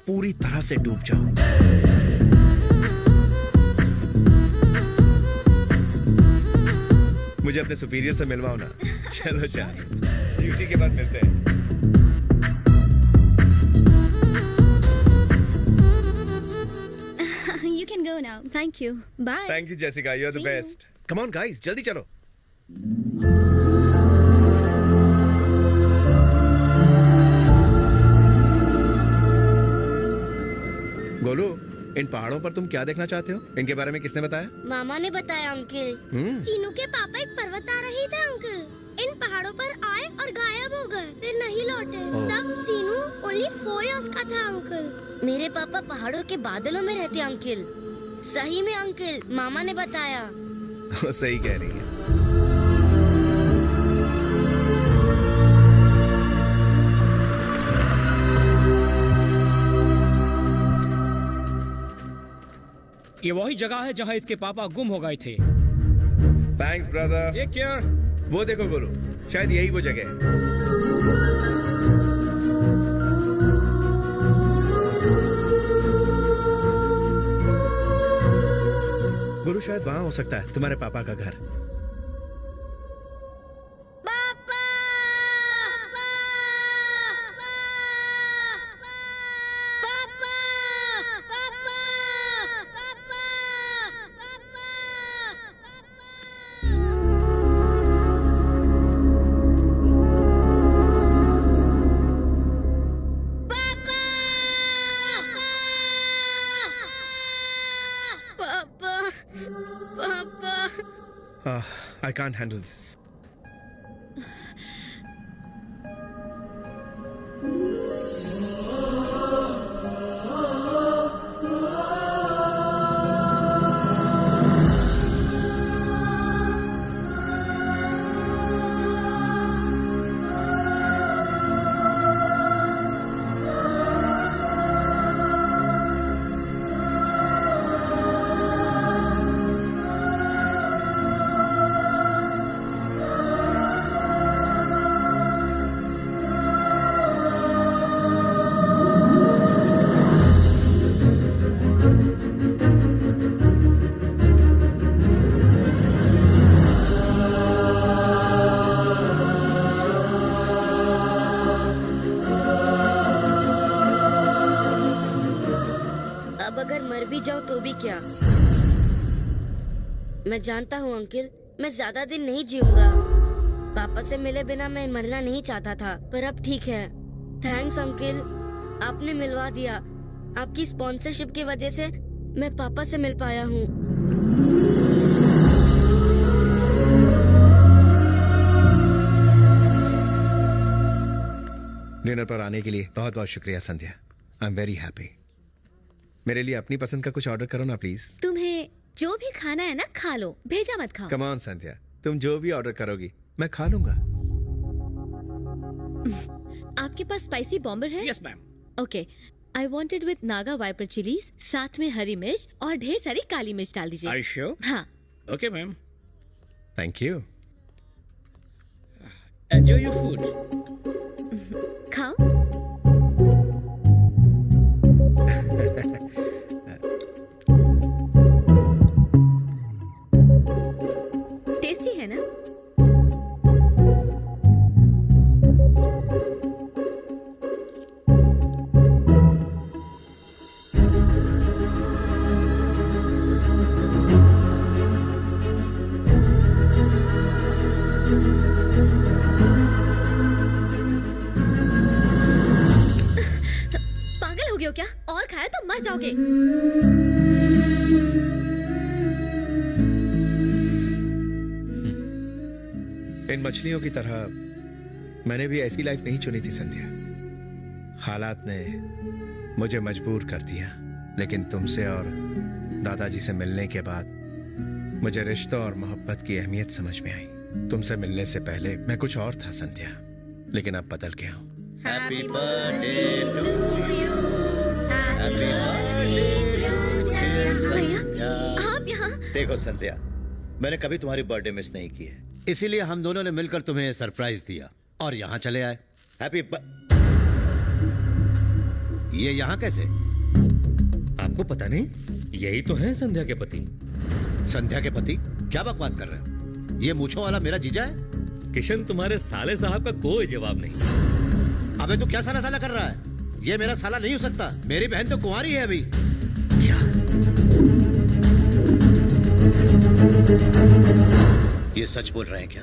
पूरी तरह से डूब जाऊं। मुझे अपने सुपीरियर से मिलवाओ ना। चलो जाए, ड्यूटी के बाद मिलते हैं।
You can go now.
Thank you.
Bye.
Thank you Jessica, you are the
See you.
Best. Come on guys, जल्दी चलो। गोलू, इन पहाड़ों पर तुम क्या देखना चाहते हो? इनके बारे में किसने बताया?
मामा ने बताया अंकल। सीनू के पापा एक पर्वत आ रही थे अंकल। इन पहाड़ों पर आए और गायब हो गए, फिर नहीं लौटे। तब सीनू ओनली 4 इयर्स का था अंकल। मेरे पापा पहाड़ों के बादलों में रहते अंकल। सही में अंकल, मामा ने बताया।
वो सही कह रही है।
ये वही जगह है जहाँ इसके पापा गुम हो गए थे।
Thanks brother.
Take care.
वो देखो गोलू, शायद यही वो जगह है। गोलू, शायद वहां हो सकता है तुम्हारे पापा का घर। I can't handle this.
अब अगर मर भी जाऊं तो भी क्या? मैं जानता हूँ अंकल, मैं ज्यादा दिन नहीं जीऊंगा। पापा से मिले बिना मैं मरना नहीं चाहता था, पर अब ठीक है। थैंक्स अंकल, आपने मिलवा दिया। आपकी स्पॉन्सरशिप की वजह से मैं पापा से मिल पाया हूँ।
डिनर पर आने के लिए बहुत बहुत शुक्रिया Sandhya. I am very happy. मेरे लिए अपनी पसंद का कुछ ऑर्डर करो ना प्लीज।
तुम्हें जो भी खाना है ना खा लो, भेजा मत खाओ।
कम ऑन संध्या, तुम जो भी ऑर्डर करोगी मैं खा लूंगा।
आपके पास स्पाइसी बॉम्बर है?
Yes ma'am.
Okay, I wanted with naga viper chillies, साथ में हरी मिर्च और ढेर सारी काली मिर्च डाल दीजिए।
Are you sure?
हाँ।
Okay ma'am.
Thank you.
Enjoy your food.
खाओ। टेस्टी है ना? पागल हो गए हो क्या? और खाया तो मर जाओगे।
इन मछलियों की तरह मैंने भी ऐसी लाइफ नहीं चुनी थी संध्या। हालात ने मुझे मजबूर कर दिया, लेकिन तुमसे और दादाजी से मिलने के बाद मुझे रिश्तों और मोहब्बत की अहमियत समझ में आई। तुमसे मिलने से पहले मैं कुछ और था संध्या, लेकिन अब बदल गया हूँ।
Happy birthday to you, happy
भैया, आप यहाँ?
देखो संध्या, मैंने कभी तुम्हारी बर्थडे मिस नहीं की है, इसीलिए हम दोनों ने मिलकर तुम्हें सरप्राइज दिया और यहाँ चले आए। हैप्पी ये यहाँ कैसे?
आपको पता नहीं? यही तो है संध्या के पति।
संध्या के पति? क्या बकवास कर रहे हो? ये मूंछों वाला मेरा जीजा है?
किशन, तुम्हारे साले साहब का कोई जवाब नहीं।
अबे तू क्या साला साला कर रहा है? ये मेरा साला नहीं हो सकता, मेरी बहन तो कुंवारी है अभी। क्या? ये सच बोल रहे हैं क्या?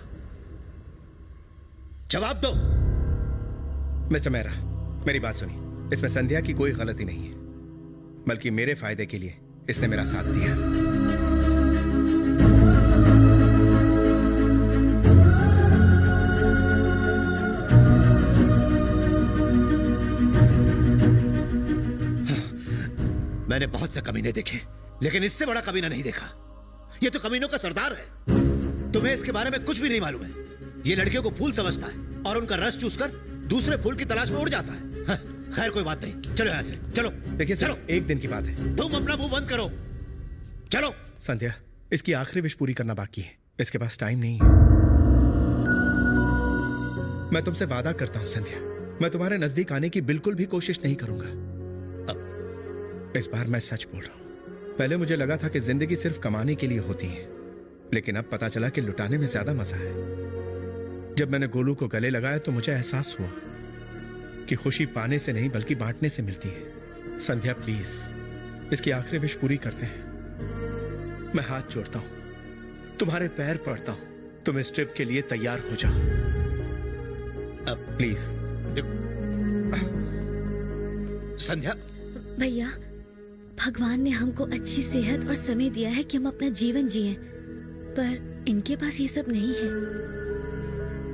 जवाब दो।
मिस्टर मेहरा, मेरी बात सुनिए। इसमें संध्या की कोई गलती नहीं है, बल्कि मेरे फायदे के लिए इसने मेरा साथ दिया।
मैंने बहुत से कमीने देखे, लेकिन इससे बड़ा कमीना नहीं देखा। ये तो कमीनों का सरदार है। तुम्हें इसके बारे में कुछ भी नहीं मालूम है। ये लड़कियों को फूल समझता है और उनका रस चूसकर दूसरे फूल की तलाश में उड़ जाता है। खैर कोई बात नहीं, चलो यहाँ से चलो।
देखिए चलो, एक दिन की बात है।
तुम अपना मुंह बंद करो, चलो।
संध्या, इसकी आखिरी विश पूरी करना बाकी है, इसके पास टाइम नहीं है। मैं तुमसे वादा करता हूं संध्या, मैं तुम्हारे नजदीक आने की बिल्कुल भी कोशिश नहीं करूंगा। इस बार मैं सच बोल रहा हूं। पहले मुझे लगा था कि जिंदगी सिर्फ कमाने के लिए होती है, लेकिन अब पता चला कि लुटाने में ज्यादा मजा है। जब मैंने गोलू को गले लगाया तो मुझे एहसास हुआ कि खुशी पाने से नहीं बल्कि बांटने से मिलती है। संध्या प्लीज, इसकी आखिरी विश पूरी करते हैं। मैं हाथ जोड़ता हूं, तुम्हारे पैर पड़ता हूं, तुम इस ट्रिप के लिए तैयार हो जाओ अब प्लीज।
संध्या।
भैया, भगवान ने हमको अच्छी सेहत और समय दिया है कि हम अपना जीवन जिएं, पर इनके पास ये सब नहीं है।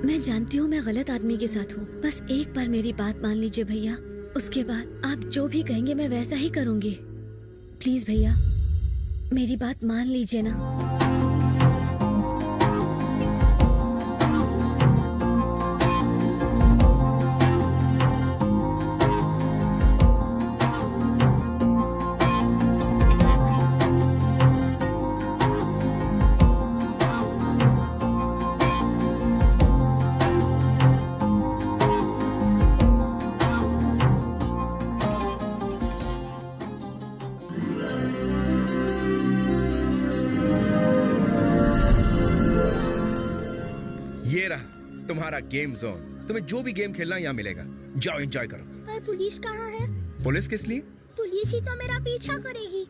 मैं जानती हूँ मैं गलत आदमी के साथ हूँ, बस एक बार मेरी बात मान लीजिए भैया। उसके बाद आप जो भी कहेंगे मैं वैसा ही करूँगी। प्लीज भैया, मेरी बात मान लीजिए ना।
तुम्हारा गेम जोन, तुम्हें जो भी गेम खेलना यहाँ मिलेगा, जाओ एंजॉय करो।
पर पुलिस कहाँ है?
पुलिस किस लिए?
पुलिस ही तो मेरा पीछा करेगी।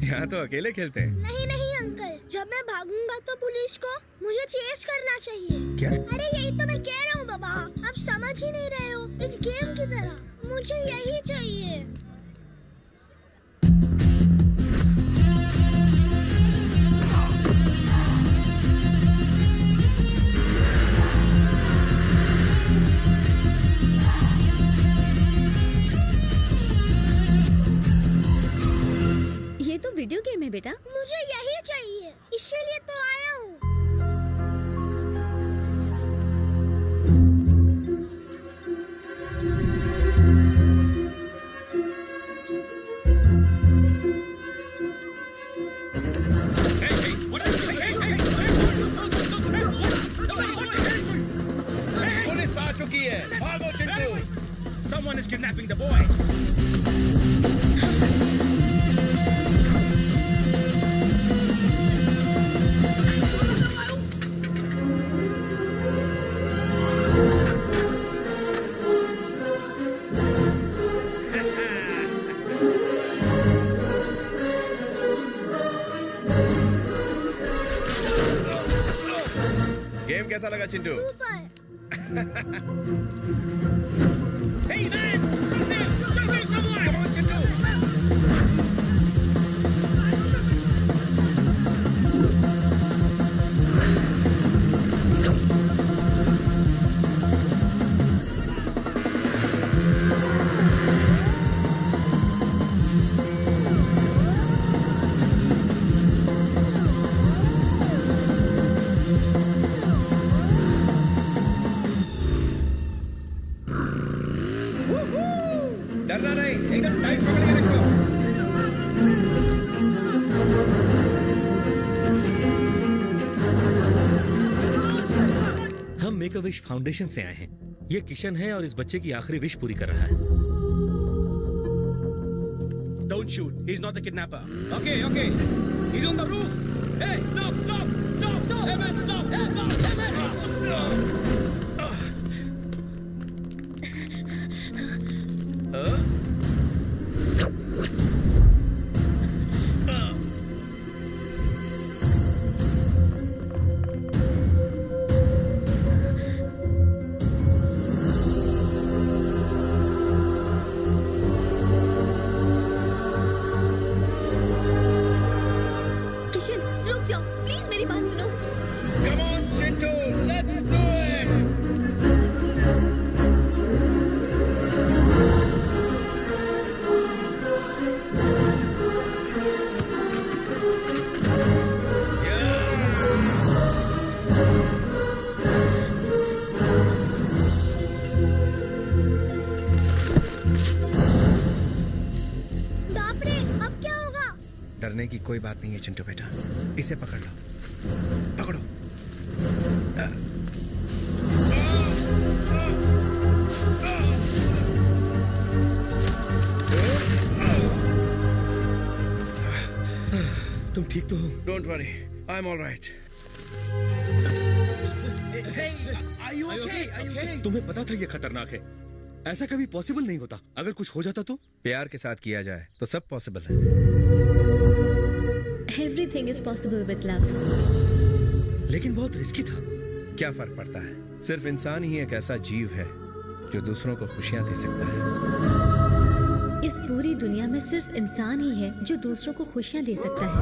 यहाँ तो अकेले खेलते हैं।
नहीं नहीं अंकल, जब मैं भागूंगा तो पुलिस को मुझे चेस करना चाहिए।
क्या?
अरे यही तो मैं कह रहा हूँ बाबा, आप समझ ही नहीं रहे हो। इस गेम की तरह मुझे यही चाहिए।
ये तो वीडियो गेम है बेटा।
मुझे यही चाहिए, इसीलिए तो आया हूँ।
पुलिस आ चुकी है, भागो Chintu. Someone is kidnapping the boy. Game कैसा लगा Chintu?
Hey man!
Come on, Chintu. डरना नहीं, एकदम टाइट पकड़ के रखो।
हम मेक अ विश फाउंडेशन से आए हैं। ये किशन है और इस बच्चे की आखिरी विश पूरी कर रहा है।
Don't shoot. He's not the kidnapper.
Okay, okay. He's on the roof. Hey, stop, stop, stop, stop. Hey man, stop. Hey man, hey man.
Kishan रुक जाओ प्लीज, मेरी बात सुनो।
Come on, Chintu, let's do it.
बाप रे, अब क्या होगा?
डरने की कोई बात नहीं है चिंटू बेटा, इसे पकड़ लो। पकड़ो।
तुम ठीक तो हो?
Don't worry, I'm all right.
Are you okay? तुम्हें पता था ये खतरनाक है। ऐसा कभी पॉसिबल नहीं होता। अगर कुछ हो जाता तो?
प्यार के साथ किया जाए तो सब पॉसिबल है।
Everything is possible with love.
लेकिन बहुत रिस्की था। क्या फर्क पड़ता है? सिर्फ इंसान ही एक ऐसा जीव है जो दूसरों को खुशियां दे सकता है।
इस पूरी दुनिया में सिर्फ इंसान ही है जो दूसरों को खुशियां दे सकता है।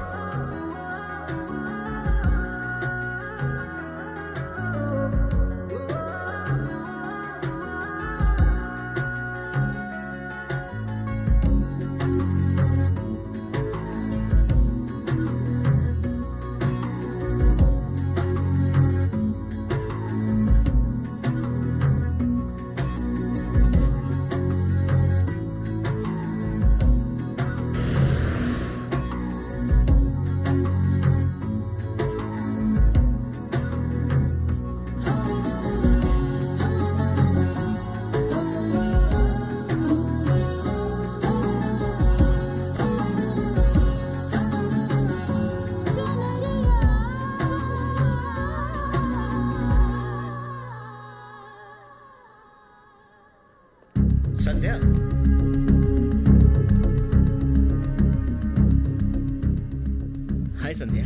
हाय संध्या।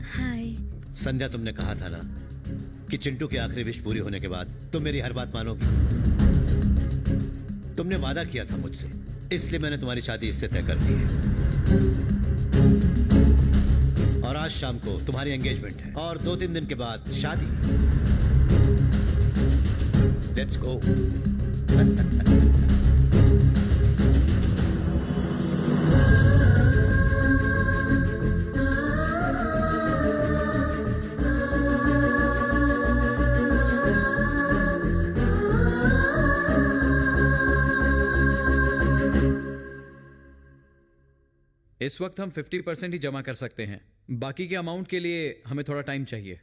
हाय।
संध्या, तुमने कहा था ना कि चिंटू की आखिरी विश पूरी होने के बाद तुम मेरी हर बात मानोगी। तुमने वादा किया था मुझसे, इसलिए मैंने तुम्हारी शादी इससे तय कर दी है। और आज शाम को तुम्हारी एंगेजमेंट है और 2-3 दिन के बाद शादी। Let's go.
इस वक्त हम 50% ही जमा कर सकते हैं। बाकी के अमाउंट के लिए हमें थोड़ा टाइम चाहिए।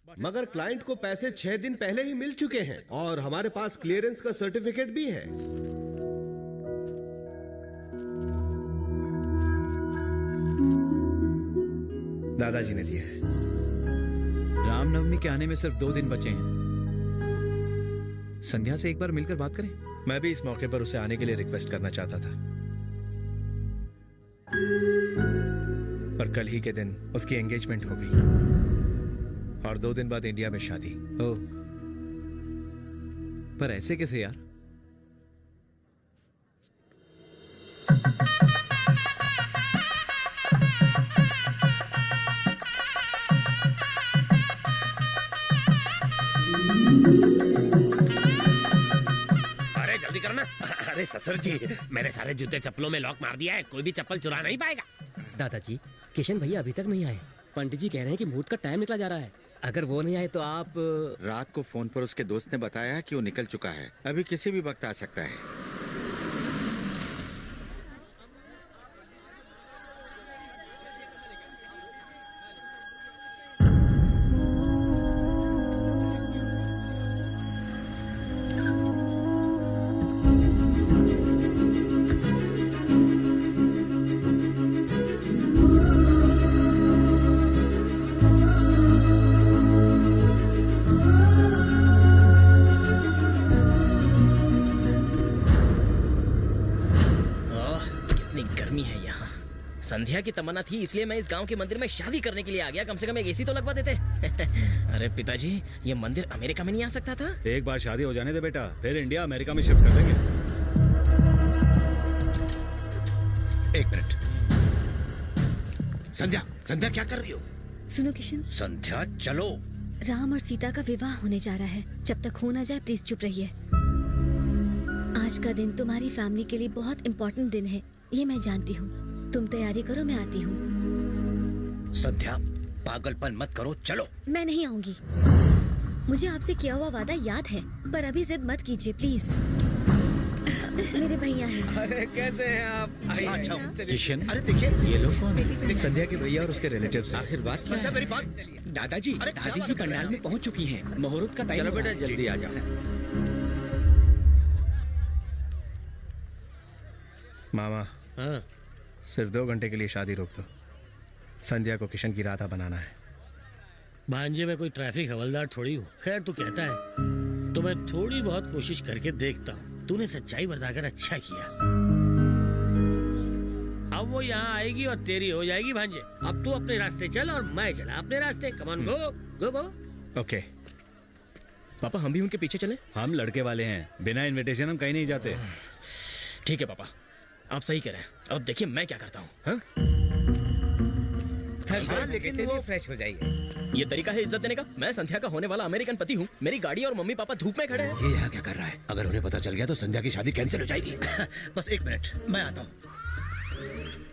मगर क्लाइंट को पैसे 6 दिन पहले ही मिल चुके हैं और हमारे पास क्लियरेंस का सर्टिफिकेट भी है। दादाजी ने दिया है।
रामनवमी के आने में सिर्फ 2 दिन बचे हैं। संध्या से एक बार मिलकर बात करें।
मैं भी इस मौके पर उसे आने के लिए रिक्वेस्ट करना चाहता था, पर कल ही के दिन उसकी एंगेजमेंट हो गई और 2 दिन बाद इंडिया में शादी।
ओह, पर ऐसे कैसे यार?
अरे जल्दी करना। अरे ससुर जी, मैंने सारे जूते चप्पलों में लॉक मार दिया है, कोई भी चप्पल चुरा नहीं पाएगा।
दादाजी, किशन भैया अभी तक नहीं आए। पंडित जी कह रहे हैं कि मुहूर्त का टाइम निकला जा रहा है। अगर वो नहीं आए तो आप।
रात को फोन पर उसके दोस्त ने बताया कि वो निकल चुका है, अभी किसी भी वक्त आ सकता है।
संध्या की तमन्ना थी, इसलिए मैं इस गांव के मंदिर में शादी करने के लिए आ गया। कम से कम एक एसी तो लगवा देते। अरे पिताजी, ये मंदिर अमेरिका में नहीं आ सकता था?
एक बार शादी हो जाने दे बेटा, फिर इंडिया अमेरिका में शिफ्ट कर देंगे।
1 मिनट। संध्या, संध्या क्या कर रही हो?
सुनो किशन।
संध्या चलो।
राम और सीता का विवाह होने जा रहा है। जब तक हो ना जाए प्लीज चुप रहिए। आज का दिन तुम्हारी फैमिली के लिए बहुत इम्पोर्टेंट दिन है, ये मैं जानती हूँ। तुम तैयारी करो, मैं आती हूँ।
संध्या, पागलपन मत करो, चलो।
मैं नहीं आऊंगी। मुझे आपसे किया हुआ वादा याद है, पर अभी जिद मत कीजिए प्लीज। मेरे भैया हैं।
अरे कैसे हैं आप?
अच्छा
किशन,
अरे देखिए
ये लोग कौन है?
संध्या के भैया और उसके रिलेटिव्स।
आखिर बात क्या
संध्या
है?
मेरी बात।
दादाजी, दादी जी पंडाल में पहुंच चुकी हैं। मुहूर्त का टाइम।
चलो बेटा जल्दी आ जाओ।
मामा,
हाँ,
सिर्फ 2 घंटे के लिए शादी रोक दो। संध्या को किशन की राधा बनाना है।
भांजे में कोई ट्रैफिक हवलदार थोड़ी हूँ। खैर तू कहता है तो मैं थोड़ी बहुत कोशिश करके देखता हूँ। तूने सच्चाई बताकर अच्छा किया। अब वो यहाँ आएगी और तेरी हो जाएगी भांजे। अब तू अपने रास्ते चल और मैं चला अपने रास्ते। Come on, go go go.
Okay
पापा, हम भी उनके पीछे चले?
हम लड़के वाले हैं, बिना इनविटेशन हम कहीं नहीं जाते।
ठीक है पापा, आप सही कह रहे हैं। अब देखिए मैं क्या करता हूँ। हाँ?
लेकिन वो फ्रेश हो जाएगी।
ये तरीका है इज्जत देने का? मैं संध्या का होने वाला अमेरिकन पति हूँ। मेरी गाड़ी और मम्मी पापा धूप में खड़े हैं।
ये यहाँ क्या कर रहा है? अगर उन्हें पता चल गया तो संध्या की शादी कैंसिल हो जाएगी। बस 1 मिनट, मैं आता हूँ।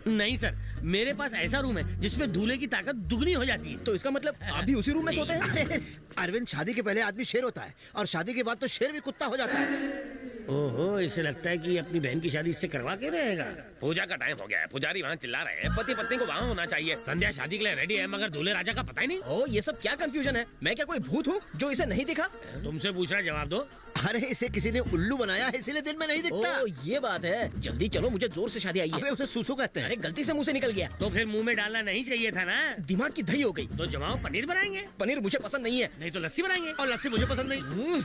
नहीं सर, मेरे पास ऐसा रूम है जिसमें दूल्हे की ताकत दुगनी हो जाती है।
तो इसका मतलब आप भी उसी रूम में सोते हैं?
अरविंद, शादी के पहले आदमी शेर होता है और शादी के बाद तो शेर भी कुत्ता हो जाता है।
ओहो, इसे लगता है कि अपनी बहन की शादी इससे करवा के रहेगा।
पूजा का टाइम हो गया है, पुजारी वहाँ चिल्ला रहे हैं। पति पत्नी को वहाँ होना चाहिए। संध्या शादी के लिए रेडी है, मगर दूल्हे राजा का पता ही नहीं।
ओ, ये सब क्या कंफ्यूजन है? मैं क्या कोई भूत हूँ जो इसे नहीं दिखा?
तुमसे पूछ रहा, जवाब दो।
अरे इसे किसी ने उल्लू बनाया है, इसीलिए दिन में नहीं दिखता।
ओ, ये बात है। जल्दी चलो, मुझे जोर से शादी आई है।
अबे उसे सूसू कहते हैं।
अरे गलती से मुंह से निकल गया।
तो फिर मुंह में डालना नहीं चाहिए था ना।
दिमाग की दही हो गई।
तो जमाओ, पनीर बनाएंगे।
पनीर मुझे पसंद नहीं है।
नहीं तो लस्सी बनाएंगे।
और लस्सी मुझे पसंद नहीं।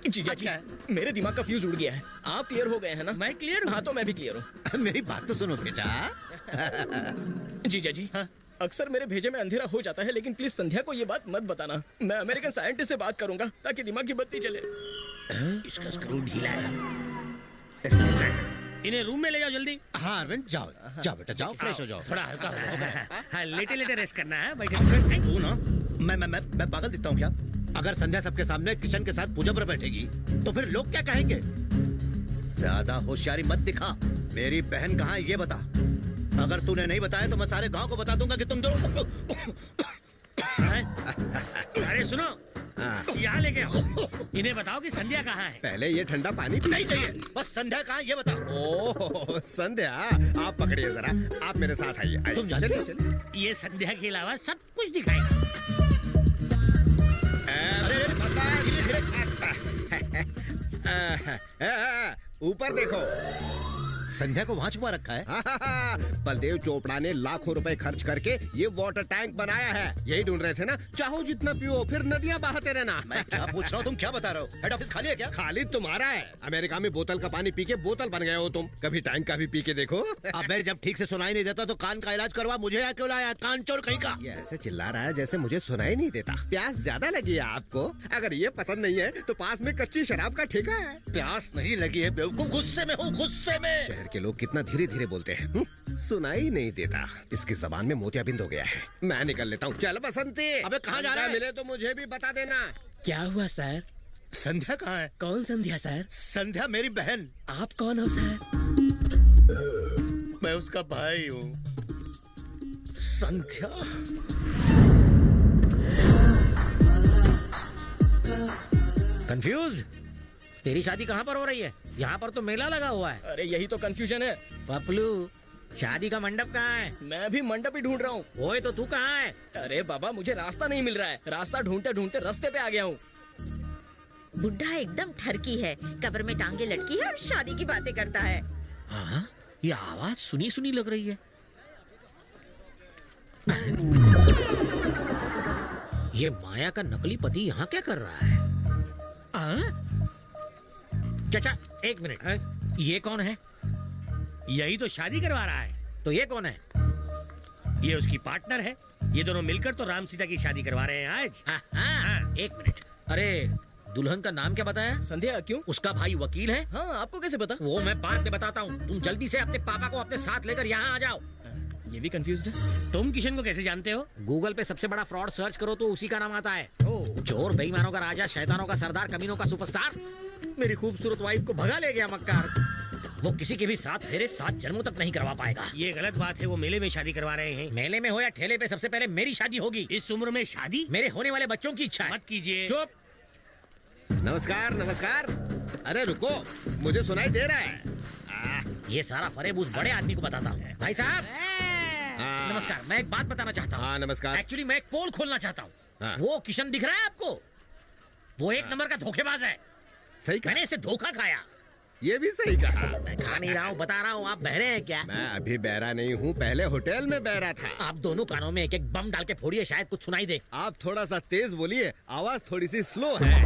जीजा जी, मेरे दिमाग का फ्यूज उड़ गया है। आप क्लियर हो गए हैं ना?
मैं क्लियर हूँ।
हाँ, तो मैं भी क्लियर हूँ।
मेरी बात तो सुनो बेटा।
जीजा जी, अक्सर मेरे भेजे में अंधेरा हो जाता है, लेकिन प्लीज संध्या को ये बात मत बताना। मैं अमेरिकन साइंटिस्ट से बात करूंगा ताकि दिमाग की बत्ती चले।
इसका स्क्रू ढीला है। इन्हें रूम में ले जाओ जल्दी।
हाँ अरविंद जाओ जाओ बेटा जाओ, फ्रेश हो जाओ।
थोड़ा हल्का हो जाओ। हाँ, लेटे लेटे रेस्ट करना है। बैठे
तू ना मैं पागल दिखता हूँ क्या? अगर संध्या सबके सामने किशन के साथ पूजा पर बैठेगी तो फिर लोग क्या कहेंगे? ज्यादा होशियारी मत दिखा। मेरी बहन कहाँ है ये बता। अगर तूने नहीं बताया तो मैं सारे गांव को बता दूंगा कि तुम दोनों।
अरे सुनो, यहाँ लेके आओ। इन्हें बताओ कि संध्या कहाँ है।
पहले ये ठंडा पानी
नहीं चाहिए, बस संध्या कहाँ है ये बता।
ओह संध्या, आप पकड़िए जरा, आप मेरे साथ आइए।
तुम जानते हो?
ये संध्या के अलावा सब कुछ दिखाएगा।
ऊपर देखो,
संध्या को वहाँ छुपा रखा है।
बलदेव चोपड़ा ने लाखों रुपए खर्च करके ये वाटर टैंक बनाया है। यही ढूंढ रहे थे ना? चाहो जितना पियो, फिर नदियां बहाते रहना।
मैं क्या पूछ रहा हूँ, तुम क्या बता रहे हो? हेड ऑफिस खाली है क्या?
खाली तुम्हारा है। अमेरिका में बोतल का पानी पी के बोतल बन गए हो तुम। कभी टैंक का भी पी के देखो।
अबे जब ठीक से सुनाई नहीं देता तो कान का इलाज करवा। मुझे यहाँ क्यों लाया? कान चोर कहीं का।
ये ऐसे चिल्ला रहा है जैसे मुझे सुनाई नहीं देता। प्यास ज्यादा लगी है आपको? अगर ये पसंद नहीं है तो पास में कच्ची शराब का ठेका है।
प्यास नहीं लगी है बेवकूफ, गुस्से में हूँ, गुस्से में।
शहर के लोग कितना धीरे धीरे बोलते हैं। सुनाई नहीं देता। इसकी जबान में मोतियाबिंद हो गया है। मैं निकल लेता हूँ। चल बसंती।
अबे कहाँ जा रहा है?
मिले तो मुझे भी बता देना।
क्या हुआ सर?
संध्या कहाँ है?
कौन संध्या सर?
संध्या मेरी बहन।
आप कौन हो सर?
मैं उसका भाई हूँ। संध्या
कंफ्यूज्ड? तेरी शादी कहाँ पर हो रही है? यहाँ पर तो मेला लगा हुआ है।
अरे यही तो कंफ्यूजन है।
पपलू, शादी का मंडप कहाँ है?
मैं भी मंडप ही ढूंढ रहा हूँ।
ओए तो तू कहाँ है?
अरे बाबा, मुझे रास्ता नहीं मिल रहा है। रास्ता ढूंढते ढूंढते रास्ते पे आ गया हूँ।
बुढ़ा एकदम ठरकी है, कब्र में टांगे लटकी है और शादी की बातें करता है।
हाँ, ये आवाज सुनी सुनी लग रही है। ये माया का नकली पति यहाँ क्या कर रहा है?
चाचा एक मिनट,
ये कौन है?
यही तो शादी करवा रहा है।
तो ये कौन है?
ये उसकी पार्टनर है। ये दोनों मिलकर तो राम सीता की शादी करवा रहे हैं आज।
हाँ, एक मिनट।
अरे दुल्हन का नाम क्या बताया?
संध्या। क्यों?
उसका भाई वकील है।
हाँ, आपको कैसे पता?
वो मैं बाद में बताता हूँ। तुम जल्दी से अपने पापा को अपने साथ लेकर यहाँ आ जाओ।
ये भी कंफ्यूज्ड है।
तुम किशन को कैसे जानते हो?
गूगल पे सबसे बड़ा फ्रॉड सर्च करो तो उसी का नाम आता है। चोर, बेईमानों का राजा, शैतानों का सरदार, कमीनों का सुपरस्टार।
मेरी खूबसूरत वाइफ को भगा ले गया मक्कार।
वो किसी के भी साथ फेरे 7 जन्मों तक नहीं करवा पाएगा।
ये गलत बात है। वो मेले में शादी करवा रहे हैं।
मेले में हो या ठेले पे, सबसे पहले मेरी शादी होगी।
इस उम्र में शादी?
मेरे होने वाले बच्चों की इच्छा है।
मत कीजिए।
चुप।
नमस्कार नमस्कार। अरे रुको, मुझे सुनाई दे रहा है।
ये सारा फरेब उस बड़े आदमी को बताता हूँ। भाई साहब नमस्कार, मैं एक बात बताना चाहता हूँ।
हाँ नमस्कार।
एक्चुअली मैं एक पोल खोलना चाहता हूँ।
हाँ।
वो किशन दिख रहा है आपको? वो एक नंबर का धोखेबाज है।
सही कहा।
मैंने इसे धोखा खाया।
ये भी सही कहा।
मैं खा नहीं रहा हूँ, बता रहा हूँ। आप बहरे हैं क्या?
मैं अभी बहरा नहीं हूँ, पहले होटल में बहरा था।
आप दोनों कानों में एक एक बम डाल के फोड़िए, शायद कुछ सुनाई दे।
आप थोड़ा सा तेज बोलिए, आवाज थोड़ी सी स्लो है।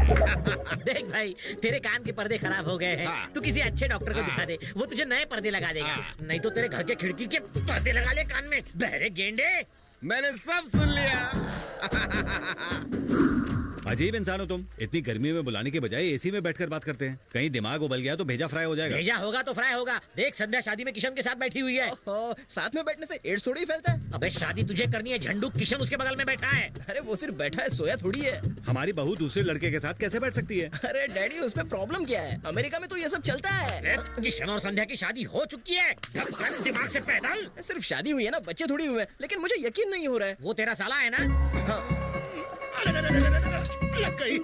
देख भाई, तेरे कान के पर्दे खराब हो गए हैं। तू किसी अच्छे डॉक्टर को दिखा दे, वो तुझे नए पर्दे लगा देगा। नहीं तो तेरे घर के खिड़की के पर्दे लगा ले कान में, बहरे गेंडे।
मैंने सब सुन लिया।
अजीब इंसान हो तुम। इतनी गर्मी में बुलाने के बजाय एसी में बैठकर बात करते हैं। कहीं दिमाग उबल गया तो भेजा फ्राई हो जाएगा।
भेजा होगा तो फ्राई होगा। देख संध्या शादी में किशन के साथ बैठी हुई है।
साथ में बैठने से एड्स थोड़ी फैलता है।
अबे शादी तुझे करनी है, झंडू किशन उसके बगल में बैठा है।
अरे वो सिर्फ बैठा है, सोया थोड़ी है।
हमारी बहू दूसरे लड़के के साथ कैसे बैठ सकती है?
अरे डैडी, उसमें प्रॉब्लम क्या है? अमेरिका में तो ये सब चलता है।
किशन और संध्या की शादी हो चुकी है। दिमाग से पैदल।
सिर्फ शादी हुई है ना, बच्चे थोड़ी हुए हैं। लेकिन मुझे यकीन नहीं हो रहा है।
वो तेरा साला है ना?
लग गई।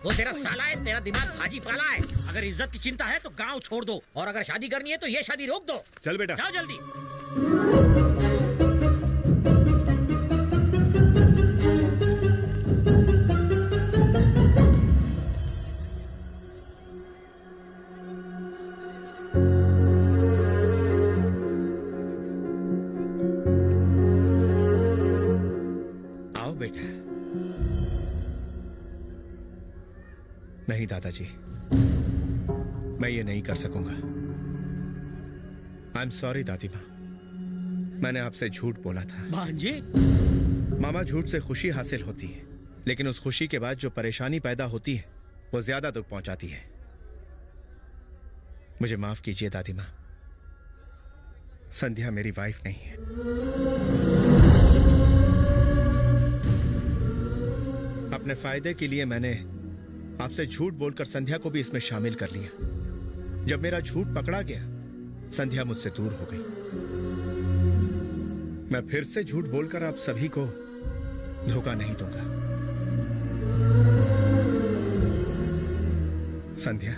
वो तेरा साला है, तेरा दिमाग भाजी पाला है। अगर इज्जत की चिंता है तो गांव छोड़ दो, और अगर शादी करनी है तो ये शादी रोक दो।
चल बेटा,
जाओ जल्दी।
आओ बेटा। नहीं दादाजी, मैं ये नहीं कर सकूंगा। आई एम सॉरी दादी माँ। मैंने आपसे झूठ बोला था।
भांजे,
मामा, झूठ से खुशी हासिल होती है, लेकिन उस खुशी के बाद जो परेशानी पैदा होती है वो ज्यादा दुख पहुंचाती है। मुझे माफ कीजिए दादी माँ, संध्या मेरी वाइफ नहीं है। अपने फायदे के लिए मैंने आपसे झूठ बोलकर संध्या को भी इसमें शामिल कर लिया। जब मेरा झूठ पकड़ा गया, संध्या मुझसे दूर हो गई। मैं फिर से झूठ बोलकर आप सभी को धोखा नहीं दूंगा। संध्या,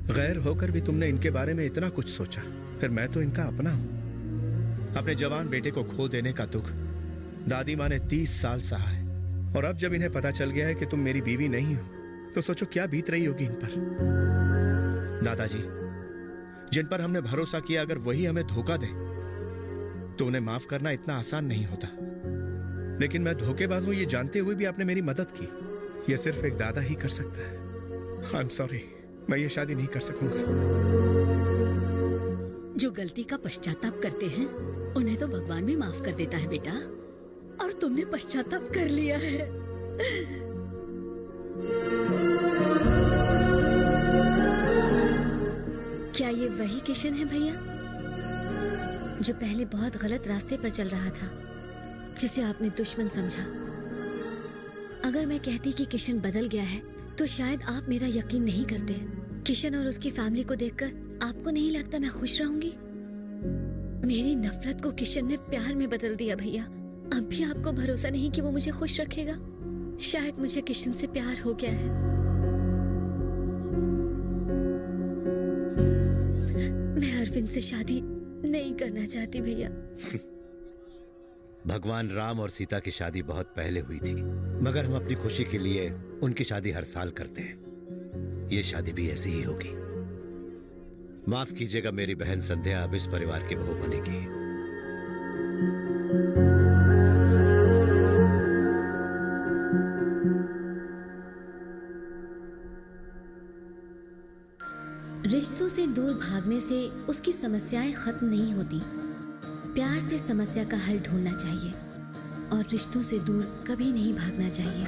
गैर होकर भी तुमने इनके बारे में इतना कुछ सोचा, फिर मैं तो इनका अपना हूं। अपने जवान बेटे को खो देने का दुख दादी माँ ने 30 साल सहा है, और अब जब इन्हें पता चल गया है कि तुम मेरी बीवी नहीं हो, तो सोचो क्या बीत रही होगी इन पर। दादाजी, जिन पर हमने भरोसा किया, अगर वही हमें धोखा दे तो उन्हें माफ करना इतना आसान नहीं होता। लेकिन मैं धोखेबाज हूं ये जानते हुए भी आपने मेरी मदद की। यह सिर्फ एक दादा ही कर सकता है। आई एम सॉरी, मैं ये शादी नहीं कर सकूंगा।
जो गलती का पश्चाताप करते हैं उन्हें तो भगवान भी माफ कर देता है बेटा, और तुमने पश्चाताप कर लिया है।
क्या ये वही किशन है भैया जो पहले बहुत गलत रास्ते पर चल रहा था, जिसे आपने दुश्मन समझा? अगर मैं कहती कि किशन बदल गया है तो शायद आप मेरा यकीन नहीं करते। किशन और उसकी फैमिली को देखकर आपको नहीं लगता मैं खुश रहूंगी? मेरी नफरत को किशन ने प्यार में बदल दिया भैया। अब भी आपको भरोसा नहीं कि वो मुझे खुश रखेगा? शायद मुझे किशन से प्यार हो गया है। मैं अरविंद से शादी नहीं करना चाहती भैया।
भगवान राम और सीता की शादी बहुत पहले हुई थी, मगर हम अपनी खुशी के लिए उनकी शादी हर साल करते हैं। ये शादी भी ऐसी ही होगी। माफ कीजिएगा, मेरी बहन संध्या अब इस परिवार की बहू बनेगी।
रिश्तों से दूर भागने से उसकी समस्याएं खत्म नहीं होती। प्यार से समस्या का हल ढूंढना चाहिए और रिश्तों से दूर कभी नहीं भागना चाहिए।